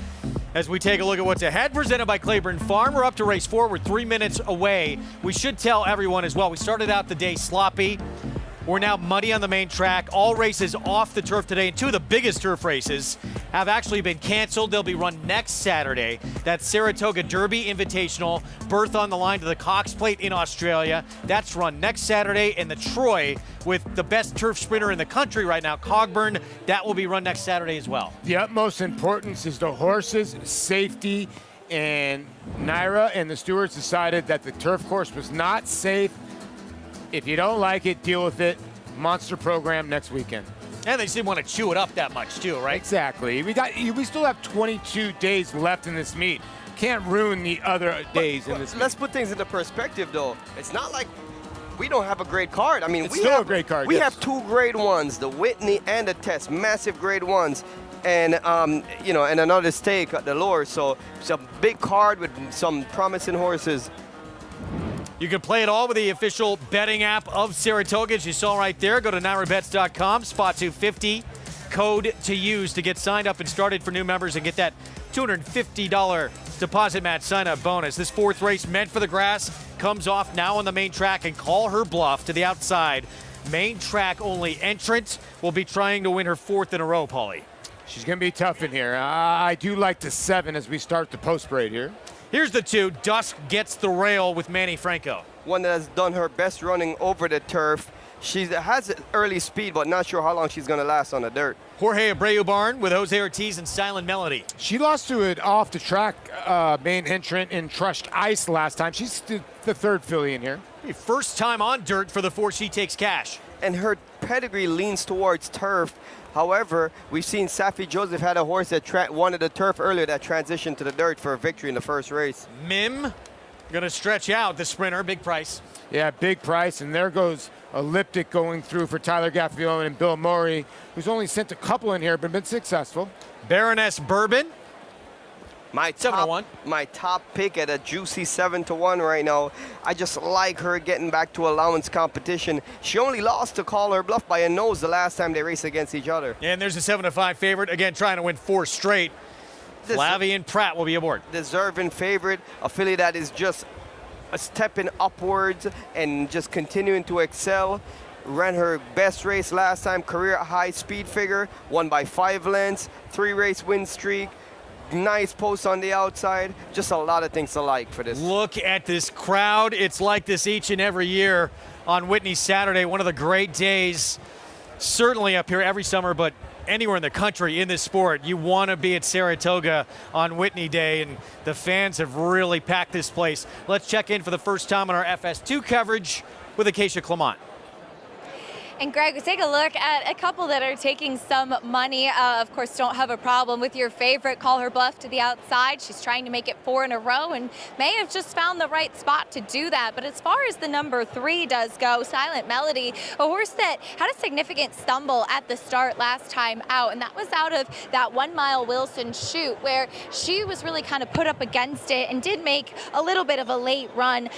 As we take a look at what's ahead, presented by Claiborne Farm. We're up to race 4. We're 3 minutes away. We should tell everyone as well, we started out the day sloppy. We're now muddy on the main track. All races off the turf today, and 2 of the biggest turf races have actually been canceled. They'll be run next Saturday. That's Saratoga Derby Invitational, berth on the line to the Cox Plate in Australia. That's run next Saturday, and the Troy, with the best turf sprinter in the country right now, Cogburn, that will be run next Saturday as well. The utmost importance is the horses' safety, and Naira and the stewards decided that the turf course was not safe. If you don't like it, deal with it. Monster program next weekend. And they just didn't want to chew it up that much too, right? Exactly. We still have 22 days left in this meet. Can't ruin the other days in this meet. Let's put things into perspective, though. It's not like we don't have a great card. I mean, it's still a great card. We have 2 grade 1s, the Whitney and the Test, massive grade 1s. And, you know, and another stake at the lower. So it's a big card with some promising horses. You can play it all with the official betting app of Saratoga, as you saw right there. Go to NairaBets.com, spot 250, code to use to get signed up and started for new members and get that $250 deposit match sign-up bonus. This 4th race meant for the grass comes off now on the main track, and Call Her Bluff to the outside. Main track only entrant will be trying to win her 4th in a row, Paulie. She's going to be tough in here. I do like the 7 as we start the post parade here. Here's the 2. Dusk gets the rail with Manny Franco. One that has done her best running over the turf. She has early speed, but not sure how long she's going to last on the dirt. Jorge Abreu Barn with Jose Ortiz and Silent Melody. She lost to it off the track main entrant in Trushed Ice last time. She's the 3rd filly in here. First time on dirt for the 4 She Takes Cash. And her pedigree leans towards turf. However, we've seen Safi Joseph had a horse that wanted the turf earlier that transitioned to the dirt for a victory in the first race. Mim gonna stretch out the sprinter, big price. Yeah, big price, and there goes Elliptic going through for Tyler Gaffione and Bill Murray, who's only sent a couple in here but been successful. Baroness Bourbon. My top pick at a juicy 7-1 right now. I just like her getting back to allowance competition. She only lost to Call Her Bluff by a nose the last time they raced against each other. And there's a 7-5 favorite, again trying to win 4 straight. Flavian Pratt will be aboard. Deserving favorite, a filly that is just stepping upwards and just continuing to excel. Ran her best race last time, career high speed figure, won by 5 lengths, 3-race win streak. Nice post on the outside. Just a lot of things to like for this. Look at this crowd. It's like this each and every year on Whitney Saturday. One of the great days, certainly up here every summer, but anywhere in the country in this sport. You want to be at Saratoga on Whitney Day, and the fans have really packed this place. Let's check in for the first time on our FS2 coverage with Acacia Clement. And Greg, take a look at a couple that are taking some money. Of course, don't have a problem with your favorite, Call Her Bluff to the outside. She's trying to make it 4 in a row and may have just found the right spot to do that. But as far as the number 3 does go, Silent Melody, a horse that had a significant stumble at the start last time out. And that was out of that 1 Mile Wilson shoot where she was really kind of put up against it and did make a little bit of a late run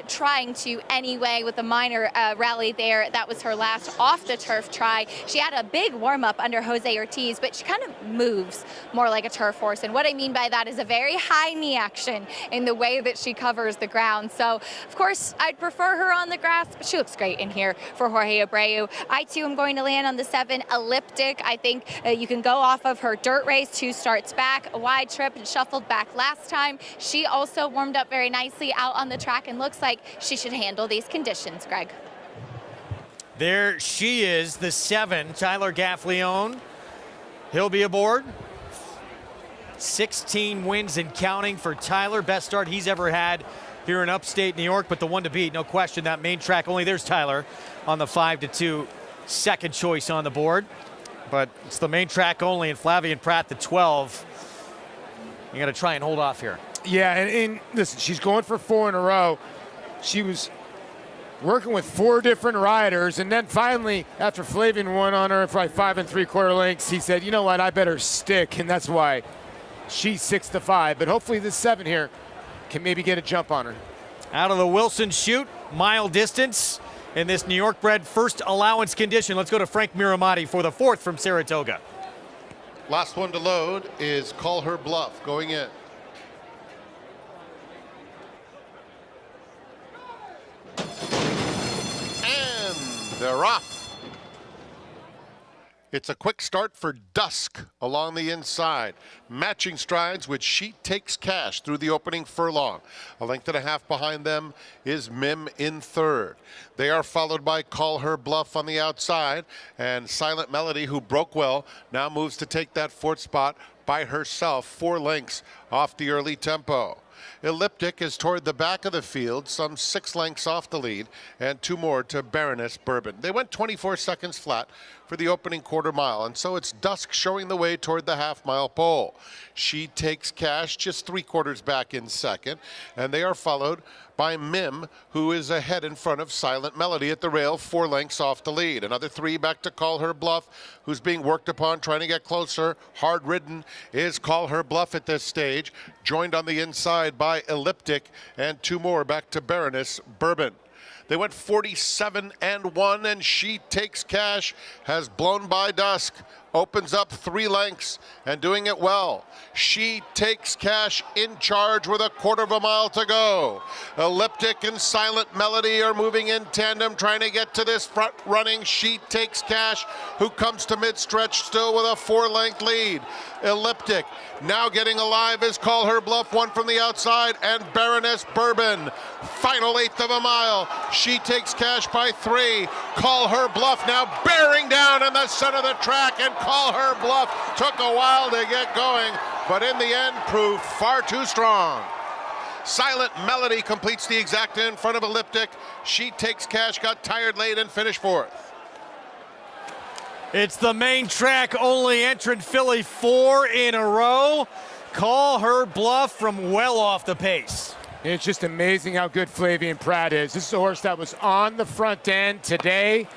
trying to anyway with a minor rally there. That was her last off the turf try. She had a big warm up under Jose Ortiz, but she kind of moves more like a turf horse. And what I mean by that is a very high knee action in the way that she covers the ground. So of course I'd prefer her on the grass, but she looks great in here for Jorge Abreu. I too am going to land on the 7 Elliptic. I think you can go off of her dirt race, 2 starts back, a wide trip and shuffled back last time. She also warmed up very nicely out on the track and looks like she should handle these conditions, Greg. There she is, the 7, Tyler Gaffleone. He'll be aboard. 16 wins and counting for Tyler. Best start he's ever had here in upstate New York, but the one to beat, no question, that main track only. There's Tyler on the 5-2 second choice on the board. But it's the main track only, and Flavien Prat, the 12. You got to try and hold off here. Yeah, and listen, she's going for 4 in a row. She was working with 4 different riders, and then finally, after Flavien won on her for 5 3/4 lengths, he said, you know what, I better stick, and that's why she's 6-5. But hopefully this 7 here can maybe get a jump on her. Out of the Wilson chute, mile distance in this New York bred first allowance condition. Let's go to Frank Miramati for the 4th from Saratoga. Last one to load is Call Her Bluff going in. And they're off. It's a quick start for Dusk along the inside. Matching strides, which she takes cash through the opening furlong. A length and a half behind them is Mim in 3rd. They are followed by Call Her Bluff on the outside, and Silent Melody, who broke well, now moves to take that 4th spot by herself, 4 lengths off the early tempo. Elliptic is toward the back of the field, some 6 lengths off the lead, and 2 more to Baroness Bourbon. They went 24 seconds flat for the opening quarter mile, and so it's Dusk showing the way toward the half-mile pole. She takes cash just 3/4 back in 2nd, and they are followed by Mim, who is ahead in front of Silent Melody at the rail, 4 lengths off the lead. Another 3 back to Call Her Bluff, who's being worked upon, trying to get closer. Hard-ridden is Call Her Bluff at this stage, joined on the inside by Elliptic, and 2 more back to Baroness Bourbon. They went 47-1, and She Takes Cash has blown by Dusk, opens up 3 lengths, and doing it well. She Takes Cash in charge with 1/4 mile to go. Elliptic and Silent Melody are moving in tandem, trying to get to this front running She Takes Cash, who comes to mid-stretch still with a 4-length lead. Elliptic now getting alive is Call Her Bluff, 1 from the outside, and Baroness Bourbon. Final 1/8 of a mile. She Takes Cash by 3. Call Her Bluff now bearing down in the center of the track, and Call Her Bluff took a while to get going, but in the end proved far too strong. Silent Melody completes the exacta in front of Elliptic. She Takes Cash got tired late and finished 4th. It's the main track only entrant filly, 4 in a row. Call Her Bluff from well off the pace. It's just amazing how good Flavien Prat is. This is a horse that was on the front end today.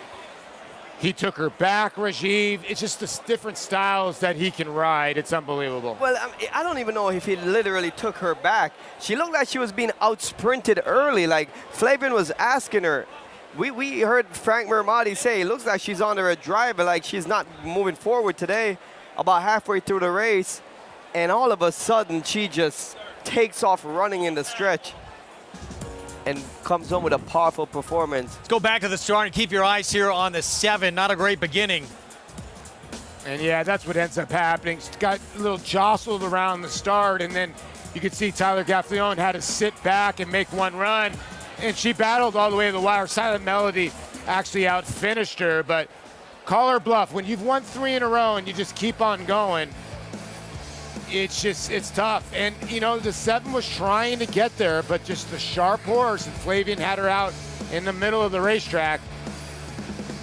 He took her back, Rajiv. It's just the different styles that he can ride. It's unbelievable. Well, I don't even know if he literally took her back. She looked like she was being out-sprinted early. Like Flavien was asking her. We heard Frank Miramati say, it looks like she's under a driver, like she's not moving forward today, about halfway through the race. And all of a sudden, she just takes off running in the stretch and comes home with a powerful performance. Let's go back to the start and keep your eyes here on the 7. Not a great beginning. And yeah, that's what ends up happening. She got a little jostled around the start, and then you could see Tyler Gaffleone had to sit back and make 1 run. And she battled all the way to the wire. Silent Melody actually out-finished her, but Call Her Bluff. When you've won 3 in a row and you just keep on going, it's tough. And, you know, the 7 was trying to get there, but just the sharp horse, and Flavien had her out in the middle of the racetrack,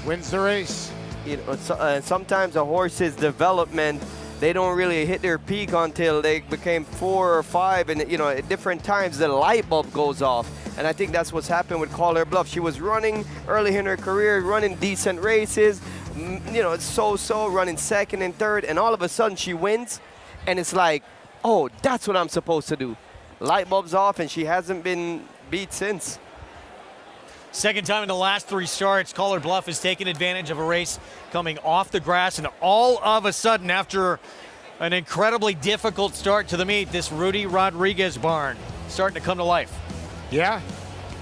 wins the race. You know, sometimes a horse's development, they don't really hit their peak until they became 4 or 5, and, you know, at different times the light bulb goes off. And I think that's what's happened with Call Her Bluff. She was running early in her career, running decent races, you know, so-so, running 2nd and 3rd, and all of a sudden she wins, and it's like, oh, that's what I'm supposed to do. Light bulbs off, and she hasn't been beat since. Second time in the last 3 starts, Call Her Bluff has taken advantage of a race coming off the grass, and all of a sudden, after an incredibly difficult start to the meet, this Rudy Rodriguez barn starting to come to life. Yeah,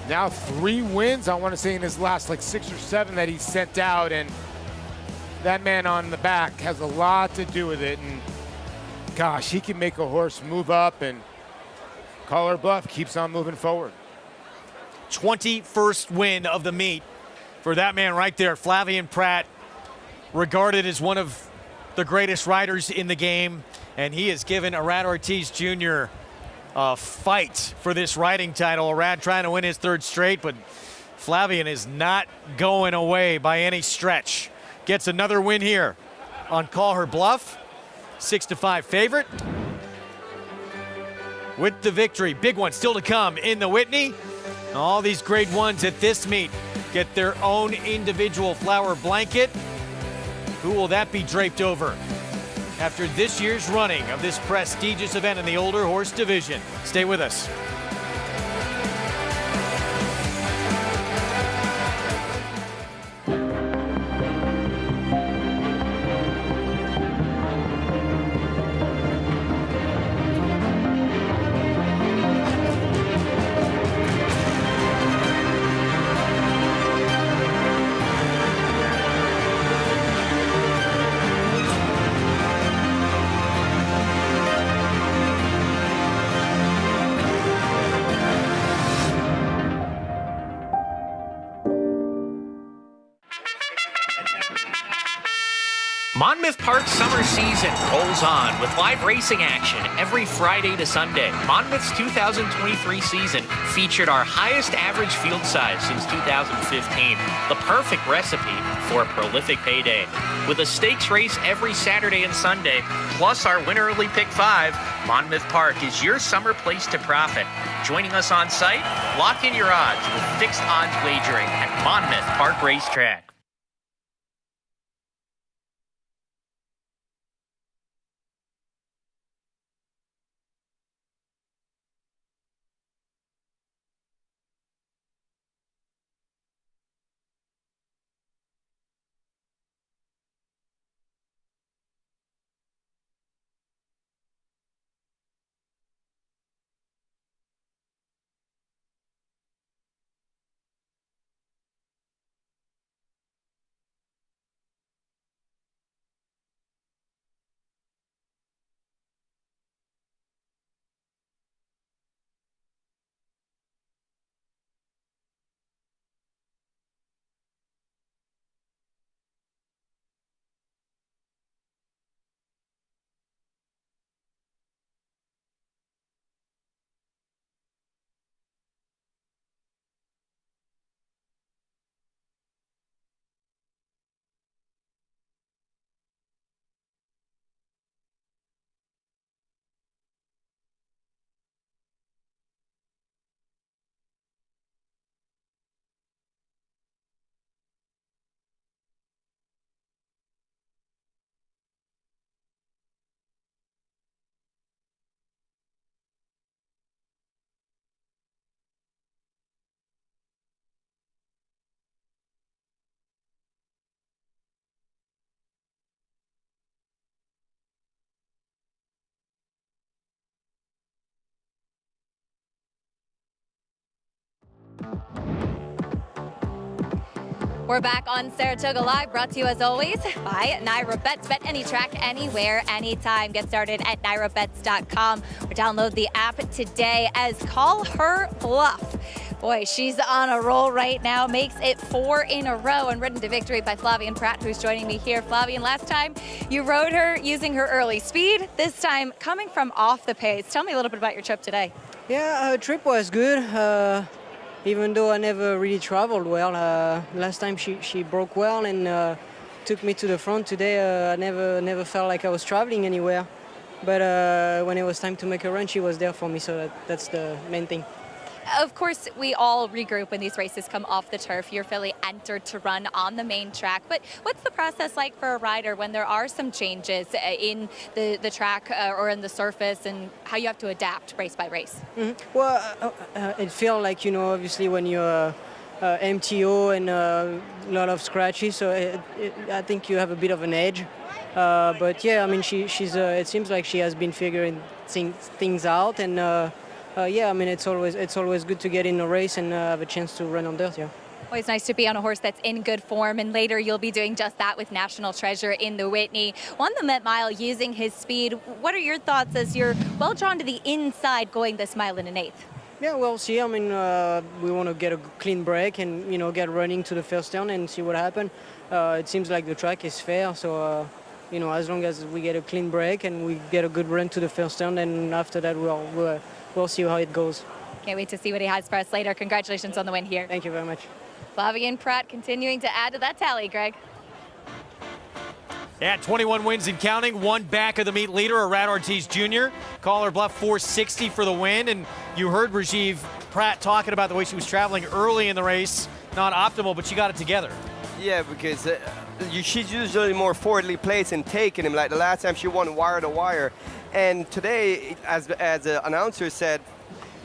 now 3 wins, I want to say, in his last like 6 or 7 that he sent out, and that man on the back has a lot to do with it, and gosh, he can make a horse move up, and Call Her Bluff keeps on moving forward. 21st win of the meet for that man right there, Flavien Prat, regarded as one of the greatest riders in the game, and he has given Arad Ortiz Jr. a fight for this riding title. Arad trying to win his 3rd straight, but Flavien is not going away by any stretch. Gets another win here on Call Her Bluff, 6-5 favorite. With the victory, big one still to come in the Whitney. All these grade 1s at this meet get their own individual flower blanket. Who will that be draped over after this year's running of this prestigious event in the older horse division? Stay with us. Monmouth Park's summer season rolls on with live racing action every Friday to Sunday. Monmouth's 2023 season featured our highest average field size since 2015, the perfect recipe for a prolific payday. With a stakes race every Saturday and Sunday, plus our Win Early Pick 5, Monmouth Park is your summer place to profit. Joining us on site, lock in your odds with fixed odds wagering at Monmouth Park Racetrack. We're back on Saratoga Live, brought to you as always by Naira Bets. Bet any track, anywhere, anytime. Get started at nairabets.com or download the app today as Call Her Bluff. Boy, she's on a roll right now, makes it 4 in a row and ridden to victory by Flavien Prat, who's joining me here. Flavien, last time you rode her using her early speed, this time coming from off the pace. Tell me a little bit about your trip today. Yeah, her trip was good. Even though I never really traveled well. Last time she broke well and took me to the front. Today I never felt like I was traveling anywhere. But when it was time to make a run, she was there for me, so that's the main thing. Of course, we all regroup when these races come off the turf. You're fully entered to run on the main track. But what's the process like for a rider when there are some changes in the track or in the surface, and how you have to adapt race by race? Mm-hmm. Well, it feels like, obviously when you're MTO and a lot of scratches, so I think you have a bit of an edge. But yeah, I mean, she's it seems like she has been figuring things out, and yeah, I mean, it's always good to get in a race and have a chance to run on dirt. Yeah. Always nice to be on a horse that's in good form, and later you'll be doing just that with National Treasure in the Whitney. Won the Met Mile using his speed. What are your thoughts as you're well drawn to the inside going this 1 1/8 miles? Yeah, we'll see. I mean, we want to get a clean break and, you know, get running to the first turn and see what happens. It seems like the track is fair, so, you know, as long as we get a clean break and we get a good run to the first turn, then after that we'll see how it goes. Can't wait to see what he has for us later. Congratulations on the win here. Thank you very much. Flavien Prat continuing to add to that tally, Greg. Yeah, 21 wins and counting, one back of the meet leader, Arad Ortiz Jr. Caller Bluff 460 for the win, and you heard Rajiv Prat talking about the way she was traveling early in the race. Not optimal, but she got it together. Yeah, because she's usually more forwardly placed and taking him. Like the last time she won wire to wire, and today, as the announcer said,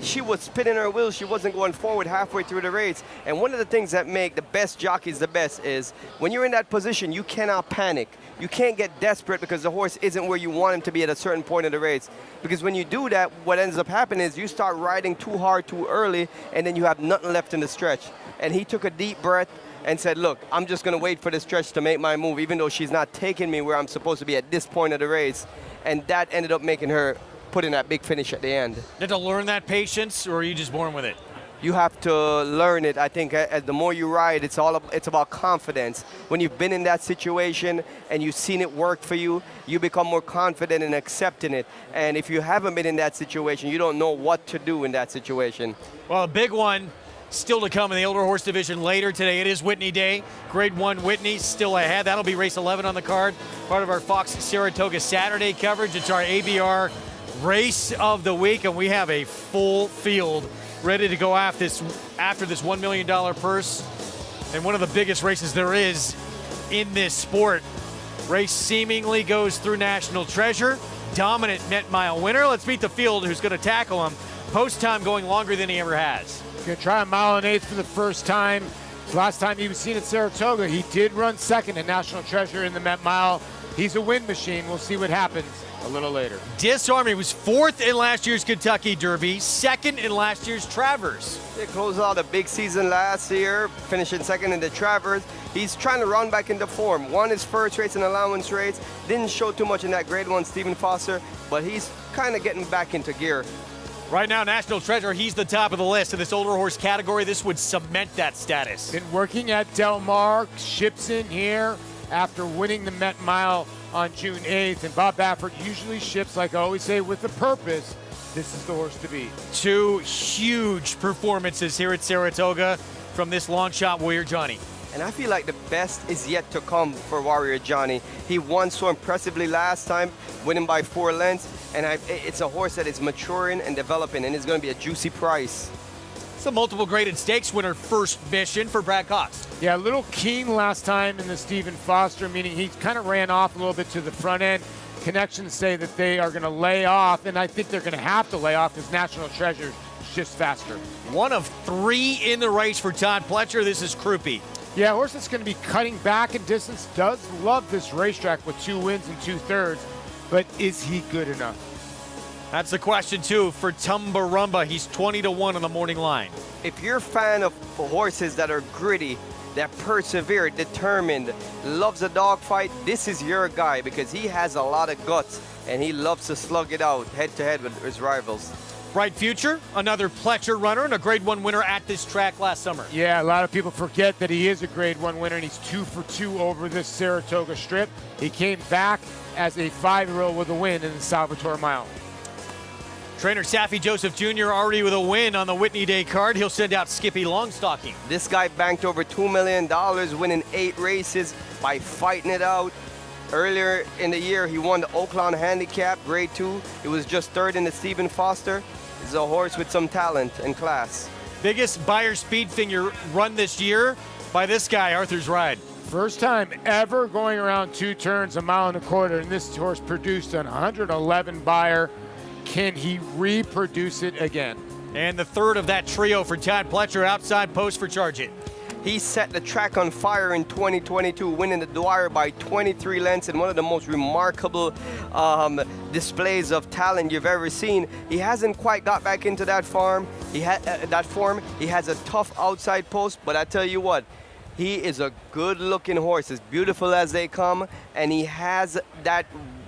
she was spinning her wheels. She wasn't going forward halfway through the race. And one of the things that make the best jockeys the best is when you're in that position, you cannot panic. You can't get desperate because the horse isn't where you want him to be at a certain point of the race. Because when you do that, what ends up happening is you start riding too hard too early, and then you have nothing left in the stretch. And he took a deep breath and said, look, I'm just going to wait for the stretch to make my move, even though she's not taking me where I'm supposed to be at this point of the race. And that ended up making her put in that big finish at the end. You have to learn that patience, or are you just born with it? You have to learn it. I think the more you ride, it's about confidence. When you've been in that situation and you've seen it work for you, you become more confident in accepting it. And if you haven't been in that situation, you don't know what to do in that situation. Well, a big one still to come in the older horse division later today. It is Whitney Day. Grade 1 Whitney still ahead. That'll be race 11 on the card. Part of our Fox Saratoga Saturday coverage. It's our ABR race of the week, and we have a full field ready to go after this $1 million purse and one of the biggest races there is in this sport. Race seemingly goes through National Treasure. Dominant net mile winner. Let's meet the field who's going to tackle him. Post time going longer than he ever has. Going to try a 1.8 miles for the first time. Last time he was seen at Saratoga, he did run second in National Treasure in the Met Mile. He's a win machine. We'll see what happens a little later. Disarming was 4th in last year's Kentucky Derby, 2nd in last year's Travers. They closed out a big season last year, finishing 2nd in the Travers. He's trying to run back into form. Won his first race in allowance race. Didn't show too much in that grade 1 Stephen Foster, but he's kind of getting back into gear. Right now, National Treasure, he's the top of the list in this older horse category. This would cement that status. Been working at Del Mar, ships in here after winning the Met Mile on June 8th. And Bob Baffert usually ships, like I always say, with a purpose. This is the horse to beat. 2 huge performances here at Saratoga from this long shot Warrior Johnny. And I feel like the best is yet to come for Warrior Johnny. He won so impressively last time, winning by 4 lengths. And it's a horse that is maturing and developing, and it's going to be a juicy price. It's a multiple graded stakes winner first mission for Brad Cox. Yeah, a little keen last time in the Stephen Foster, meaning he kind of ran off a little bit to the front end. Connections say that they are going to lay off, and I think they're going to have to lay off because National Treasure is just faster. 1 of 3 in the race for Todd Pletcher. This is Krupe. Yeah, a horse that's going to be cutting back in distance, does love this racetrack with 2 wins and 2/3, but is he good enough? That's the question, too, for Tumbarumba. He's 20-1 on the morning line. If you're a fan of horses that are gritty, that persevere, determined, loves a dogfight, this is your guy because he has a lot of guts and he loves to slug it out head-to-head with his rivals. Bright future, another Pletcher runner and a Grade 1 winner at this track last summer. Yeah, a lot of people forget that he is a Grade 1 winner, and he's 2 for 2 over this Saratoga strip. He came back as a 5-year-old with a win in the Salvatore Mile. Trainer Saffie Joseph Jr. already with a win on the Whitney Day card. He'll send out Skippy Longstocking. This guy banked over $2 million, winning 8 races by fighting it out. Earlier in the year, he won the Oaklawn Handicap, Grade 2. He was just 3rd in the Stephen Foster. He's a horse with some talent and class. Biggest Beyer speed figure run this year by this guy, Arthur's Ride. First time ever going around 2 turns, 1.25 miles, and this horse produced an 111 Beyer. Can he reproduce it again? And the 3rd of that trio for Todd Pletcher, outside post for Charge It. He set the track on fire in 2022, winning the Dwyer by 23 lengths in one of the most remarkable displays of talent you've ever seen. He hasn't quite got back into that form. He has a tough outside post, but I tell you what, he is a good-looking horse, as beautiful as they come, and he has that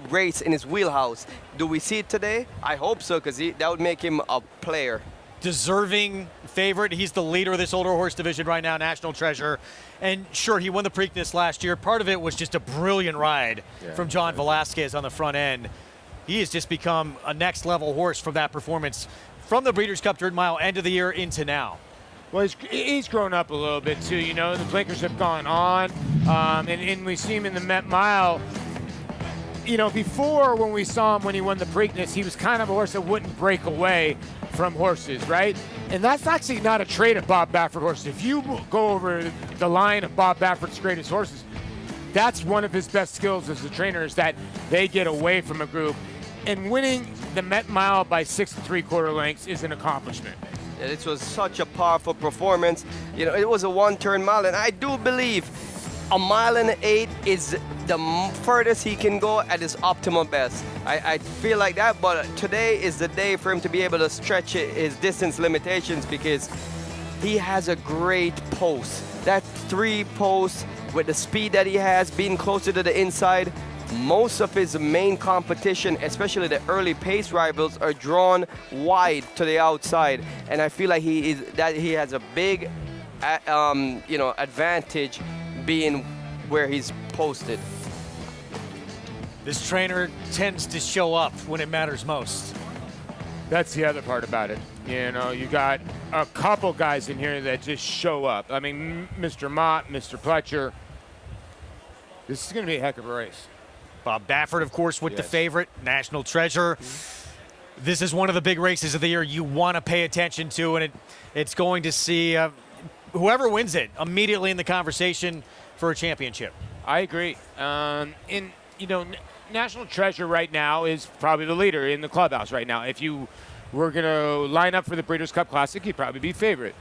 race in his wheelhouse. Do we see it today? I hope so, because that would make him a player. deserving favorite. He's the leader of this older horse division right now, National Treasure. And sure, he won the Preakness last year. Part of it was just a brilliant ride from John Velasquez on the front end. He has just become a next level horse from that performance from the Breeders' Cup Dirt Mile end of the year into now. Well, he's grown up a little bit too, you know. The blinkers have gone on, and we see him in the Met Mile. You know, before when we saw him when he won the Preakness, he was kind of a horse that wouldn't break away from horses, right? And that's actually not a trait of Bob Baffert horses. If you go over the line of Bob Baffert's greatest horses, that's one of his best skills as a trainer, is that they get away from a group. And winning the Met Mile by 6 3/4 lengths is an accomplishment. This was such a powerful performance. You know, it was a one-turn mile, and I do believe a 1.8 miles is the furthest he can go at his optimal best. I feel like that, but today is the day for him to be able to stretch his distance limitations, because he has a great post. That 3 post with the speed that he has, being closer to the inside, most of his main competition, especially the early pace rivals, are drawn wide to the outside, and I feel like he has a big, advantage being where he's posted. This trainer tends to show up when it matters most. That's the other part about it. You know, you got a couple guys in here that just show up. I mean, Mr. Mott, Mr. Pletcher. This is going to be a heck of a race. Bob Baffert, of course, with the favorite, National Treasure. This is one of the big races of the year you want to pay attention to, and it's going to see whoever wins it immediately in the conversation for a championship. I agree. National Treasure right now is probably the leader in the clubhouse right now. If you were going to line up for the Breeders' Cup Classic, he'd probably be favorite.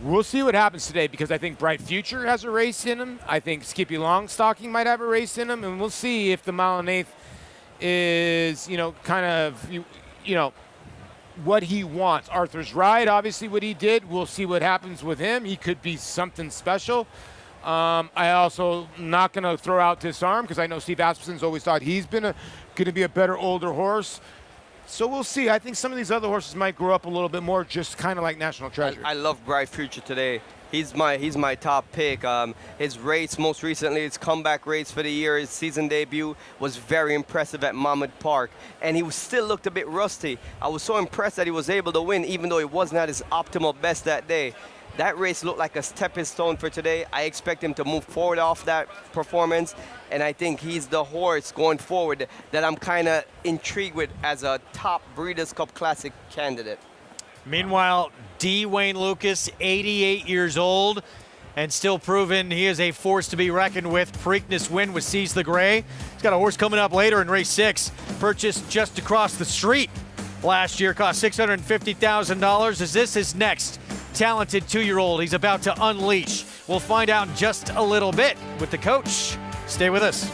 We'll see what happens today, because I think Bright Future has a race in him. I think Skippy Longstocking might have a race in him, and we'll see if the 1.8 miles is, what he wants. Arthur's Ride, obviously what he did. We'll see what happens with him. He could be something special. I also not going to throw out Disarm, because I know Steve Aspenson's always thought he's been going to be a better older horse. So we'll see. I think some of these other horses might grow up a little bit more, just kind of like National Treasure. I love Bright Future today. He's my top pick. His race most recently, his comeback race for the year, his season debut, was very impressive at Monmouth Park, and he still looked a bit rusty. I was so impressed that he was able to win, even though he wasn't at his optimal best that day. That race looked like a stepping stone for today. I expect him to move forward off that performance, and I think he's the horse going forward that I'm kind of intrigued with as a top Breeders' Cup Classic candidate. Meanwhile, D. Wayne Lucas, 88 years old, and still proven he is a force to be reckoned with. Preakness win with Seize the Gray. He's got a horse coming up later in race 6, purchased just across the street last year, cost $650,000. Is this his next talented 2-year-old he's about to unleash? We'll find out in just a little bit with the coach. Stay with us.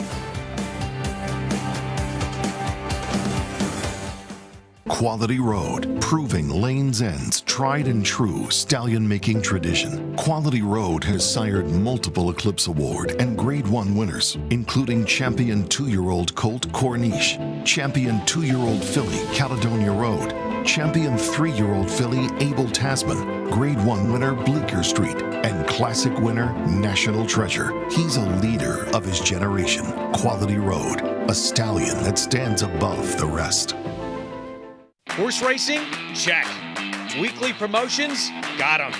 Quality Road, proving Lane's End's tried and true stallion-making tradition. Quality Road has sired multiple Eclipse Award and Grade 1 winners, including champion 2-year-old colt Corniche, champion 2-year-old filly Caledonia Road, champion 3-year-old filly Abel Tasman, Grade 1 winner Bleecker Street, and classic winner National Treasure. He's a leader of his generation. Quality Road, a stallion that stands above the rest. Horse racing? Check. Weekly promotions? Got them.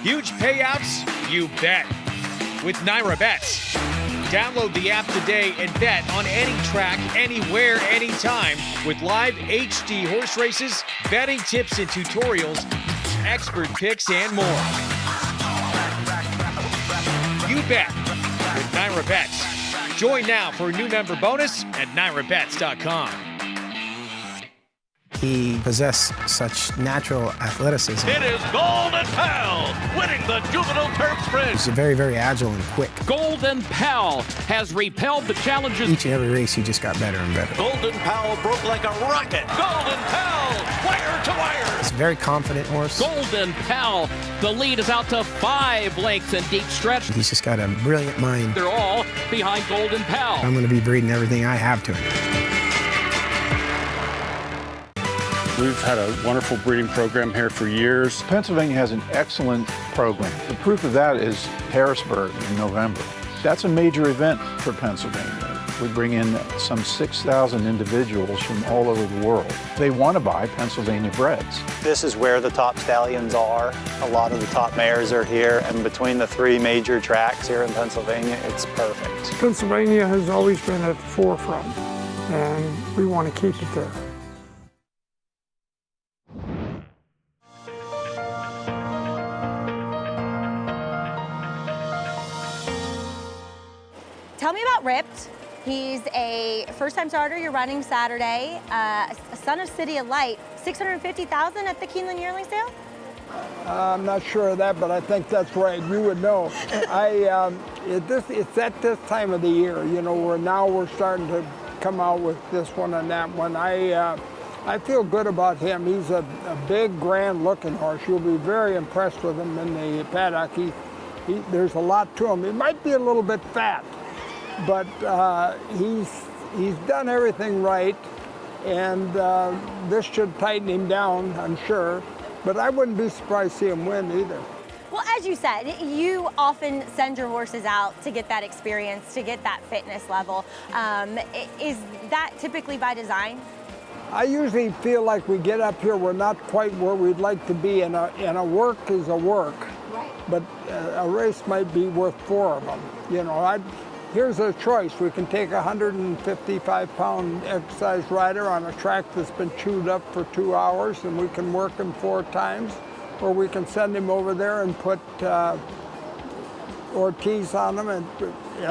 Huge payouts? You bet. With Naira Bets. Download the app today and bet on any track, anywhere, anytime, with live HD horse races, betting tips and tutorials, expert picks, and more. You bet with Naira Bets. Join now for a new member bonus at NairaBets.com. He possessed such natural athleticism. It is Golden Pal winning the Juvenile Turf Sprint. He's very, very agile and quick. Golden Pal has repelled the challenges. Each and every race, he just got better and better. Golden Pal broke like a rocket. Golden Pal, wire to wire. He's a very confident horse. Golden Pal, the lead is out to 5 lengths in deep stretch. He's just got a brilliant mind. They're all behind Golden Pal. I'm going to be breeding everything I have to him. We've had a wonderful breeding program here for years. Pennsylvania has an excellent program. The proof of that is Harrisburg in November. That's a major event for Pennsylvania. We bring in some 6,000 individuals from all over the world. They want to buy Pennsylvania breds. This is where the top stallions are. A lot of the top mares are here, and between the 3 major tracks here in Pennsylvania, it's perfect. Pennsylvania has always been at the forefront, and we want to keep it there. Tell me about Ripped. He's a first-time starter. You're running Saturday. A son of City of Light. $650,000 at the Keeneland yearling sale. I'm not sure of that, but I think that's right. You would know. It's at this time of the year, you know, where now we're starting to come out with this one and that one. I feel good about him. He's a big, grand-looking horse. You'll be very impressed with him in the paddock. There's a lot to him. He might be a little bit fat, but he's done everything right, and this should tighten him down, I'm sure. But I wouldn't be surprised to see him win either. Well, as you said, you often send your horses out to get that experience, to get that fitness level. Is that typically by design? I usually feel like we get up here, we're not quite where we'd like to be, and a work is a work. Right. But a race might be worth 4 of them. You know, here's a choice. We can take a 155-pound exercise rider on a track that's been chewed up for 2 hours, and we can work him 4 times, or we can send him over there and put Ortiz on him at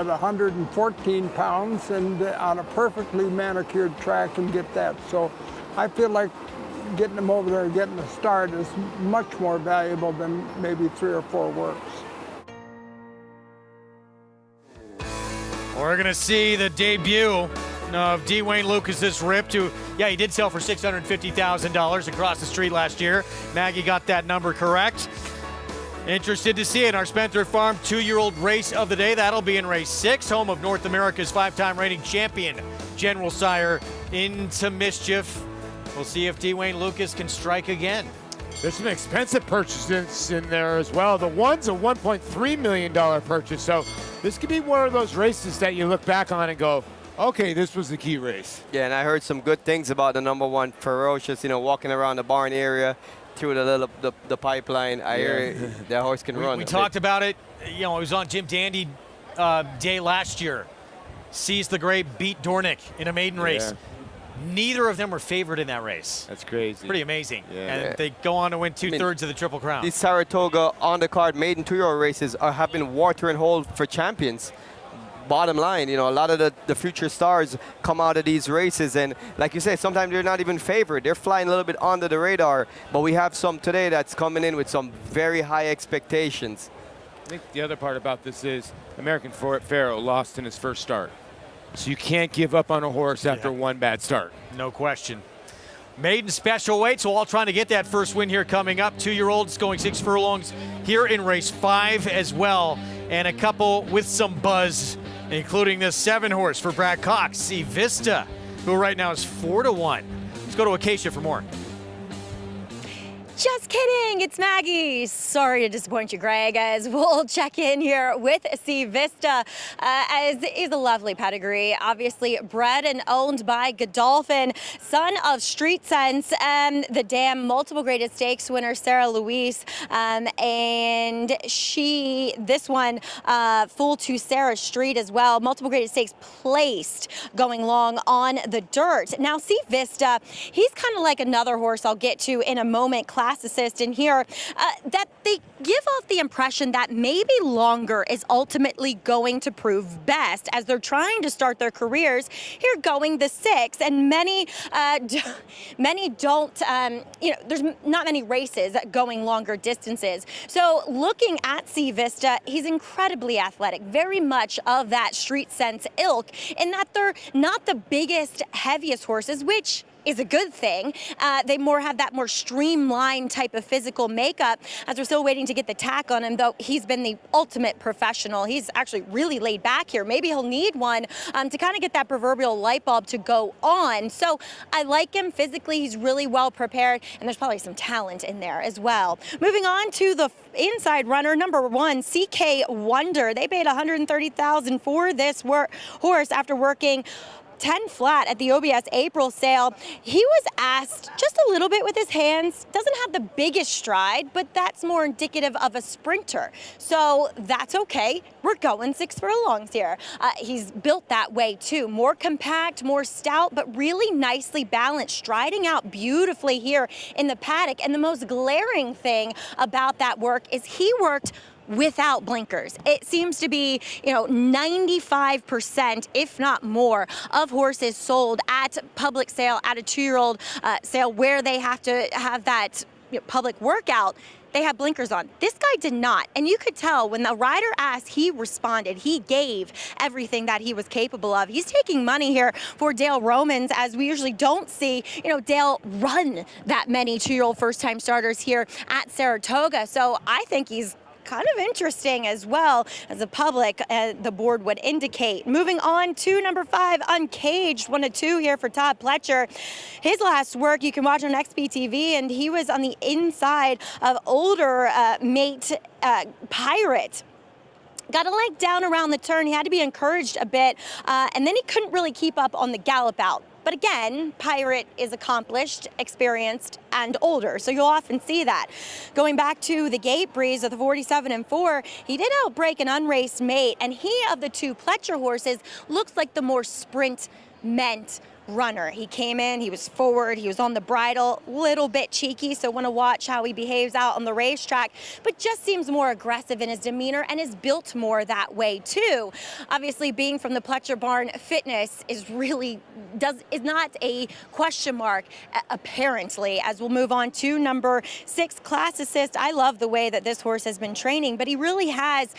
114 pounds and on a perfectly manicured track and get that. So I feel like getting him over there and getting a start is much more valuable than maybe 3 or 4 works. We're going to see the debut of D. Wayne Lucas's Ripped, who, he did sell for $650,000 across the street last year. Maggie got that number correct. Interested to see it. Our Spendthrift Farm 2-year-old race of the day. That'll be in race 6, home of North America's 5-time reigning champion, General Sire, Into Mischief. We'll see if D. Wayne Lucas can strike again. There's some expensive purchases in there as well. The one's a $1.3 million purchase, so this could be one of those races that you look back on and go, okay, this was the key race. Yeah, and I heard some good things about the #1 Ferocious, you know, walking around the barn area through the pipeline. I hear that horse can run. We talked about it. You know, it was on Jim Dandy Day last year. Seized the Great, beat Dornick in a maiden race. Neither of them were favored in that race. That's crazy. Pretty amazing. And they go on to win 2/3 of the Triple Crown. These Saratoga on the card maiden 2-year-old races have been watering hole for champions. Bottom line, you know, a lot of the future stars come out of these races, and like you said, sometimes they're not even favored. They're flying a little bit under the radar, but we have some today that's coming in with some very high expectations. I think the other part about this is American Pharaoh lost in his first start. So you can't give up on a horse after one bad start. No question. Maiden special weight, so all trying to get that first win here coming up. 2-year-olds going 6 furlongs here in race 5 as well. And a couple with some buzz, including this 7-horse for Brad Cox, C Vista, who right now is 4-1. Let's go to Acacia for more. Just kidding, it's Maggie. Sorry to disappoint you, Greg, as we'll check in here with C Vista, as is a lovely pedigree, obviously bred and owned by Godolphin, son of Street Sense, the Dam multiple graded stakes winner Sarah Louise, and this one, full to Sarah Street as well, multiple graded stakes placed going long on the dirt. Now C Vista, he's kind of like another horse I'll get to in a moment, class assist in here, that they give off the impression that maybe longer is ultimately going to prove best as they're trying to start their careers here going the 6, and many don't, you know, there's not many races going longer distances. So looking at C Vista, he's incredibly athletic, very much of that Street Sense ilk, in that they're not the biggest, heaviest horses, which is a good thing. They have that more streamlined type of physical makeup, as we're still waiting to get the tack on him, though he's been the ultimate professional. He's actually really laid back here. Maybe he'll need one to kind of get that proverbial light bulb to go on. So I like him physically. He's really well prepared, and there's probably some talent in there as well. Moving on to the inside runner, number 1, CK Wonder. They paid $130,000 for this horse after working 10 flat at the OBS April sale. He was asked just a little bit with his hands. Doesn't have the biggest stride, but that's more indicative of a sprinter. So that's okay. We're going 6 furlongs here. He's built that way too. More compact, more stout, but really nicely balanced, striding out beautifully here in the paddock. And the most glaring thing about that work is he worked without blinkers. It seems to be, 95%, if not more, of horses sold at public sale, at a 2-year-old sale where they have to have that public workout. They have blinkers on. This guy did not. And you could tell when the rider asked, he responded. He gave everything that he was capable of. He's taking money here for Dale Romans, as we usually don't see, Dale run that many 2-year-old first-time starters here at Saratoga. So I think he's kind of interesting as well as the public, the board would indicate. Moving on to number 5, Uncaged, 1 of 2 here for Todd Pletcher. His last work you can watch on XBTV, and he was on the inside of older mate Pirate. Got a leg down around the turn. He had to be encouraged a bit, and then he couldn't really keep up on the gallop out. But again, Pirate is accomplished, experienced, and older, so you'll often see that. Going back to the gate breeze of the 47-4, he did outbreak an unraced mate, and he, of the 2 Pletcher horses, looks like the more sprint-meant runner. He came in, he was forward, he was on the bridle, little bit cheeky, so want to watch how he behaves out on the racetrack, but just seems more aggressive in his demeanor and is built more that way too. Obviously, being from the Pletcher barn, fitness is not a question mark, apparently, as we'll move on to number 6, Class Assist. I love the way that this horse has been training, but he really has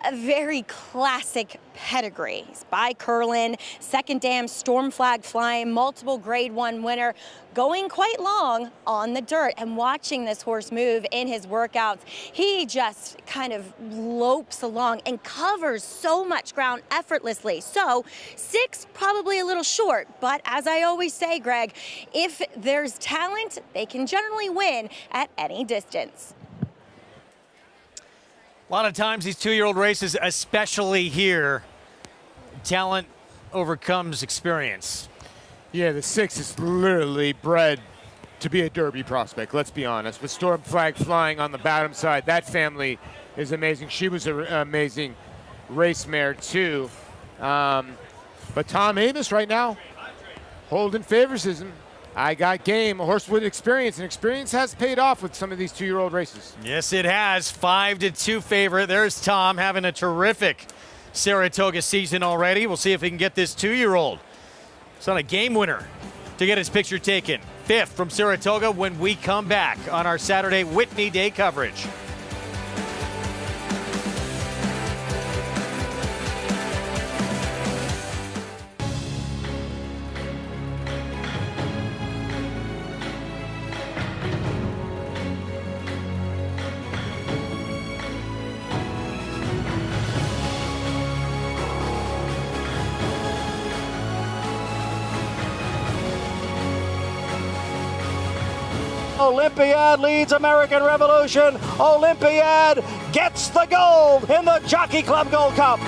a very classic pedigree. He's by Curlin, 2nd dam, Storm Flag Flying, multiple Grade 1 winner, going quite long on the dirt. And watching this horse move in his workouts, he just kind of lopes along and covers so much ground effortlessly. So 6, probably a little short, but as I always say, Greg, if there's talent, they can generally win at any distance. A lot of times these 2-year-old races, especially here, talent overcomes experience. Yeah, the 6 is literally bred to be a Derby prospect, let's be honest. With Storm Flag Flying on the bottom side, that family is amazing. She was an amazing race mare too. But Tom Amis right now, holding favoritism. I got game, a horse with experience, and experience has paid off with some of these 2-year-old races. Yes, it has. 5-2 favorite. There's Tom having a terrific Saratoga season already. We'll see if he can get this 2-year-old. It's on a game winner to get his picture taken. 5th from Saratoga when we come back on our Saturday Whitney Day coverage. Olympiad leads American Revolution. Olympiad gets the gold in the Jockey Club Gold Cup.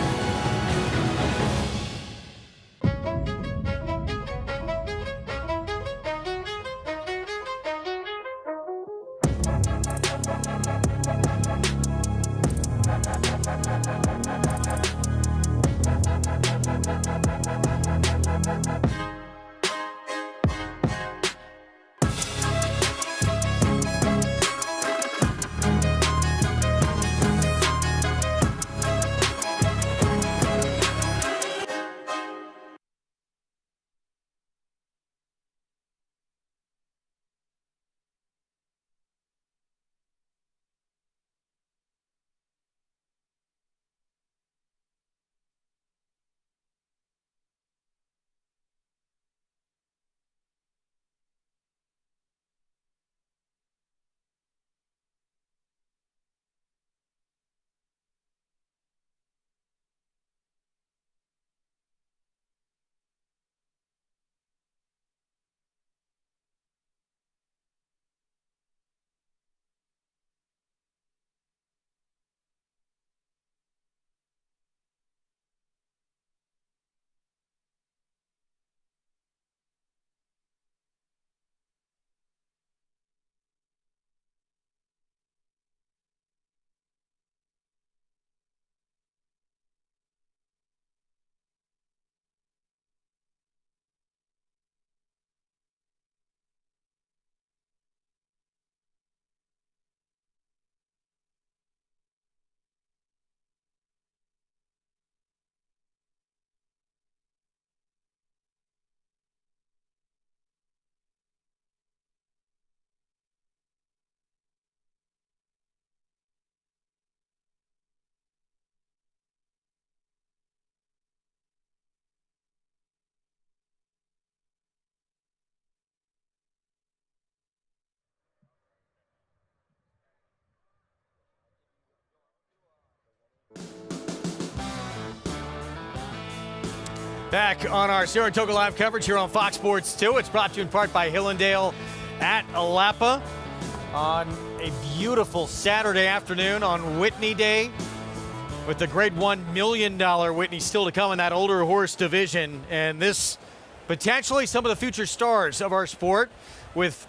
Back on our Saratoga Live coverage here on Fox Sports 2. It's brought to you in part by Hillendale at Alapa on a beautiful Saturday afternoon on Whitney Day with the Grade 1 $1 million Whitney still to come in that older horse division. And this potentially some of the future stars of our sport with,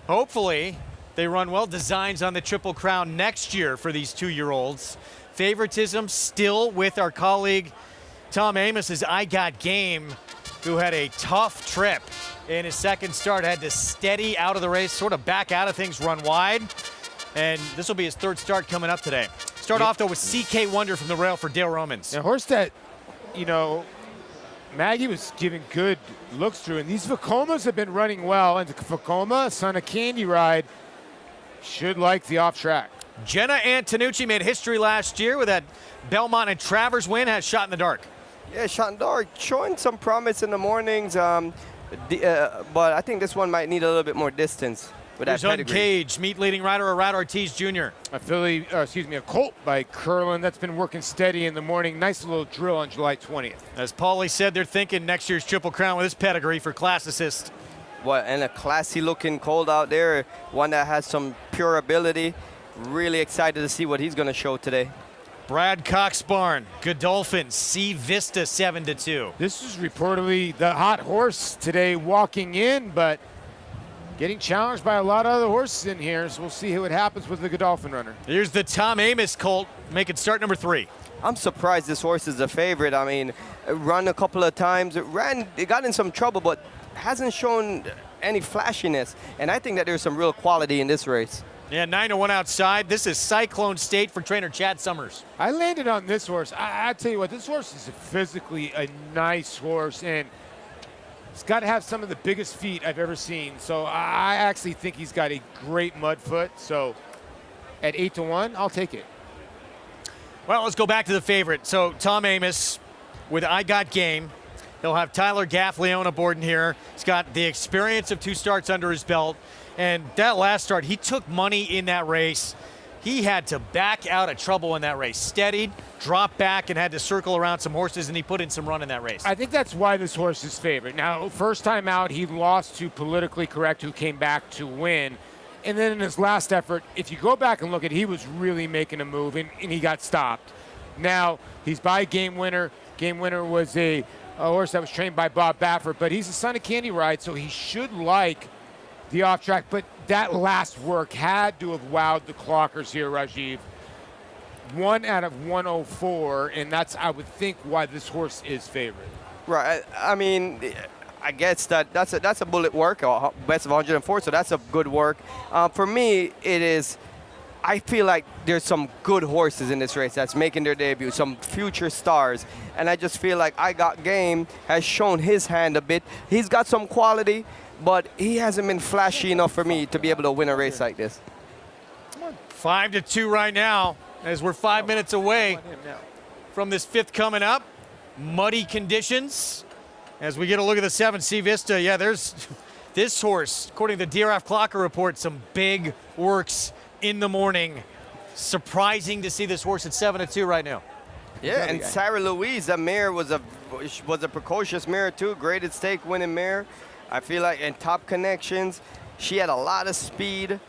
hopefully, they run well, designs on the Triple Crown next year for these 2-year-olds. Favoritism still with our colleague Tom Amos's I Got Game, who had a tough trip in his second start, had to steady out of the race, sort of back out of things, run wide. And this will be his third start coming up today. Start off, though, with CK Wonder from the rail for Dale Romans. A horse that, you know, Maggie was giving good looks through, and these Vacomas have been running well. And Vacoma, son of Candy Ride, should like the off track. Jenna Antonucci made history last year with that Belmont and Travers win, has shot in the dark. Yeah, shot in the dark, showing some promise in the mornings, but I think this one might need a little bit more distance. There's Uncaged, meet leading rider Arad Ortiz Jr. A colt by Curlin that's been working steady in the morning. Nice little drill on July 20th. As Paulie said, they're thinking next year's Triple Crown with his pedigree for class assist. And a classy looking colt out there, one that has some pure ability. Really excited to see what he's going to show today. Brad Coxbarn, Godolphin, C Vista 7-2. This is reportedly the hot horse today walking in, but getting challenged by a lot of other horses in here, so we'll see what happens with the Godolphin runner. Here's the Tom Amos colt, making start number 3. I'm surprised this horse is a favorite. I mean, run a couple of times, it got in some trouble, but hasn't shown any flashiness, and I think that there's some real quality in this race. Yeah, 9-1 outside. This is Cyclone State for trainer Chad Summers. I landed on this horse. I tell you what, this horse is physically a nice horse, and he's got to have some of the biggest feet I've ever seen. So I actually think he's got a great mud foot. So at 8-1, I'll take it. Well, let's go back to the favorite. So Tom Amos with I Got Game. He'll have Tyler Gaffleone aboard in here. He's got the experience of 2 starts under his belt. And that last start, he took money in that race. He had to back out of trouble in that race. Steadied, dropped back, and had to circle around some horses, and he put in some run in that race. I think that's why this horse is favorite. Now, first time out, he lost to Politically Correct, who came back to win. And then in his last effort, if you go back and look at it, he was really making a move, and he got stopped. Now, he's by Game Winner. Game Winner was a horse that was trained by Bob Baffert, but he's a son of Candy Ride, so he should like the off track, but that last work had to have wowed the clockers here, Rajiv. 1 out of 104, and that's, I would think, why this horse is favorite. Right. I mean, I guess that's a bullet work, best of 104, so that's a good work. For me, it is, I feel like there's some good horses in this race that's making their debut, some future stars, and I just feel like I Got Game has shown his hand a bit. He's got some quality, but he hasn't been flashy enough for me to be able to win a race like this. 5-2 right now, as we're 5 minutes away from this 5th coming up. Muddy conditions. As we get a look at the 7, C Vista, yeah, there's this horse, according to the DRF Clocker report, some big works in the morning. Surprising to see this horse at 7-2 right now. Yeah, and Sarah Louise, that mare was a precocious mare too, graded stake winning mare. I feel like in Top Connections, she had a lot of speed.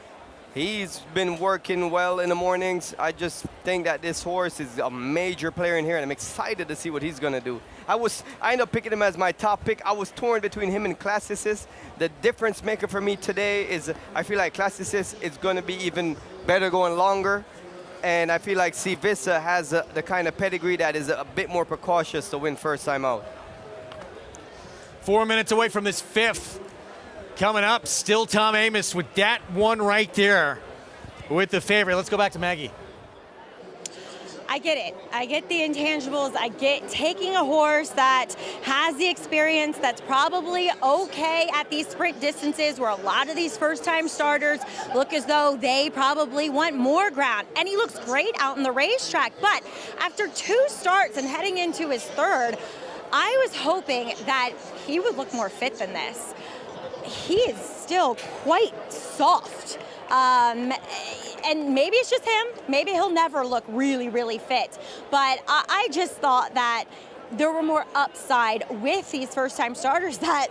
He's been working well in the mornings. I just think that this horse is a major player in here, and I'm excited to see what he's going to do. I ended up picking him as my top pick. I was torn between him and Classicist. The difference maker for me today is I feel like Classicist is going to be even better going longer. And I feel like C Vista has the kind of pedigree that is a bit more precautious to win first time out. 4 minutes away from this 5th. Coming up, still Tom Amos with that one right there with the favorite. Let's go back to Maggie. I get it. I get the intangibles. I get taking a horse that has the experience, that's probably okay at these sprint distances where a lot of these first-time starters look as though they probably want more ground. And he looks great out in the racetrack. But after 2 starts and heading into his 3rd, I was hoping that he would look more fit than this. He is still quite soft. And maybe it's just him. Maybe he'll never look really, really fit. But I just thought that there were more upside with these first-time starters that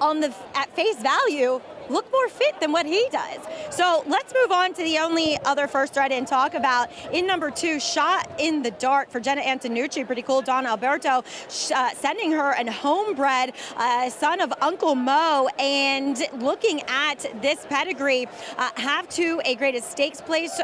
at face value look more fit than what he does. So let's move on to the only other first I didn't talk about. In number 2, shot in the dark for Jenna Antonucci. Pretty cool. Don Alberto sending her an homebred son of Uncle Mo. And looking at this pedigree, have to a greatest stakes place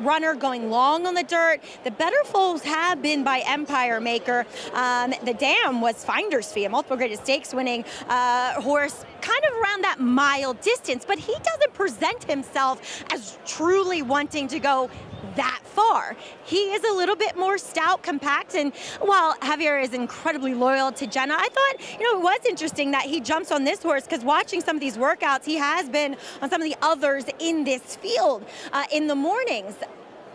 runner going long on the dirt. The better foals have been by Empire Maker. The dam was Finder's Fee, a multiple greatest stakes winning horse, kind of around that mile distance, but he doesn't present himself as truly wanting to go that far. He is a little bit more stout, compact, and while Javier is incredibly loyal to Jenna, I thought, it was interesting that he jumps on this horse, because watching some of these workouts, he has been on some of the others in this field in the mornings.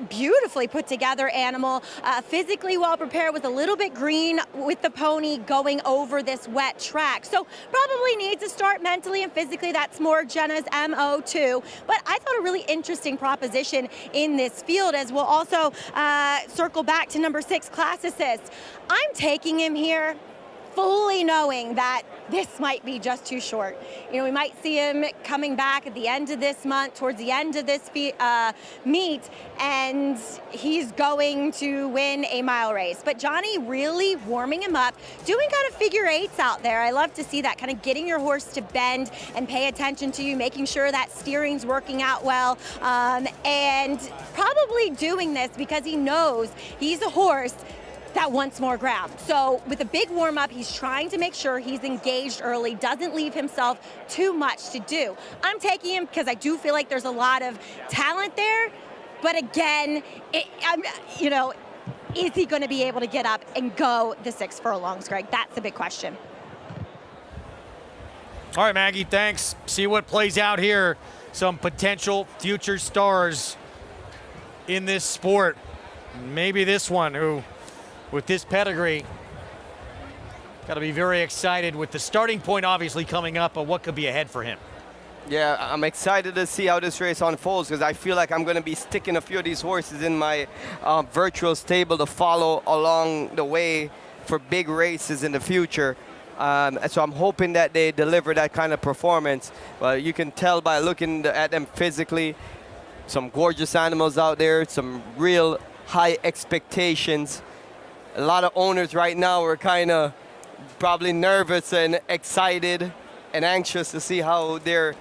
Beautifully put together animal, physically well prepared, with a little bit green with the pony going over this wet track. So probably needs to start mentally and physically. That's more Jenna's MO too. But I thought a really interesting proposition in this field, as we'll also circle back to number 6, Classicist. I'm taking him here fully knowing that this might be just too short. We might see him coming back at the end of this month, towards the end of this meet, and he's going to win a mile race. But Johnny really warming him up, doing kind of figure 8s out there. I love to see that, kind of getting your horse to bend and pay attention to you, making sure that steering's working out well, and probably doing this because he knows he's a horse that wants more ground. So with a big warm-up, he's trying to make sure he's engaged early, doesn't leave himself too much to do. I'm taking him because I do feel like there's a lot of talent there, but again, is he going to be able to get up and go the 6 furlongs, Greg? That's the big question. All right, Maggie, thanks. See what plays out here. Some potential future stars in this sport. Maybe this one, who, with this pedigree, got to be very excited with the starting point obviously coming up, but what could be ahead for him? Yeah, I'm excited to see how this race unfolds, because I feel like I'm going to be sticking a few of these horses in my virtual stable to follow along the way for big races in the future. So I'm hoping that they deliver that kind of performance. Well, you can tell by looking at them physically, some gorgeous animals out there, some real high expectations. A lot of owners right now are kind of probably nervous and excited and anxious to see how their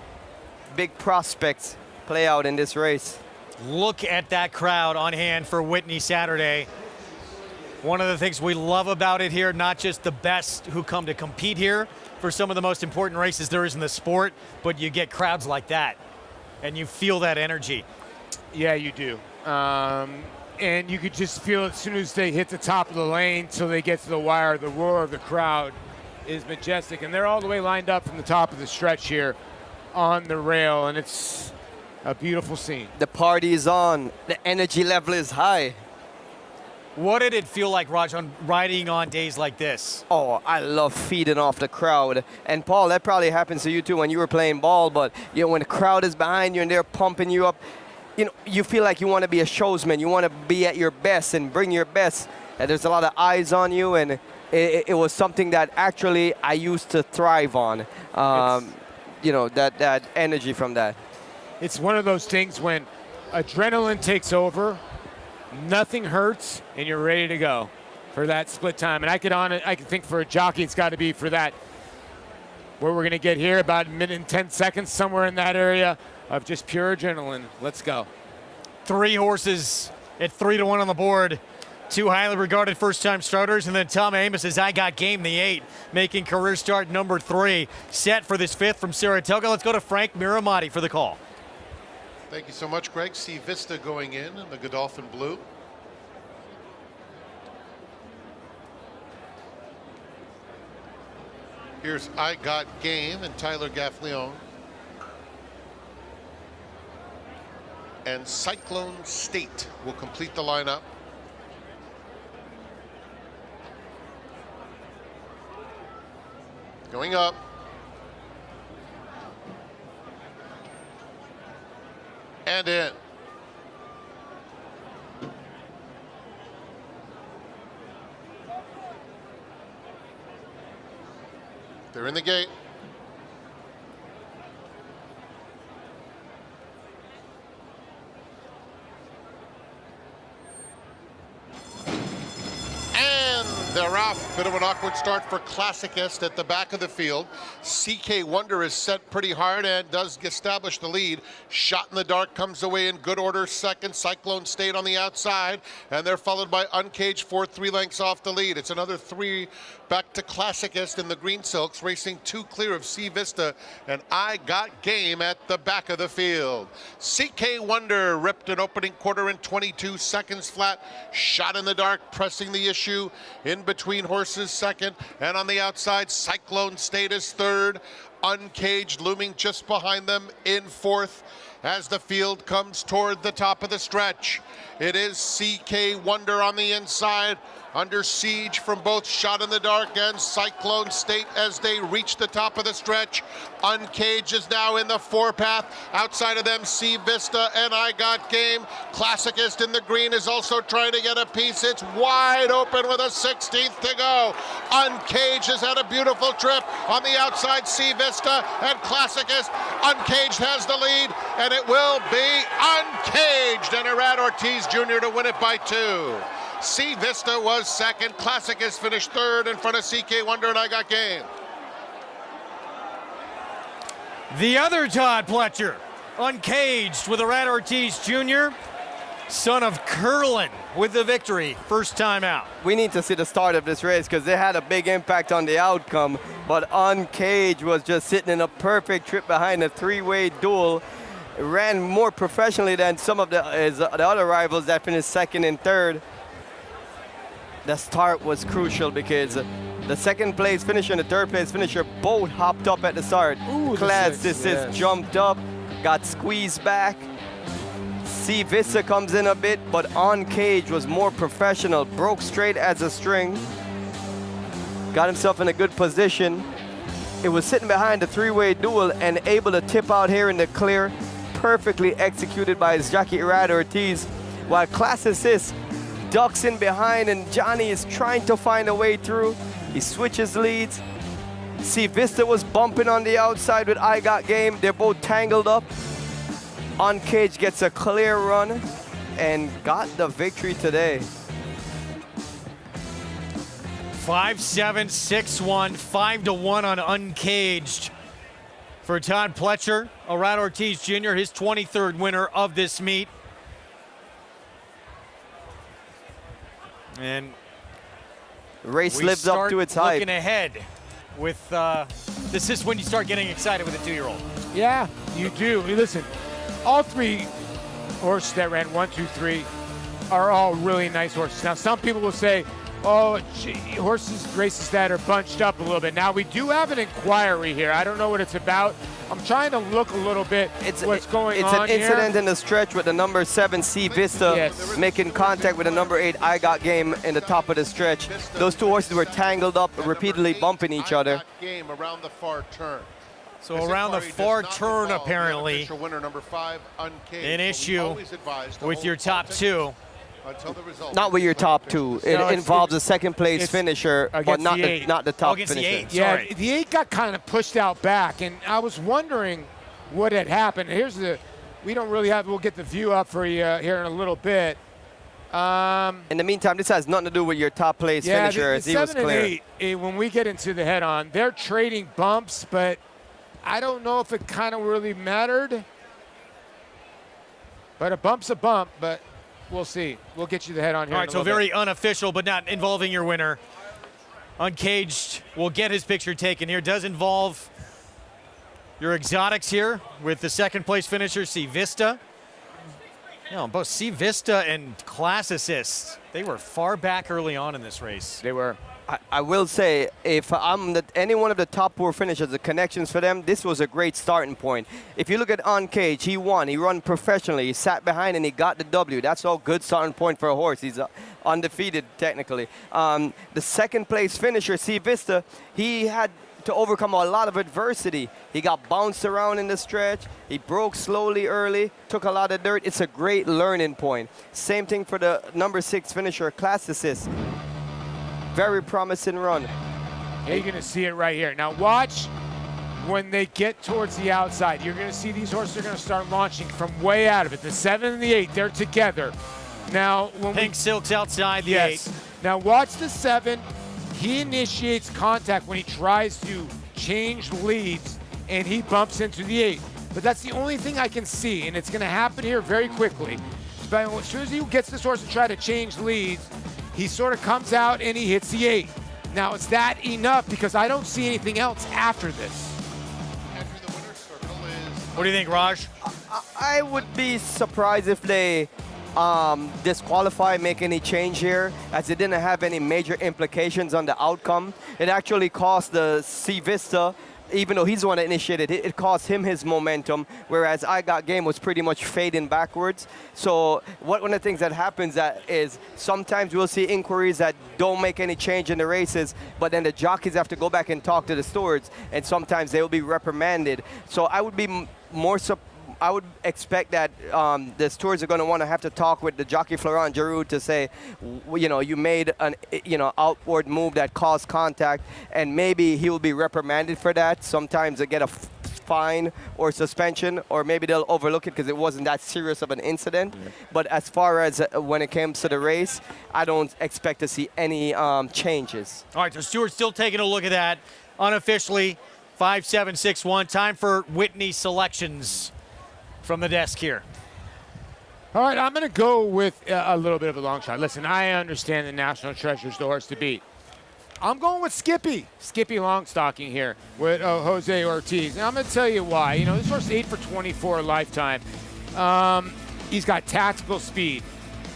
big prospects play out in this race. Look at that crowd on hand for Whitney Saturday. One of the things we love about it here, not just the best who come to compete here for some of the most important races there is in the sport, but you get crowds like that and you feel that energy. Yeah, you do. And you could just feel as soon as they hit the top of the lane till they get to the wire, the roar of the crowd is majestic. And they're all the way lined up from the top of the stretch here on the rail, and it's a beautiful scene. The party is on. The energy level is high. What did it feel like, Raj, on riding on days like this? Oh, I love feeding off the crowd. And Paul, that probably happens to you too when you were playing ball, but when the crowd is behind you and they're pumping you up, you feel like you want to be a showsman. You want to be at your best and bring your best. And there's a lot of eyes on you, and it was something that actually I used to thrive on. That energy from that. It's one of those things when adrenaline takes over, nothing hurts, and you're ready to go for that split time. And I could think for a jockey, it's got to be for that, where we're going to get here, about a minute and 10 seconds, somewhere in that area of just pure adrenaline. Let's go. 3 horses at 3-1 on the board. 2 highly regarded first-time starters, and then Tom Amos's I Got Game, the 8, making career start number 3. Set for this 5th from Saratoga. Let's go to Frank Miramati for the call. Thank you so much, Greg. See Vista going in the Godolphin blue. Here's I Got Game and Tyler Gaffleon. And Cyclone State will complete the lineup. Going up. And in. They're in the gate. And they're off. Bit of an awkward start for Classicist at the back of the field. CK Wonder is set pretty hard and does establish the lead. Shot in the Dark comes away in good order second. Cyclone State on the outside, and they're followed by Uncaged fourth, 3 lengths off the lead. It's another 3 back to Classicist in the Green Silks, racing 2 clear of Sea Vista, and I Got Game at the back of the field. CK Wonder ripped an opening quarter in 22 seconds flat. Shot in the Dark pressing the issue in between horses second, and on the outside Cyclone State is third. Uncaged looming just behind them in fourth as the field comes toward the top of the stretch. It is CK Wonder on the inside, under siege from both Shot in the Dark and Cyclone State as they reach the top of the stretch. Uncaged is now in the 4-path. Outside of them, Sea Vista and I Got Game. Classicist in the green is also trying to get a piece. It's wide open with a 16th to go. Uncaged has had a beautiful trip. On the outside, Sea Vista and Classicist. Uncaged has the lead, and it will be Uncaged and Irad Ortiz Jr. to win it by 2. Sea Vista was second. Classicist finished third in front of CK Wonder and I Got Game. The other Todd Pletcher, Uncaged with Irad Ortiz Jr., son of Curlin, with the victory, first time out. We need to see the start of this race because they had a big impact on the outcome, but Uncaged was just sitting in a perfect trip behind a 3-way duel. It ran more professionally than some of the other rivals that finished second and third. The start was crucial because the second place finisher and the third place finisher both hopped up at the start. Classicist jumped up, got squeezed back. Sea Vista comes in a bit, but Uncaged was more professional, broke straight as a string, got himself in a good position. It was sitting behind the 3-way duel and able to tip out here in the clear, perfectly executed by his jockey Irad Ortiz, while Classicist ducks in behind and Johnny is trying to find a way through. He switches leads. Sea Vista was bumping on the outside with I Got Game. They're both tangled up. Uncaged gets a clear run and got the victory today. 5-7, 6-1, 5-1 on Uncaged for Todd Pletcher. Irad Ortiz Jr., his 23rd winner of this meet. And race lives up to its hype. Looking ahead with this is when you start getting excited with a 2-year-old. Yeah, you do. Listen, all 3 horses that ran 1, 2, 3 are all really nice horses. Now, some people will say, oh, gee, races that are bunched up a little bit. Now, we do have an inquiry here. I don't know what it's about. I'm trying to look a little bit what's going on It's an incident in the stretch with the number 7 Sea Vista making contact with the number 8 I Got Game in the top of the stretch. Those 2 horses were tangled up, repeatedly bumping each other. Game around the far turn. So around the far turn, apparently, winner, number 5, Uncaged. an issue with your top 2. Not with your top 2. It involves a second place finisher, but not the top finisher. The 8, yeah, the 8 got kind of pushed out back, and I was wondering what had happened. We don't really have, we'll get the view up for you here in a little bit. In the meantime, this has nothing to do with your top place finisher, as he was clear. 7 and 8, when we get into the head-on, they're trading bumps, but I don't know if it kind of really mattered. But a bump's a bump, but we'll see. We'll get you the head on here. All right, so very unofficial, but not involving your winner. Uncaged will get his picture taken here. Does involve your exotics here with the second place finisher, Sea Vista. You know, both Sea Vista and Classicist, they were far back early on in this race. They were. I will say, if I'm any one of the top 4 finishers, the connections for them, this was a great starting point. If you look at Uncaged, he won. He run professionally. He sat behind and he got the W. That's all good starting point for a horse. He's undefeated technically. The second place finisher, Sea Vista, he had to overcome a lot of adversity. He got bounced around in the stretch. He broke slowly early, took a lot of dirt. It's a great learning point. Same thing for the number 6 finisher, Classicist. Very promising run. You're going to see it right here. Now watch when they get towards the outside. You're going to see these horses are going to start launching from way out of it. The 7 and the 8, they're together. Now, when Pink Silk's outside the 8. Now watch the 7. He initiates contact when he tries to change leads, and he bumps into the 8. But that's the only thing I can see, and it's going to happen here very quickly. But as soon as he gets this horse to try to change leads, he sort of comes out and he hits the 8. Now, is that enough? Because I don't see anything else after this. What do you think, Raj? I would be surprised if they disqualify, make any change here, as it didn't have any major implications on the outcome. It actually cost the C Vista, even though he's the one that initiated it, it cost him his momentum, whereas I Got Game was pretty much fading backwards. So one of the things that happens is sometimes we'll see inquiries that don't make any change in the races, but then the jockeys have to go back and talk to the stewards, and sometimes they will be reprimanded. So I would be I would expect that the stewards are going to want to have to talk with the jockey Florent Giroux to say, you made an outward move that caused contact, and maybe he will be reprimanded for that. Sometimes they get a fine or suspension, or maybe they'll overlook it because it wasn't that serious of an incident. Yeah. But as far as when it comes to the race, I don't expect to see any changes. All right, so Stewart's still taking a look at that unofficially. 5-7-6-1. Time for Whitney selections from the desk here. All right, I'm going to go with a little bit of a long shot. Listen, I understand the National Treasure's the horse to beat. I'm going with Skippy Longstocking here with Jose Ortiz. And I'm going to tell you why. This horse 8 for 24 lifetime. He's got tactical speed.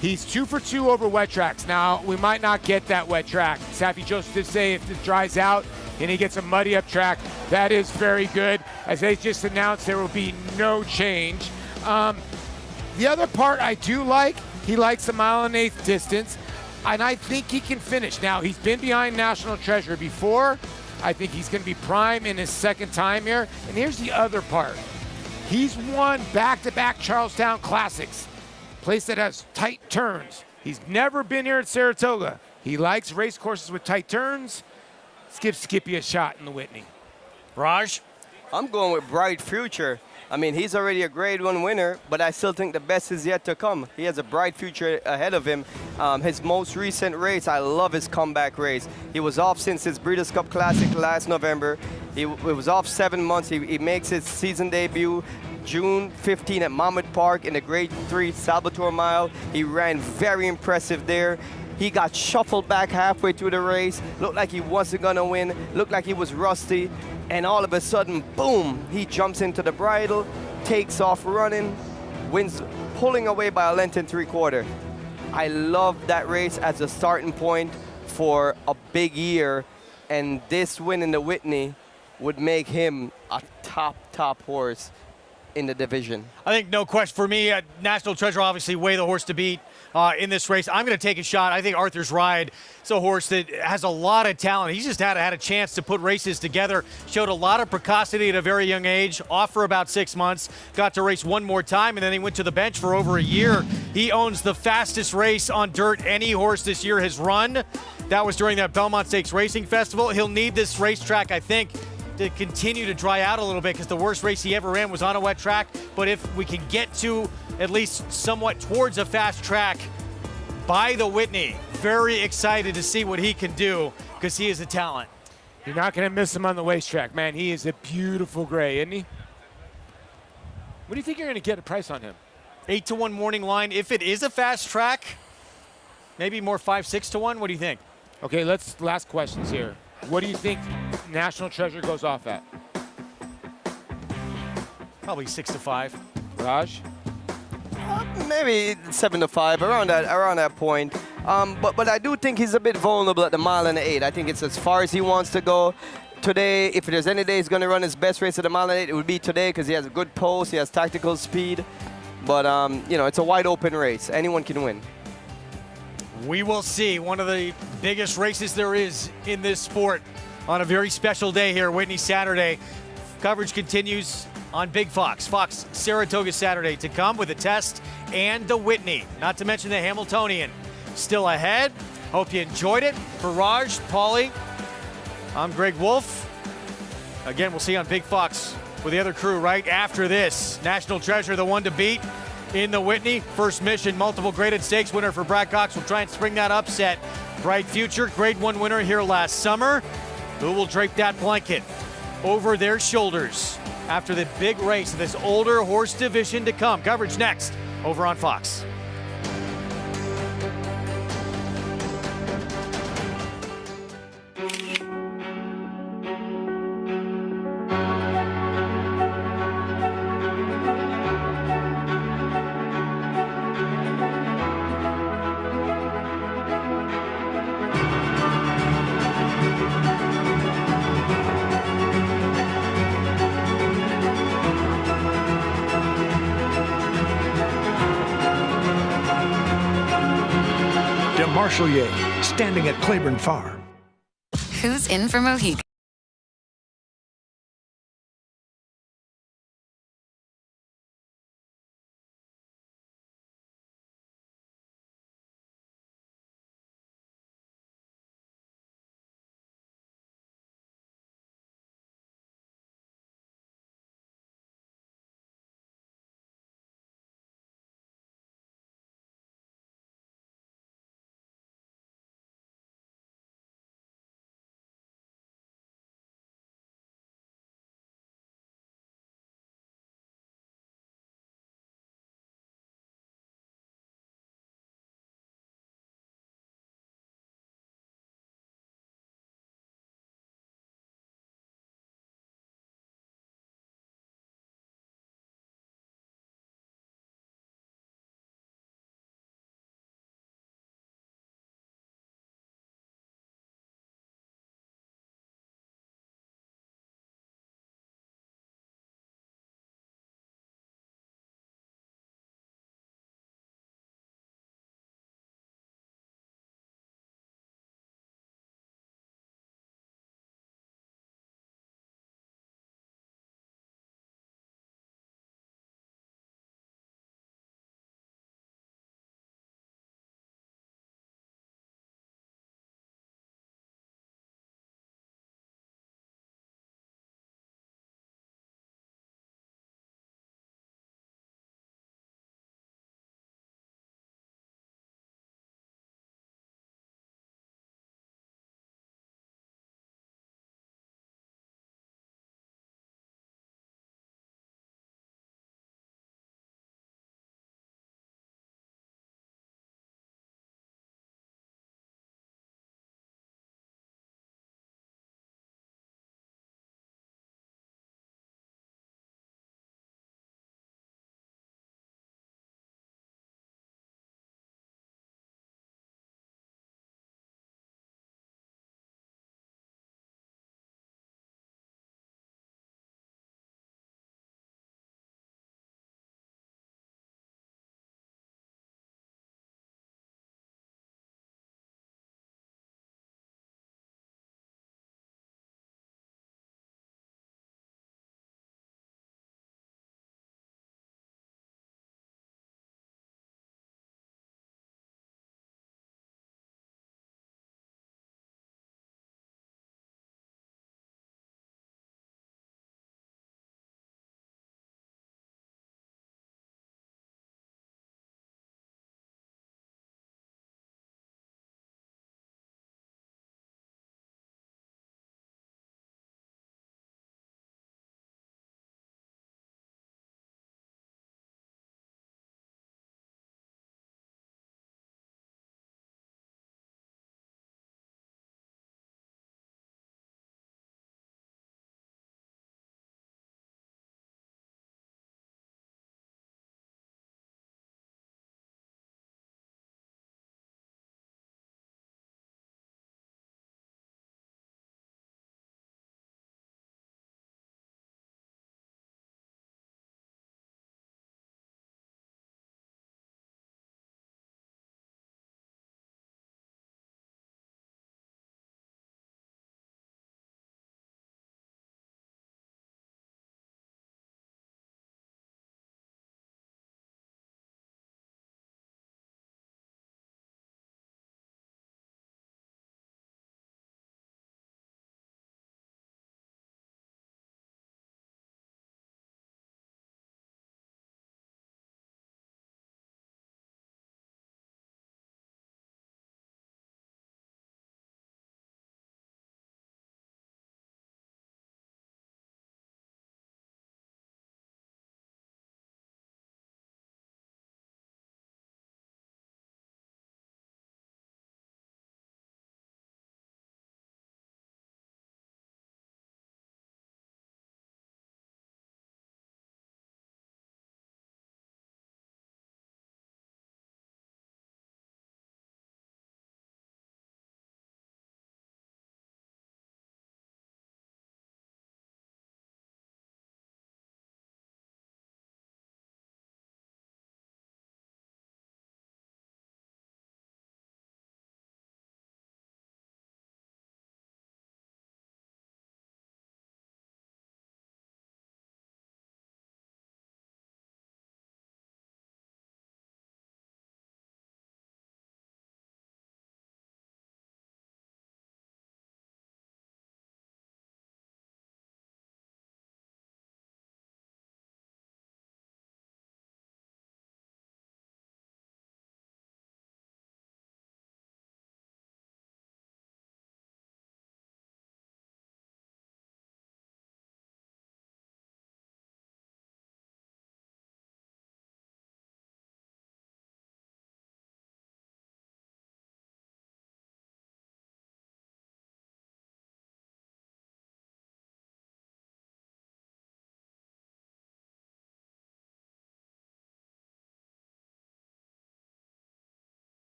He's 2 for 2 over wet tracks. Now, we might not get that wet track. Saffie Joseph did say if it dries out and he gets a muddy up track, that is very good. As they just announced, there will be no change. The other part I do like, he likes the 1.125 mile distance, and I think he can finish. Now, he's been behind National Treasure before. I think he's going to be prime in his second time here. And here's the other part. He's won back-to-back Charlestown Classics, place that has tight turns. He's never been here at Saratoga. He likes race courses with tight turns. Let's give Skippy a shot in the Whitney. Raj? I'm going with Bright Future. I mean, he's already a Grade 1 winner, but I still think the best is yet to come. He has a bright future ahead of him. His most recent race, I love his comeback race. He was off since his Breeders' Cup Classic last November. He was off 7 months. He makes his season debut June 15 at Monmouth Park in the Grade 3 Salvatore Mile. He ran very impressive there. He got shuffled back halfway through the race, looked like he wasn't gonna win, looked like he was rusty, and all of a sudden, boom, he jumps into the bridle, takes off running, wins, pulling away by 1 3/4 lengths. I love that race as a starting point for a big year, and this win in the Whitney would make him a top horse in the division. I think no question for me. National Treasure obviously way the horse to beat in this race. I'm going to take a shot. I think Arthur's Ride is a horse that has a lot of talent. He's just had a chance to put races together. Showed a lot of precocity at a very young age. Off for about 6 months. Got to race one more time, and then he went to the bench for over a year. He owns the fastest race on dirt any horse this year has run. That was during that Belmont Stakes Racing Festival. He'll need this racetrack, I think, to continue to dry out a little bit, because the worst race he ever ran was on a wet track. But if we can get to at least somewhat towards a fast track by the Whitney, very excited to see what he can do, because he is a talent. You're not going to miss him on the racetrack, man. He is a beautiful gray, isn't he? What do you think you're going to get a price on him? 8-1 morning line. If it is a fast track, maybe more 5-6-1. What do you think? Okay, last questions here. What do you think National Treasure goes off at? Probably 6-5. Raj? Maybe 7-5, around that point. But I do think he's a bit vulnerable at the 1.8 mile. I think it's as far as he wants to go. Today, if there's any day he's going to run his best race at the 1.8 mile, it would be today, because he has a good post, he has tactical speed. But, it's a wide open race. Anyone can win. We will see. One of the biggest races there is in this sport on a very special day here, Whitney Saturday. Coverage continues on Big Fox. Fox Saratoga Saturday to come with the test and the Whitney, not to mention the Hamiltonian. Still ahead. Hope you enjoyed it. For Raj, Paulie, I'm Greg Wolf. Again, we'll see you on Big Fox with the other crew right after this. National Treasure, the one to beat in the Whitney. First mission, multiple graded stakes winner for Brad Cox. Will try and spring that upset. Bright future, grade 1 winner here last summer. Who will drape that blanket over their shoulders after the big race of this older horse division to come? Coverage next over on Fox. Marshalier, standing at Claiborne Farm. Who's in for Mohican?